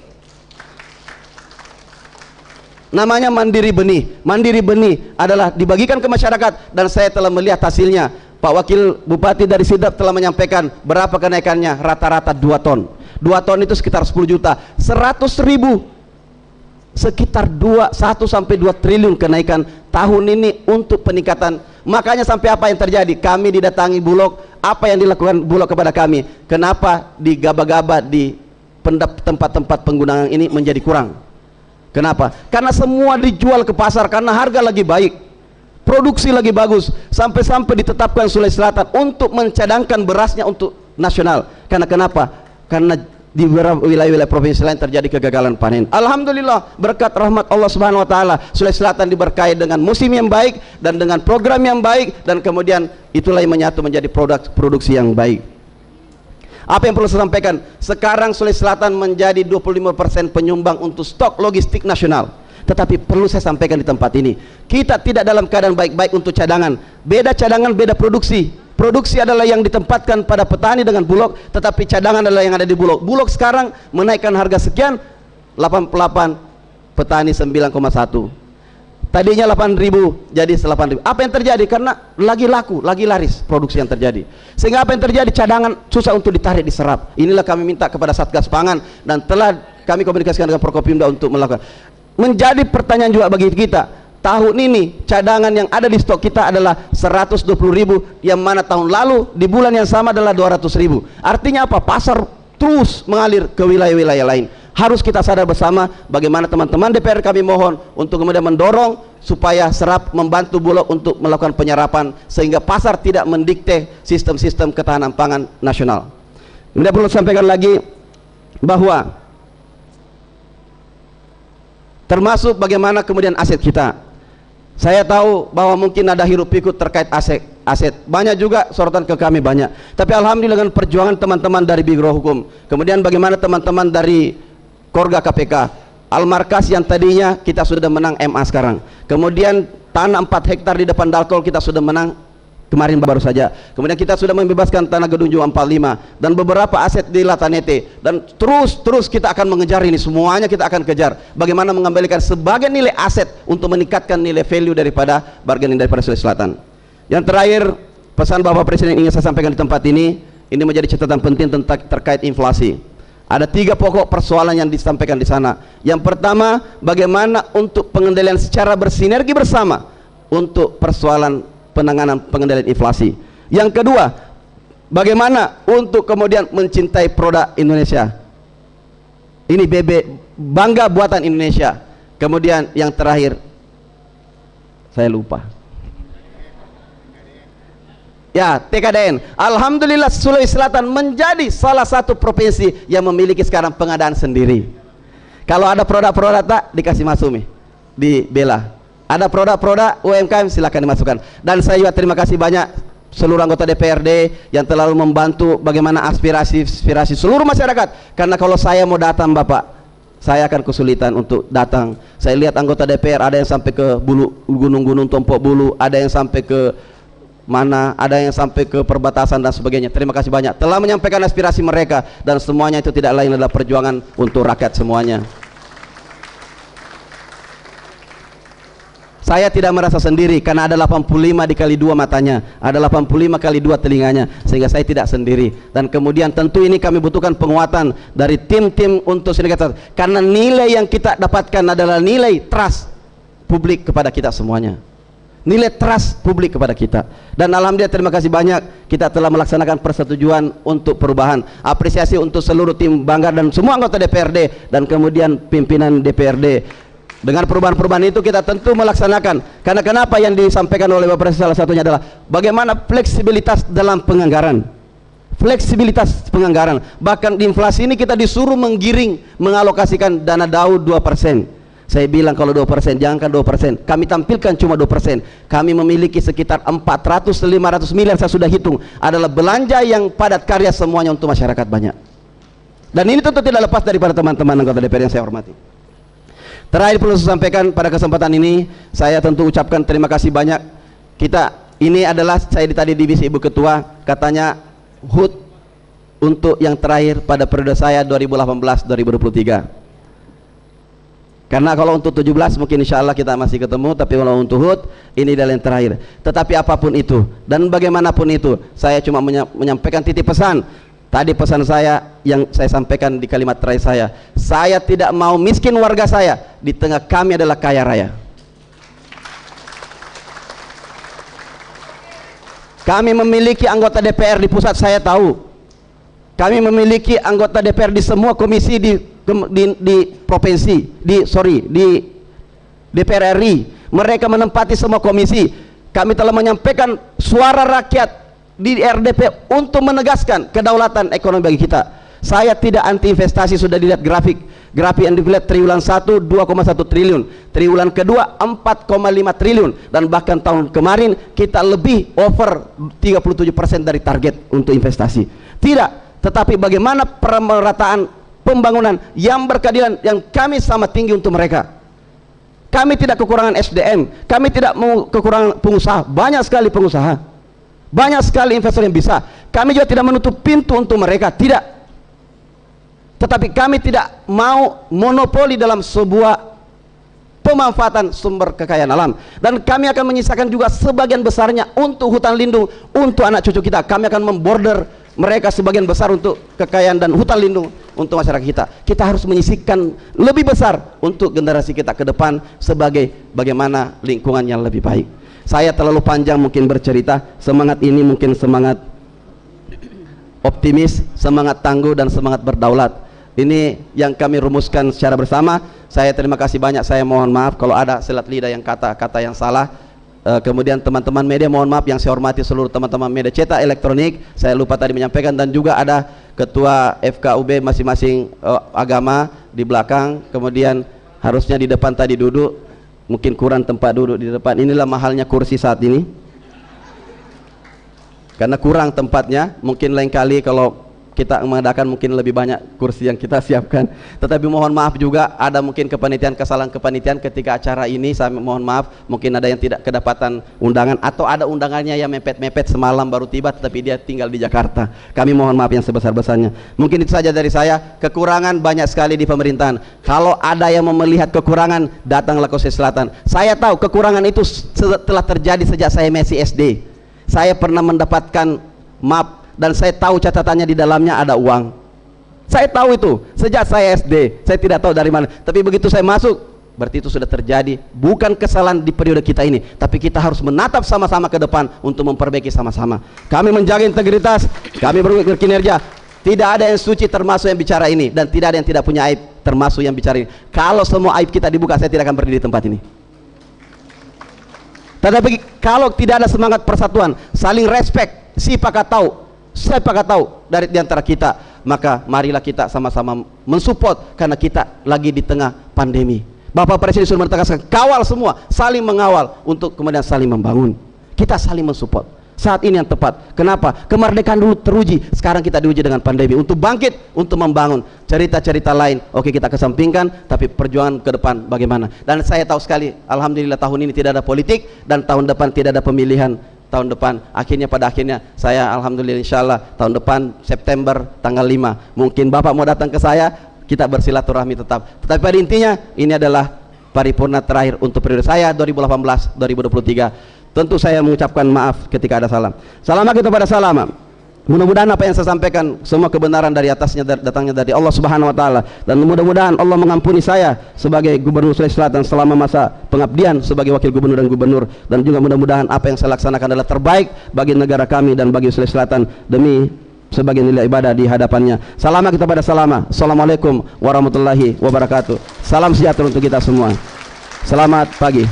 namanya Mandiri Benih. Mandiri Benih adalah dibagikan ke masyarakat, dan saya telah melihat hasilnya. Pak Wakil Bupati dari Sidrap telah menyampaikan berapa kenaikannya, rata-rata 2 ton. 2 ton itu sekitar 10 juta, 100.000, sekitar 1 sampai 2 triliun kenaikan tahun ini untuk peningkatan. Makanya sampai apa yang terjadi, kami didatangi Bulog, apa yang dilakukan Bulog kepada kami, kenapa digaba-gaba di tempat-tempat penggunaan ini menjadi kurang. Kenapa? Karena semua dijual ke pasar karena harga lagi baik, produksi lagi bagus, sampai-sampai ditetapkan Sulawesi Selatan untuk mencadangkan berasnya untuk nasional. Karena kenapa? Karena di beberapa wilayah-wilayah provinsi lain terjadi kegagalan panen. Alhamdulillah, berkat rahmat Allah Subhanahu wa taala, Sulawesi Selatan diberkahi dengan musim yang baik dan dengan program yang baik, dan kemudian itulah yang menyatu menjadi produksi yang baik. Apa yang perlu saya sampaikan? Sekarang Sulawesi Selatan menjadi 25% penyumbang untuk stok logistik nasional. Tetapi perlu saya sampaikan di tempat ini, kita tidak dalam keadaan baik-baik untuk cadangan. Beda cadangan, beda produksi. Produksi adalah yang ditempatkan pada petani dengan Bulog, tetapi cadangan adalah yang ada di Bulog. Bulog sekarang menaikkan harga sekian, 88, petani 9,1. Tadinya 8.000 jadi 8.000. Apa yang terjadi? Karena lagi laku, lagi laris produksi yang terjadi. Sehingga apa yang terjadi? Cadangan susah untuk ditarik, diserap. Inilah kami minta kepada Satgas Pangan, dan telah kami komunikasikan dengan Forkopimda untuk melakukan. Menjadi pertanyaan juga bagi kita, tahun ini cadangan yang ada di stok kita adalah 120.000, yang mana tahun lalu di bulan yang sama adalah 200.000. Artinya apa? Pasar terus mengalir ke wilayah-wilayah lain. Harus kita sadar bersama bagaimana teman-teman DPR kami mohon untuk kemudian mendorong supaya serap membantu Bulog untuk melakukan penyerapan, sehingga pasar tidak mendikte sistem-sistem ketahanan pangan nasional. Kemudian perlu sampaikan lagi bahwa termasuk bagaimana kemudian aset kita. Saya tahu bahwa mungkin ada hiruk pikuk terkait aset. Banyak juga sorotan ke kami banyak. Tapi alhamdulillah dengan perjuangan teman-teman dari Biro Hukum, kemudian bagaimana teman-teman dari Korga KPK, Almarkas yang tadinya kita sudah menang MA sekarang. Kemudian tanah 4 hektar di depan Dalkol kita sudah menang kemarin baru saja. Kemudian kita sudah membebaskan tanah Gedung Juang 45 dan beberapa aset di Latanete, dan terus kita akan mengejar ini semuanya. Kita akan kejar bagaimana mengembalikan sebagai nilai aset untuk meningkatkan nilai value daripada bargaining daripada Sulawesi Selatan. Yang terakhir, pesan Bapak Presiden ingin saya sampaikan di tempat ini menjadi catatan penting tentang terkait inflasi. Ada 3 pokok persoalan yang disampaikan di sana. Yang pertama, bagaimana untuk pengendalian secara bersinergi bersama untuk persoalan pengendalian inflasi. Yang kedua, bagaimana untuk kemudian mencintai produk Indonesia. Ini bebek bangga buatan Indonesia. Kemudian yang terakhir, saya lupa. Ya, TKDN. Alhamdulillah Sulawesi Selatan menjadi salah satu provinsi yang memiliki sekarang pengadaan sendiri. Kalau ada produk-produk tak dikasih masuk nih, dibela. Ada produk-produk UMKM silakan dimasukkan. Dan saya juga terima kasih banyak seluruh anggota DPRD yang telah membantu bagaimana aspirasi seluruh masyarakat. Karena kalau saya mau datang Bapak, saya akan kesulitan untuk datang. Saya lihat anggota DPR ada yang sampai ke bulu gunung-gunung Tompok Bulu, ada yang sampai ke mana, ada yang sampai ke perbatasan dan sebagainya. Terima kasih banyak telah menyampaikan aspirasi mereka, dan semuanya itu tidak lain adalah perjuangan untuk rakyat semuanya. Saya tidak merasa sendiri karena ada 85 dikali 2 matanya, ada 85 kali 2 telinganya, sehingga saya tidak sendiri. Dan kemudian tentu ini kami butuhkan penguatan dari tim-tim untuk sinergitas, karena nilai yang kita dapatkan adalah nilai trust publik kepada kita semuanya, nilai trust publik kepada kita. Dan alhamdulillah terima kasih banyak kita telah melaksanakan persetujuan untuk perubahan. Apresiasi untuk seluruh tim Banggar dan semua anggota DPRD dan kemudian pimpinan DPRD. Dengan perubahan-perubahan itu kita tentu melaksanakan. Karena kenapa yang disampaikan oleh Bapak Presiden salah satunya adalah bagaimana fleksibilitas dalam penganggaran. Fleksibilitas penganggaran. Bahkan di inflasi ini kita disuruh menggiring, mengalokasikan dana DAU 2%. Saya bilang kalau 2%, jangankan 2%, kami tampilkan cuma 2%. Kami memiliki sekitar 400-500 miliar, saya sudah hitung, adalah belanja yang padat karya semuanya untuk masyarakat banyak. Dan ini tentu tidak lepas daripada teman-teman anggota DPR yang saya hormati. Terakhir perlu saya sampaikan pada kesempatan ini, saya tentu ucapkan terima kasih banyak. Kita ini adalah saya tadi divisi Ibu Ketua, katanya HUT untuk yang terakhir pada periode saya 2018-2023. Karena kalau untuk 17 mungkin insya Allah kita masih ketemu, tapi kalau untuk HUT ini adalah yang terakhir. Tetapi apapun itu dan bagaimanapun itu, saya cuma menyampaikan titip pesan. Tadi pesan saya yang saya sampaikan di kalimat terakhir saya tidak mau miskin warga saya, di tengah kami adalah kaya raya. Kami memiliki anggota DPR di pusat, saya tahu. Kami memiliki anggota DPR di semua komisi di provinsi, di DPR RI. Mereka menempati semua komisi. Kami telah menyampaikan suara rakyat di RDP untuk menegaskan kedaulatan ekonomi bagi kita. Saya tidak anti investasi, sudah dilihat grafik yang dilihat triwulan 1 2,1 triliun, triwulan kedua 4,5 triliun, dan bahkan tahun kemarin kita lebih over 37% dari target untuk investasi. Tidak, tetapi bagaimana pemerataan pembangunan yang berkeadilan yang kami sama tinggi untuk mereka. Kami tidak kekurangan SDM, kami tidak mau kekurangan pengusaha, banyak sekali pengusaha, banyak sekali investor yang bisa. Kami juga tidak menutup pintu untuk mereka, tidak. Tetapi kami tidak mau monopoli dalam sebuah pemanfaatan sumber kekayaan alam. Dan kami akan menyisakan juga sebagian besarnya untuk hutan lindung, untuk anak cucu kita. Kami akan memborder mereka sebagian besar untuk kekayaan dan hutan lindung untuk masyarakat kita. Kita harus menyisihkan lebih besar untuk generasi kita ke depan sebagai bagaimana lingkungan yang lebih baik. Saya terlalu panjang mungkin bercerita. Semangat ini mungkin semangat optimis, semangat tangguh, dan semangat berdaulat. Ini yang kami rumuskan secara bersama. Saya terima kasih banyak. Saya mohon maaf kalau ada selat lidah yang kata-kata yang salah. Kemudian teman-teman media mohon maaf, yang saya hormati seluruh teman-teman media cetak elektronik. Saya lupa tadi menyampaikan, dan juga ada ketua FKUB masing-masing agama di belakang. Kemudian harusnya di depan tadi duduk, mungkin kurang tempat duduk di depan. Inilah mahalnya kursi saat ini, karena kurang tempatnya. Mungkin lain kali kalau kita mengadakan mungkin lebih banyak kursi yang kita siapkan. Tetapi mohon maaf juga ada mungkin kesalahan kepanitiaan ketika acara ini. Saya mohon maaf, mungkin ada yang tidak kedapatan undangan, atau ada undangannya yang mepet-mepet semalam baru tiba tetapi dia tinggal di Jakarta. Kami mohon maaf yang sebesar-besarnya. Mungkin itu saja dari saya. Kekurangan banyak sekali di pemerintahan. Kalau ada yang mau melihat kekurangan, datanglah ke Sulawesi Selatan. Saya tahu kekurangan itu telah terjadi sejak saya masih SD. Saya pernah mendapatkan map, dan saya tahu catatannya di dalamnya ada uang. Saya tahu itu sejak saya SD. Saya tidak tahu dari mana, tapi begitu saya masuk, berarti itu sudah terjadi. Bukan kesalahan di periode kita ini, tapi kita harus menatap sama-sama ke depan untuk memperbaiki sama-sama. Kami menjaga integritas, kami berkinerja. Tidak ada yang suci termasuk yang bicara ini, dan tidak ada yang tidak punya aib termasuk yang bicara ini. Kalau semua aib kita dibuka, saya tidak akan berdiri di tempat ini. Tetapi kalau tidak ada semangat persatuan, saling respect, si pakat tahu, saya pakat tahu dari diantara kita, maka marilah kita sama-sama mensupport, karena kita lagi di tengah pandemi. Bapak Presiden sudah menegaskan, kawal semua, saling mengawal untuk kemudian saling membangun. Kita saling mensupport. Saat ini yang tepat. Kenapa? Kemerdekaan dulu teruji, sekarang kita diuji dengan pandemi untuk bangkit, untuk membangun. Cerita-cerita lain, oke, kita kesampingkan, tapi perjuangan ke depan bagaimana. Dan saya tahu sekali, alhamdulillah tahun ini tidak ada politik, dan tahun depan tidak ada pemilihan. Tahun depan, pada akhirnya saya alhamdulillah insyaallah tahun depan September tanggal 5 mungkin Bapak mau datang ke saya, kita bersilaturahmi tetap. Tetapi pada intinya ini adalah paripurna terakhir untuk periode saya 2018-2023. Tentu saya mengucapkan maaf ketika ada salah. Salamat kita pada salam. Mudah-mudahan apa yang saya sampaikan semua kebenaran dari atasnya datangnya dari Allah Subhanahu wa taala, dan mudah-mudahan Allah mengampuni saya sebagai Gubernur Sulawesi Selatan selama masa pengabdian sebagai wakil gubernur dan gubernur, dan juga mudah-mudahan apa yang saya laksanakan adalah terbaik bagi negara kami dan bagi Sulawesi Selatan demi sebagai nilai ibadah di hadapannya. Salamat kita pada salam. Assalamualaikum warahmatullahi wabarakatuh. Salam sejahtera untuk kita semua. Selamat pagi.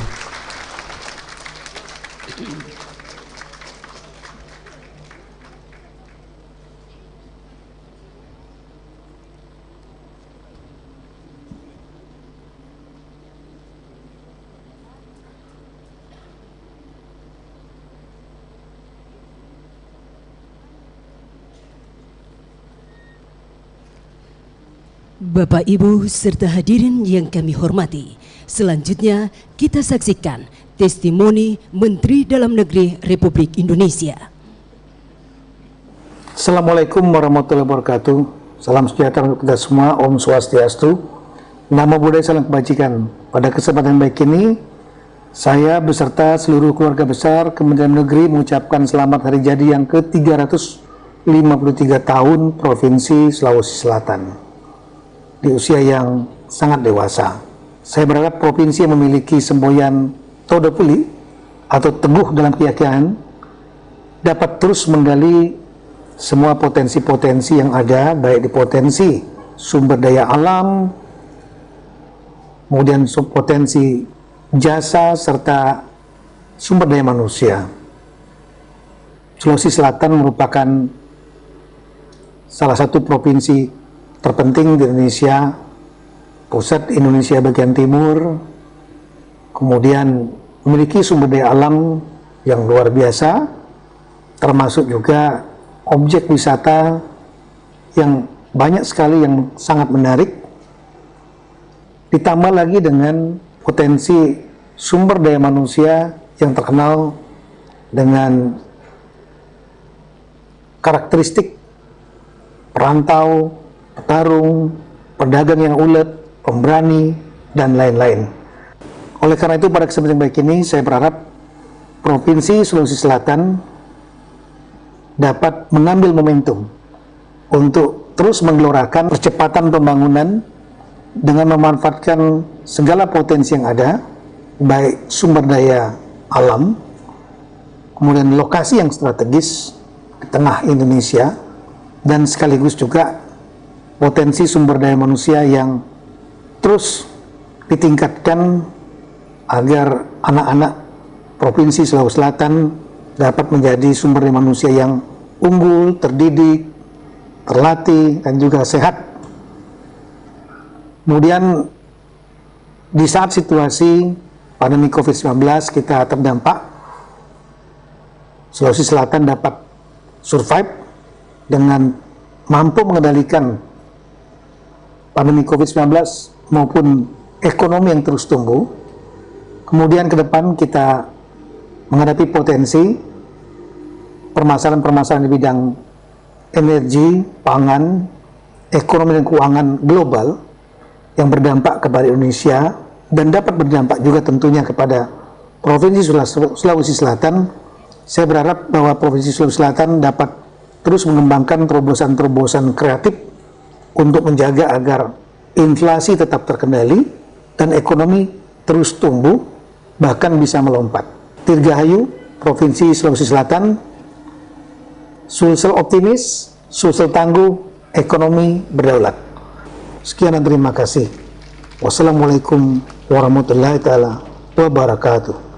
Bapak, Ibu, serta hadirin yang kami hormati, selanjutnya kita saksikan testimoni Menteri Dalam Negeri Republik Indonesia. Assalamualaikum warahmatullahi wabarakatuh. Salam sejahtera untuk kita semua. Om Swastiastu. Namo Buddhaya, salam kebajikan. Pada kesempatan baik ini, saya beserta seluruh keluarga besar Kementerian Negeri mengucapkan selamat hari jadi yang ke-353 tahun Provinsi Sulawesi Selatan. Di usia yang sangat dewasa, saya berharap provinsi yang memiliki semboyan Todopuli atau teguh dalam keyakinan dapat terus menggali semua potensi-potensi yang ada, baik di potensi sumber daya alam, kemudian potensi jasa, serta sumber daya manusia. Sulawesi Selatan merupakan salah satu provinsi terpenting di Indonesia, pusat Indonesia bagian timur, kemudian memiliki sumber daya alam yang luar biasa, termasuk juga objek wisata yang banyak sekali yang sangat menarik, ditambah lagi dengan potensi sumber daya manusia yang terkenal dengan karakteristik perantau, petarung, pedagang yang ulet, pemberani, dan lain-lain. Oleh karena itu, pada kesempatan baik ini, saya berharap Provinsi Sulawesi Selatan dapat mengambil momentum untuk terus menggelorakan percepatan pembangunan dengan memanfaatkan segala potensi yang ada, baik sumber daya alam, kemudian lokasi yang strategis di tengah Indonesia, dan sekaligus juga potensi sumber daya manusia yang terus ditingkatkan agar anak-anak Provinsi Sulawesi Selatan dapat menjadi sumber daya manusia yang unggul, terdidik, terlatih, dan juga sehat. Kemudian di saat situasi pandemi COVID-19 kita terdampak, Sulawesi Selatan dapat survive dengan mampu mengendalikan pandemi COVID-19 maupun ekonomi yang terus tumbuh. Kemudian ke depan kita menghadapi potensi permasalahan-permasalahan di bidang energi, pangan, ekonomi dan keuangan global yang berdampak kepada Indonesia dan dapat berdampak juga tentunya kepada Provinsi Sulawesi Selatan. Saya berharap bahwa Provinsi Sulawesi Selatan dapat terus mengembangkan terobosan-terobosan kreatif untuk menjaga agar inflasi tetap terkendali dan ekonomi terus tumbuh, bahkan bisa melompat. Dirgahayu, Provinsi Sulawesi Selatan, Sulsel optimis, Sulsel tangguh, ekonomi berdaulat. Sekian dan terima kasih. Wassalamualaikum warahmatullahi taala wabarakatuh.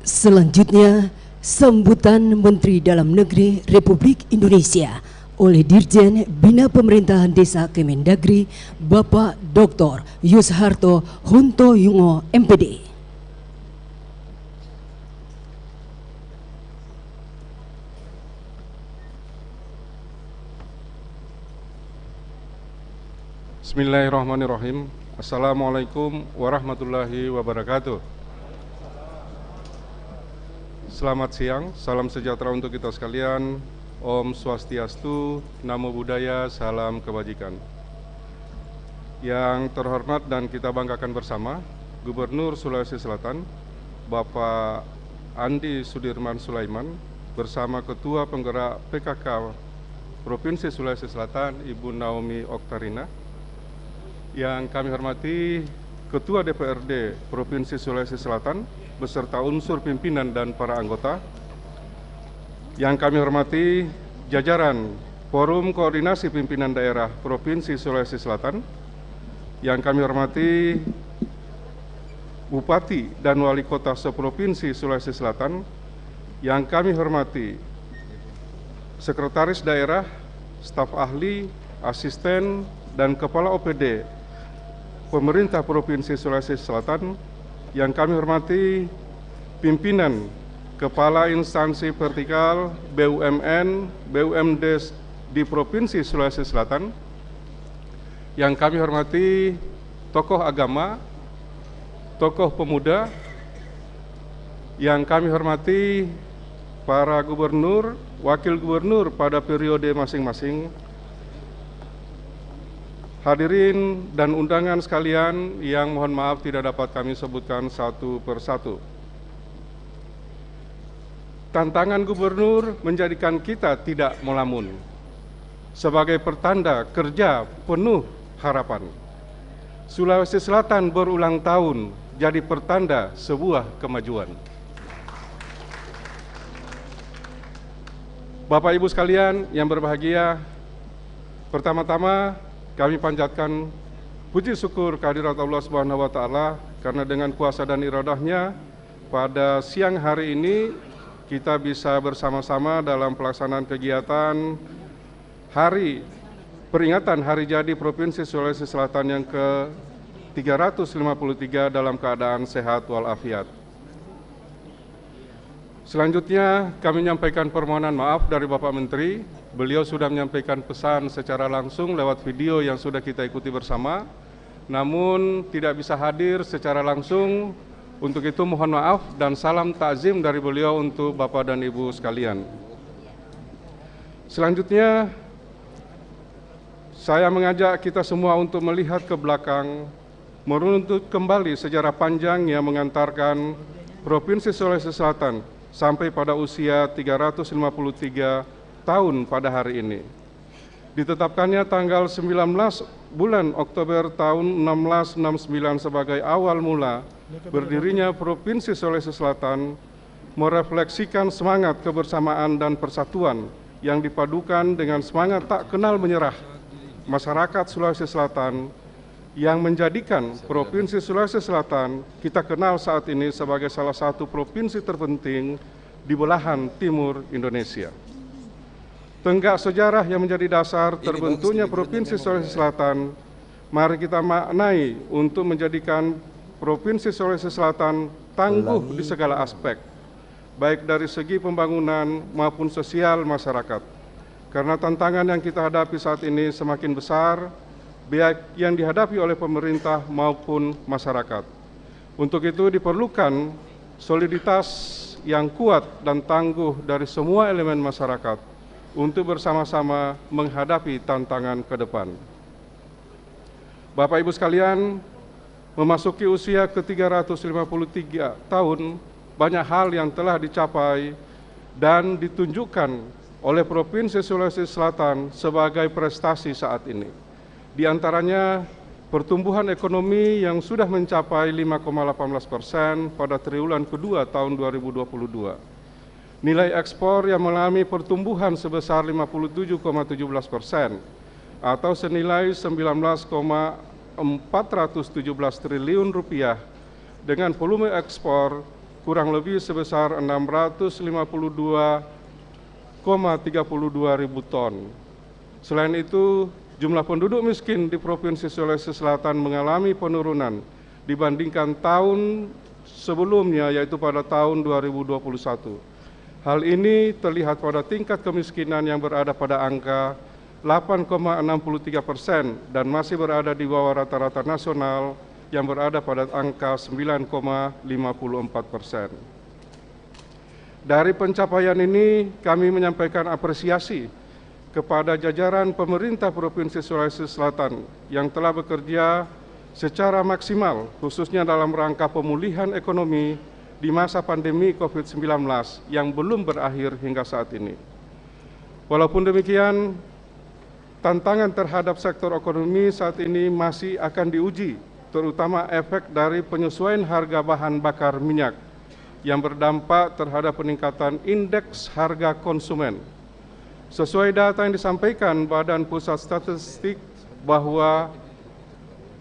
Selanjutnya, sambutan Menteri Dalam Negeri Republik Indonesia oleh Dirjen Bina Pemerintahan Desa Kemendagri, Bapak Dr. Yusharto Huntoyungo, MPD. Bismillahirrahmanirrahim. Assalamualaikum warahmatullahi wabarakatuh. Selamat siang, salam sejahtera untuk kita sekalian. Om Swastiastu, Namo Buddhaya, salam kebajikan. Yang terhormat dan kita banggakan bersama, Gubernur Sulawesi Selatan, Bapak Andi Sudirman Sulaiman, bersama Ketua Penggerak PKK Provinsi Sulawesi Selatan, Ibu Naomi Oktarina. Yang kami hormati Ketua DPRD Provinsi Sulawesi Selatan beserta unsur pimpinan dan para anggota. Yang kami hormati jajaran Forum Koordinasi Pimpinan Daerah Provinsi Sulawesi Selatan. Yang kami hormati Bupati dan Wali Kota seprovinsi Sulawesi Selatan. Yang kami hormati Sekretaris Daerah, staf ahli, asisten, dan Kepala OPD Pemerintah Provinsi Sulawesi Selatan. Yang kami hormati pimpinan Kepala Instansi Vertikal BUMN, BUMD di Provinsi Sulawesi Selatan. Yang kami hormati tokoh agama, tokoh pemuda. Yang kami hormati para gubernur, wakil gubernur pada periode masing-masing. Hadirin dan undangan sekalian yang mohon maaf tidak dapat kami sebutkan satu persatu. Tantangan gubernur menjadikan kita tidak melamun sebagai pertanda kerja penuh harapan. Sulawesi Selatan berulang tahun jadi pertanda sebuah kemajuan. Bapak Ibu sekalian yang berbahagia, pertama-tama kami panjatkan puji syukur kehadirat Allah Subhanahu wa taala karena dengan kuasa dan iradahnya pada siang hari ini kita bisa bersama-sama dalam pelaksanaan kegiatan peringatan Hari Jadi Provinsi Sulawesi Selatan yang ke-353 dalam keadaan sehat walafiat. Selanjutnya kami menyampaikan permohonan maaf dari Bapak Menteri. Beliau sudah menyampaikan pesan secara langsung lewat video yang sudah kita ikuti bersama, namun tidak bisa hadir secara langsung. Untuk itu mohon maaf dan salam takzim dari beliau untuk Bapak dan Ibu sekalian. Selanjutnya, saya mengajak kita semua untuk melihat ke belakang, meruntut kembali sejarah panjang yang mengantarkan Provinsi Sulawesi Selatan sampai pada usia 353 tahun pada hari ini. Ditetapkannya tanggal 19 bulan Oktober tahun 1669 sebagai awal mula berdirinya Provinsi Sulawesi Selatan merefleksikan semangat kebersamaan dan persatuan yang dipadukan dengan semangat tak kenal menyerah masyarakat Sulawesi Selatan yang menjadikan Provinsi Sulawesi Selatan kita kenal saat ini sebagai salah satu provinsi terpenting di belahan timur Indonesia. Tenggak sejarah yang menjadi dasar terbentuknya Provinsi Sulawesi Selatan, mari kita maknai untuk menjadikan Provinsi Sulawesi Selatan tangguh di segala aspek, baik dari segi pembangunan maupun sosial masyarakat. Karena tantangan yang kita hadapi saat ini semakin besar, baik yang dihadapi oleh pemerintah maupun masyarakat. Untuk itu diperlukan soliditas yang kuat dan tangguh dari semua elemen masyarakat untuk bersama-sama menghadapi tantangan ke depan. Bapak Ibu sekalian, memasuki usia ke-353 tahun, banyak hal yang telah dicapai dan ditunjukkan oleh Provinsi Sulawesi Selatan sebagai prestasi saat ini. Di antaranya pertumbuhan ekonomi yang sudah mencapai 5,18% pada triwulan kedua tahun 2022. Nilai ekspor yang mengalami pertumbuhan sebesar 57,17% atau senilai 19,417 triliun rupiah dengan volume ekspor kurang lebih sebesar 652,32 ribu ton. Selain itu, jumlah penduduk miskin di Provinsi Sulawesi Selatan mengalami penurunan dibandingkan tahun sebelumnya, yaitu pada tahun 2021. Hal ini terlihat pada tingkat kemiskinan yang berada pada angka 8,63% dan masih berada di bawah rata-rata nasional yang berada pada angka 9,54%. Dari pencapaian ini, kami menyampaikan apresiasi kepada jajaran pemerintah Provinsi Sulawesi Selatan yang telah bekerja secara maksimal, khususnya dalam rangka pemulihan ekonomi di masa pandemi COVID-19 yang belum berakhir hingga saat ini. Walaupun demikian, tantangan terhadap sektor ekonomi saat ini masih akan diuji, terutama efek dari penyesuaian harga bahan bakar minyak yang berdampak terhadap peningkatan indeks harga konsumen. Sesuai data yang disampaikan Badan Pusat Statistik bahwa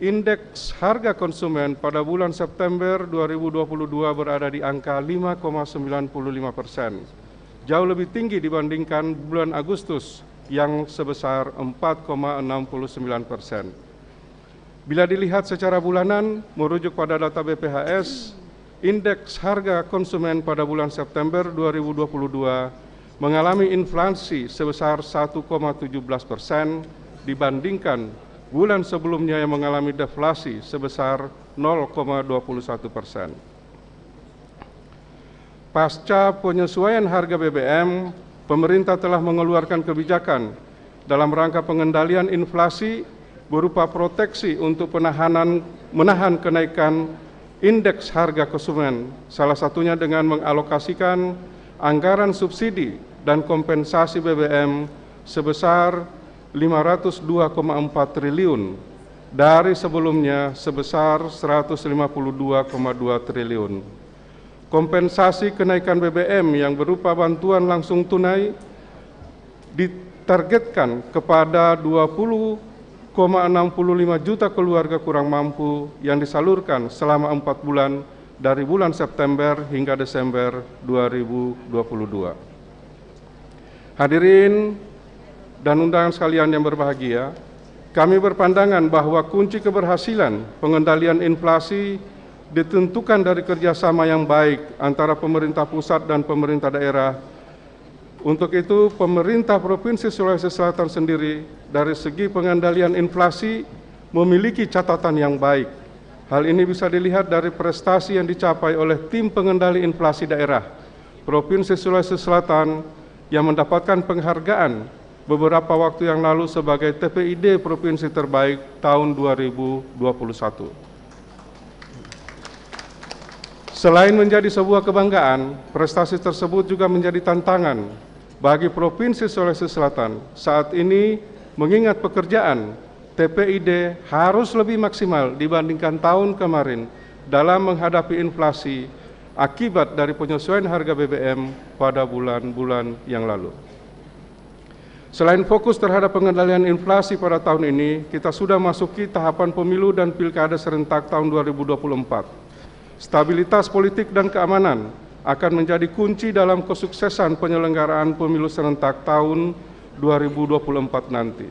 indeks harga konsumen pada bulan September 2022 berada di angka 5,95%, jauh lebih tinggi dibandingkan bulan Agustus yang sebesar 4,69%. Bila dilihat secara bulanan, merujuk pada data BPHS, indeks harga konsumen pada bulan September 2022 mengalami inflasi sebesar 1,17% dibandingkan bulan sebelumnya yang mengalami deflasi sebesar 0,21%. Pasca penyesuaian harga BBM, pemerintah telah mengeluarkan kebijakan dalam rangka pengendalian inflasi berupa proteksi untuk menahan kenaikan indeks harga konsumen, salah satunya dengan mengalokasikan anggaran subsidi dan kompensasi BBM sebesar 502,4 triliun dari sebelumnya sebesar 152,2 triliun. Kompensasi kenaikan BBM yang berupa bantuan langsung tunai ditargetkan kepada 20,65 juta keluarga kurang mampu yang disalurkan selama 4 bulan dari bulan September hingga Desember 2022. Hadirin dan undangan sekalian yang berbahagia, kami berpandangan bahwa kunci keberhasilan pengendalian inflasi ditentukan dari kerjasama yang baik antara pemerintah pusat dan pemerintah daerah. Untuk itu, pemerintah Provinsi Sulawesi Selatan sendiri dari segi pengendalian inflasi memiliki catatan yang baik. Hal ini bisa dilihat dari prestasi yang dicapai oleh tim pengendali inflasi daerah Provinsi Sulawesi Selatan yang mendapatkan penghargaan beberapa waktu yang lalu sebagai TPID Provinsi Terbaik tahun 2021. Selain menjadi sebuah kebanggaan, prestasi tersebut juga menjadi tantangan bagi Provinsi Sulawesi Selatan. Saat ini, mengingat pekerjaan, TPID harus lebih maksimal dibandingkan tahun kemarin dalam menghadapi inflasi akibat dari penyesuaian harga BBM pada bulan-bulan yang lalu. Selain fokus terhadap pengendalian inflasi pada tahun ini, kita sudah masuki tahapan pemilu dan pilkada serentak tahun 2024. Stabilitas politik dan keamanan akan menjadi kunci dalam kesuksesan penyelenggaraan pemilu serentak tahun 2024 nanti.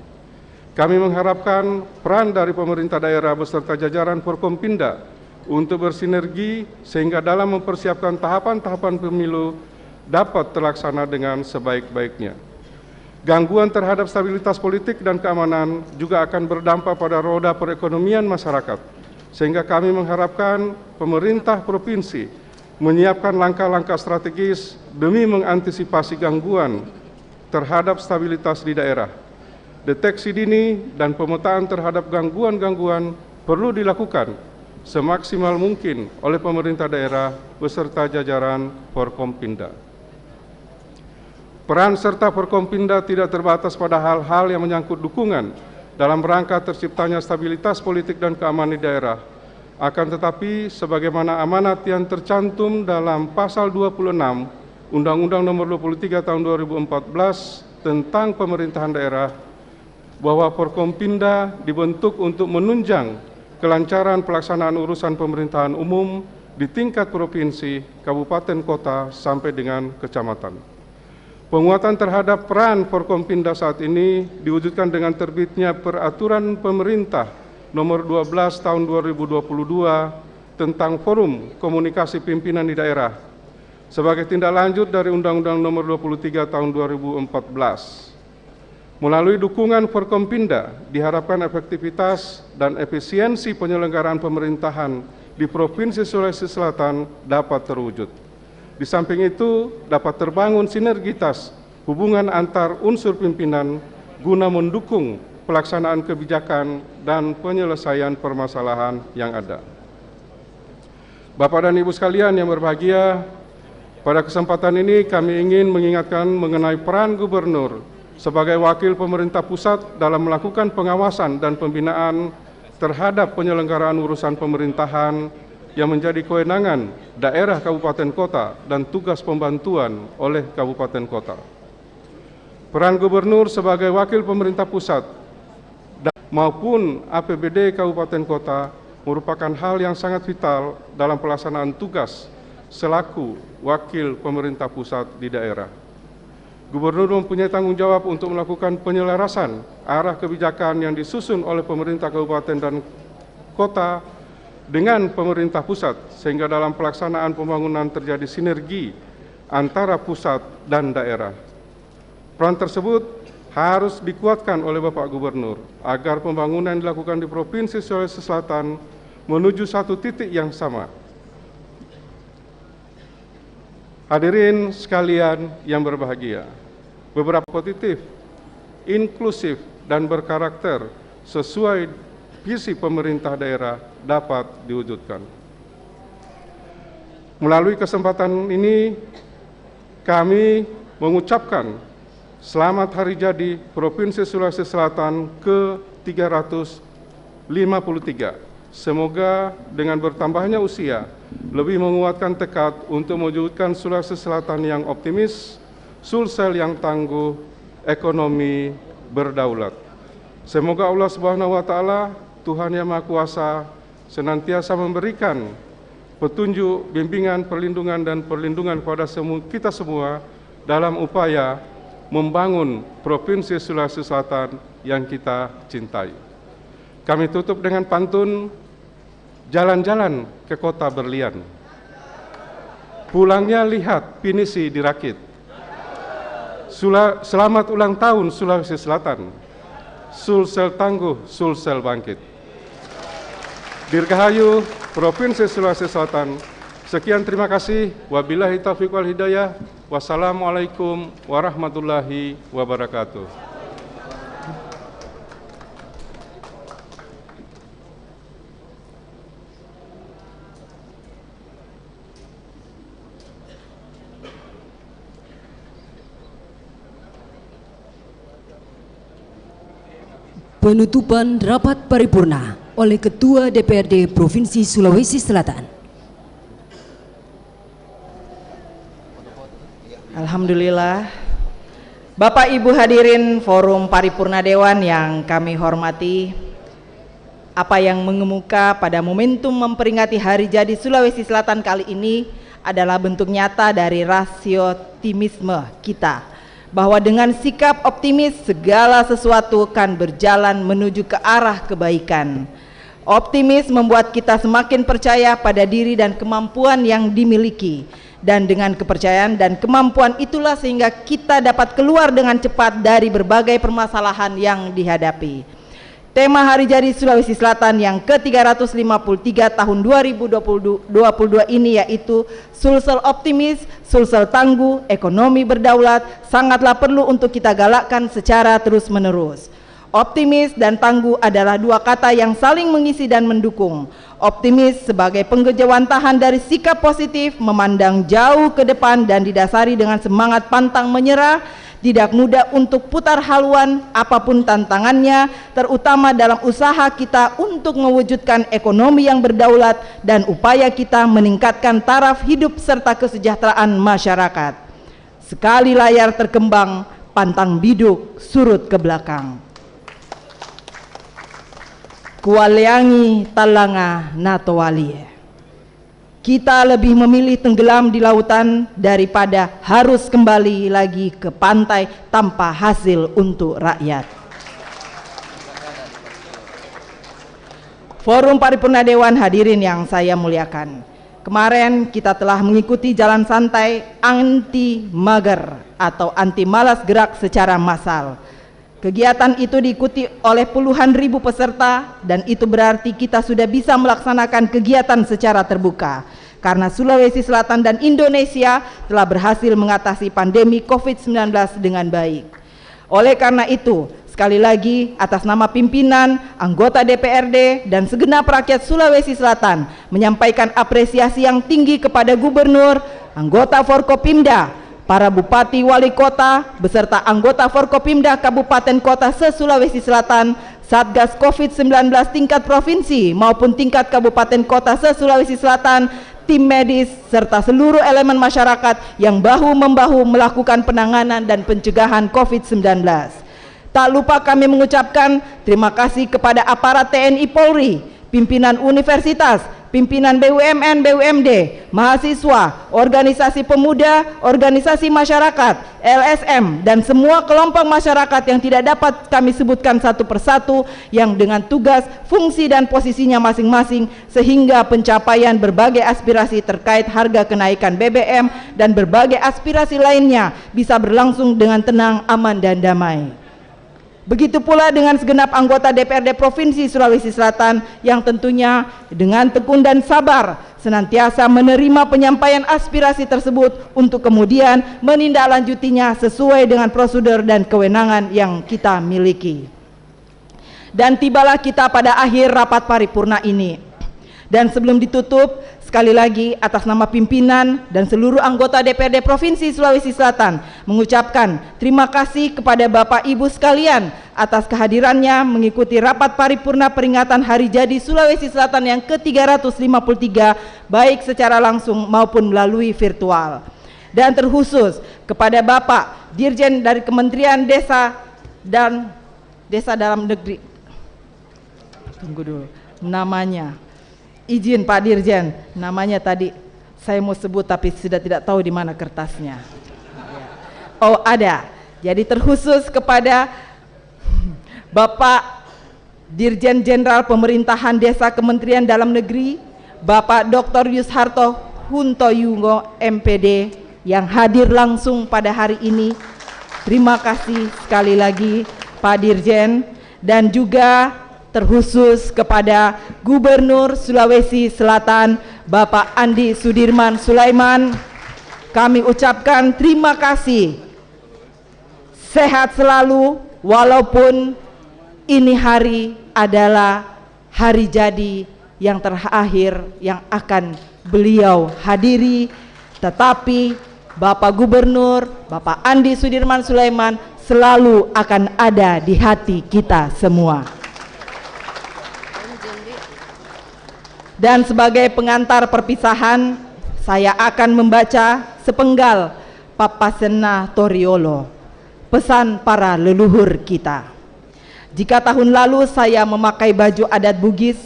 Kami mengharapkan peran dari pemerintah daerah beserta jajaran Forkompinda untuk bersinergi sehingga dalam mempersiapkan tahapan-tahapan pemilu dapat terlaksana dengan sebaik-baiknya. Gangguan terhadap stabilitas politik dan keamanan juga akan berdampak pada roda perekonomian masyarakat, sehingga kami mengharapkan pemerintah provinsi menyiapkan langkah-langkah strategis demi mengantisipasi gangguan terhadap stabilitas di daerah. Deteksi dini dan pemetaan terhadap gangguan-gangguan perlu dilakukan semaksimal mungkin oleh pemerintah daerah beserta jajaran Forkompinda. Peran serta Forkompinda tidak terbatas pada hal-hal yang menyangkut dukungan dalam rangka terciptanya stabilitas politik dan keamanan di daerah. Akan tetapi, sebagaimana amanat yang tercantum dalam pasal 26 Undang-Undang Nomor 23 Tahun 2014 tentang pemerintahan daerah, bahwa Forkompinda dibentuk untuk menunjang kelancaran pelaksanaan urusan pemerintahan umum di tingkat provinsi, kabupaten, kota, sampai dengan kecamatan. Penguatan terhadap peran Forkompinda saat ini diwujudkan dengan terbitnya Peraturan Pemerintah Nomor 12 Tahun 2022 tentang Forum Komunikasi Pimpinan di Daerah sebagai tindak lanjut dari Undang-Undang Nomor 23 Tahun 2014. Melalui dukungan Forkompinda, diharapkan efektivitas dan efisiensi penyelenggaraan pemerintahan di Provinsi Sulawesi Selatan dapat terwujud. Di samping itu, dapat terbangun sinergitas hubungan antar unsur pimpinan guna mendukung pelaksanaan kebijakan dan penyelesaian permasalahan yang ada. Bapak dan Ibu sekalian yang berbahagia, pada kesempatan ini kami ingin mengingatkan mengenai peran Gubernur sebagai wakil pemerintah pusat dalam melakukan pengawasan dan pembinaan terhadap penyelenggaraan urusan pemerintahan yang menjadi kewenangan daerah kabupaten kota dan tugas pembantuan oleh kabupaten kota. Peran Gubernur sebagai wakil pemerintah pusat maupun APBD kabupaten kota merupakan hal yang sangat vital dalam pelaksanaan tugas selaku wakil pemerintah pusat di daerah. Gubernur mempunyai tanggung jawab untuk melakukan penyelarasan arah kebijakan yang disusun oleh pemerintah kabupaten dan kota dengan pemerintah pusat, sehingga dalam pelaksanaan pembangunan terjadi sinergi antara pusat dan daerah. Peran tersebut harus dikuatkan oleh Bapak Gubernur agar pembangunan yang dilakukan di Provinsi Sulawesi Selatan menuju satu titik yang sama. Hadirin sekalian yang berbahagia, beberapa positif, inklusif, dan berkarakter sesuai visi pemerintah daerah dapat diwujudkan. Melalui kesempatan ini, kami mengucapkan selamat hari jadi Provinsi Sulawesi Selatan ke-353. Semoga dengan bertambahnya usia, lebih menguatkan tekad untuk mewujudkan Sulawesi Selatan yang optimis, Sulsel yang tangguh, ekonomi berdaulat. Semoga Allah Subhanahu wa Ta'ala, Tuhan Yang Maha Kuasa, senantiasa memberikan petunjuk, bimbingan, perlindungan, dan perlindungan kepada kita semua dalam upaya membangun Provinsi Sulawesi Selatan yang kita cintai. Kami tutup dengan pantun, jalan-jalan ke kota berlian, pulangnya lihat pinisi dirakit. Selamat ulang tahun Sulawesi Selatan, Sulsel tangguh, Sulsel bangkit. Dirgahayu Provinsi Sulawesi Selatan. Sekian, terima kasih. Wabillahi taufiq wal hidayah. Wassalamualaikum warahmatullahi wabarakatuh. Penutupan rapat paripurna oleh Ketua DPRD Provinsi Sulawesi Selatan. Alhamdulillah. Bapak Ibu hadirin forum paripurna Dewan yang kami hormati, apa yang mengemuka pada momentum memperingati Hari Jadi Sulawesi Selatan kali ini adalah bentuk nyata dari rasio optimisme kita, bahwa dengan sikap optimis segala sesuatu akan berjalan menuju ke arah kebaikan. Optimis membuat kita semakin percaya pada diri dan kemampuan yang dimiliki, dan dengan kepercayaan dan kemampuan itulah sehingga kita dapat keluar dengan cepat dari berbagai permasalahan yang dihadapi. Tema Hari Jadi Sulawesi Selatan yang ke-353 tahun 2022 ini yaitu Sulsel Optimis, Sulsel Tangguh, Ekonomi Berdaulat sangatlah perlu untuk kita galakkan secara terus-menerus. Optimis dan tangguh adalah dua kata yang saling mengisi dan mendukung. Optimis sebagai pengejauhantahan dari sikap positif, memandang jauh ke depan dan didasari dengan semangat pantang menyerah, tidak mudah untuk putar haluan apapun tantangannya, terutama dalam usaha kita untuk mewujudkan ekonomi yang berdaulat dan upaya kita meningkatkan taraf hidup serta kesejahteraan masyarakat. Sekali layar terkembang, pantang biduk surut ke belakang. Kualiangi talanga natowali. Kita lebih memilih tenggelam di lautan daripada harus kembali lagi ke pantai tanpa hasil untuk rakyat. Forum Paripurna Dewan, hadirin yang saya muliakan. Kemarin kita telah mengikuti jalan santai anti mager atau anti malas gerak secara massal. Kegiatan itu diikuti oleh puluhan ribu peserta dan itu berarti kita sudah bisa melaksanakan kegiatan secara terbuka karena Sulawesi Selatan dan Indonesia telah berhasil mengatasi pandemi COVID-19 dengan baik. Oleh karena itu, sekali lagi atas nama pimpinan, anggota DPRD dan segenap rakyat Sulawesi Selatan menyampaikan apresiasi yang tinggi kepada Gubernur, anggota Forkopimda, para bupati wali kota beserta anggota Forkopimda Kabupaten Kota se-Sulawesi Selatan, Satgas COVID-19 tingkat provinsi maupun tingkat kabupaten kota se-Sulawesi Selatan, tim medis serta seluruh elemen masyarakat yang bahu-membahu melakukan penanganan dan pencegahan COVID-19. Tak lupa kami mengucapkan terima kasih kepada aparat TNI Polri, pimpinan universitas, pimpinan BUMN, BUMD, mahasiswa, organisasi pemuda, organisasi masyarakat, LSM, dan semua kelompok masyarakat yang tidak dapat kami sebutkan satu persatu yang dengan tugas, fungsi, dan posisinya masing-masing sehingga pencapaian berbagai aspirasi terkait harga kenaikan BBM dan berbagai aspirasi lainnya bisa berlangsung dengan tenang, aman, dan damai. Begitu pula dengan segenap anggota DPRD Provinsi Sulawesi Selatan yang tentunya dengan tekun dan sabar senantiasa menerima penyampaian aspirasi tersebut untuk kemudian menindaklanjutinya sesuai dengan prosedur dan kewenangan yang kita miliki. Dan tibalah kita pada akhir rapat paripurna ini. Dan sebelum ditutup, sekali lagi atas nama pimpinan dan seluruh anggota DPRD Provinsi Sulawesi Selatan mengucapkan terima kasih kepada Bapak Ibu sekalian atas kehadirannya mengikuti rapat paripurna peringatan Hari Jadi Sulawesi Selatan yang ke-353 baik secara langsung maupun melalui virtual. Dan terkhusus kepada Bapak Dirjen dari Kementerian Desa dan Desa Dalam Negeri. Tunggu dulu, namanya. Izin Pak Dirjen, namanya tadi saya mau sebut tapi sudah tidak tahu di mana kertasnya. Oh ada, jadi terkhusus kepada Bapak Dirjen Jenderal Pemerintahan Desa Kementerian Dalam Negeri, Bapak Dr. Yusharto Huntoyungo MPD yang hadir langsung pada hari ini. Terima kasih sekali lagi Pak Dirjen, dan juga terkhusus kepada Gubernur Sulawesi Selatan Bapak Andi Sudirman Sulaiman, kami ucapkan terima kasih, sehat selalu walaupun ini hari adalah hari jadi yang terakhir yang akan beliau hadiri, tetapi Bapak Gubernur Bapak Andi Sudirman Sulaiman selalu akan ada di hati kita semua. Dan sebagai pengantar perpisahan, saya akan membaca sepenggal Papasena Toriolo, pesan para leluhur kita. Jika tahun lalu saya memakai baju adat Bugis,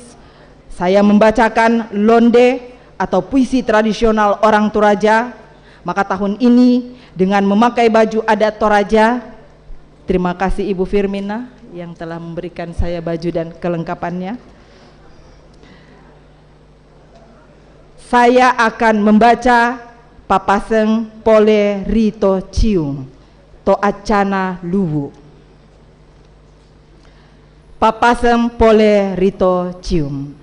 saya membacakan londe atau puisi tradisional orang Toraja, maka tahun ini dengan memakai baju adat Toraja, terima kasih Ibu Firmina yang telah memberikan saya baju dan kelengkapannya. Saya akan membaca Papaseng Pole Rito Cium To Acana Luwu. Papaseng Pole Rito Cium.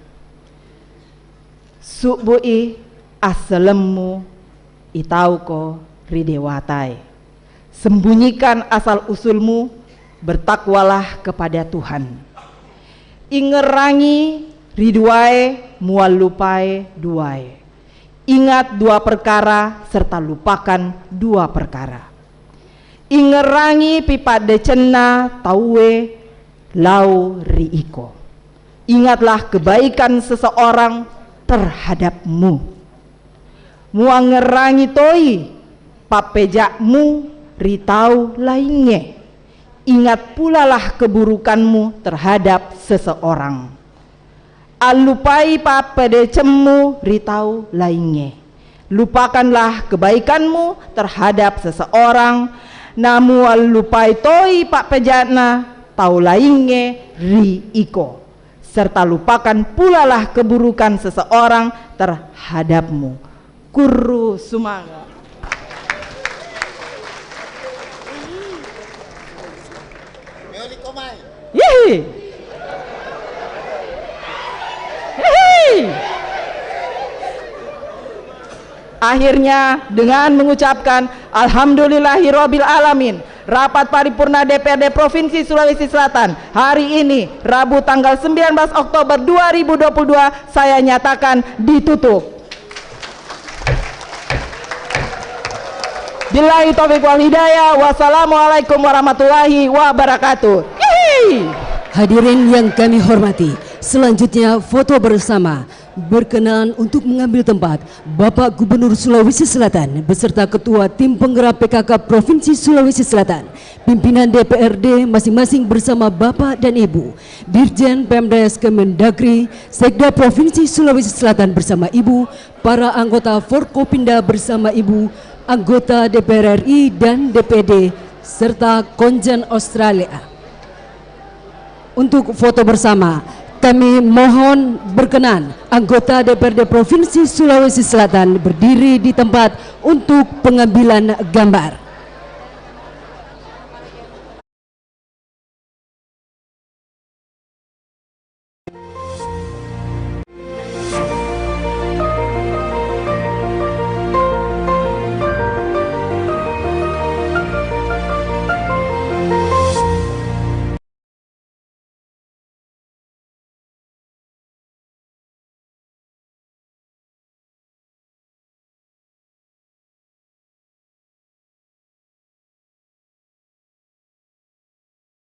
Subui aselemu itauko ridewatai. Sembunyikan asal usulmu bertakwalah kepada Tuhan. Ingerangi ridwae mual lupae duae. Ingat dua perkara serta lupakan dua perkara. Ingerangi pipa decena tauwe lau riiko. Ingatlah kebaikan seseorang terhadapmu. Muangerangi toi papejakmu ritau lainnya. Ingat pula lah keburukanmu terhadap seseorang. Alupai papedecemu ritau lainnya. Lupakanlah kebaikanmu terhadap seseorang. Namu alupai toi papejana tau lainnya riiko. Serta lupakan pula lah keburukan seseorang terhadapmu. Kuru sumanga. Yeay. Akhirnya dengan mengucapkan Alhamdulillahirabbil alamin, rapat paripurna DPRD Provinsi Sulawesi Selatan hari ini Rabu tanggal 19 Oktober 2022 saya nyatakan ditutup. Billahi taufiq wal hidayah. Wassalamualaikum warahmatullahi wabarakatuh. Hadirin yang kami hormati, selanjutnya foto bersama. Berkenan untuk mengambil tempat Bapak Gubernur Sulawesi Selatan beserta Ketua Tim Penggerak PKK Provinsi Sulawesi Selatan, pimpinan DPRD masing-masing bersama Bapak dan Ibu, Dirjen Pemdes Kemendagri, Sekda Provinsi Sulawesi Selatan bersama Ibu, para anggota Forkopimda bersama Ibu, anggota DPR RI dan DPD, serta konjen Australia. Untuk foto bersama, kami mohon berkenan anggota DPRD Provinsi Sulawesi Selatan berdiri di tempat untuk pengambilan gambar.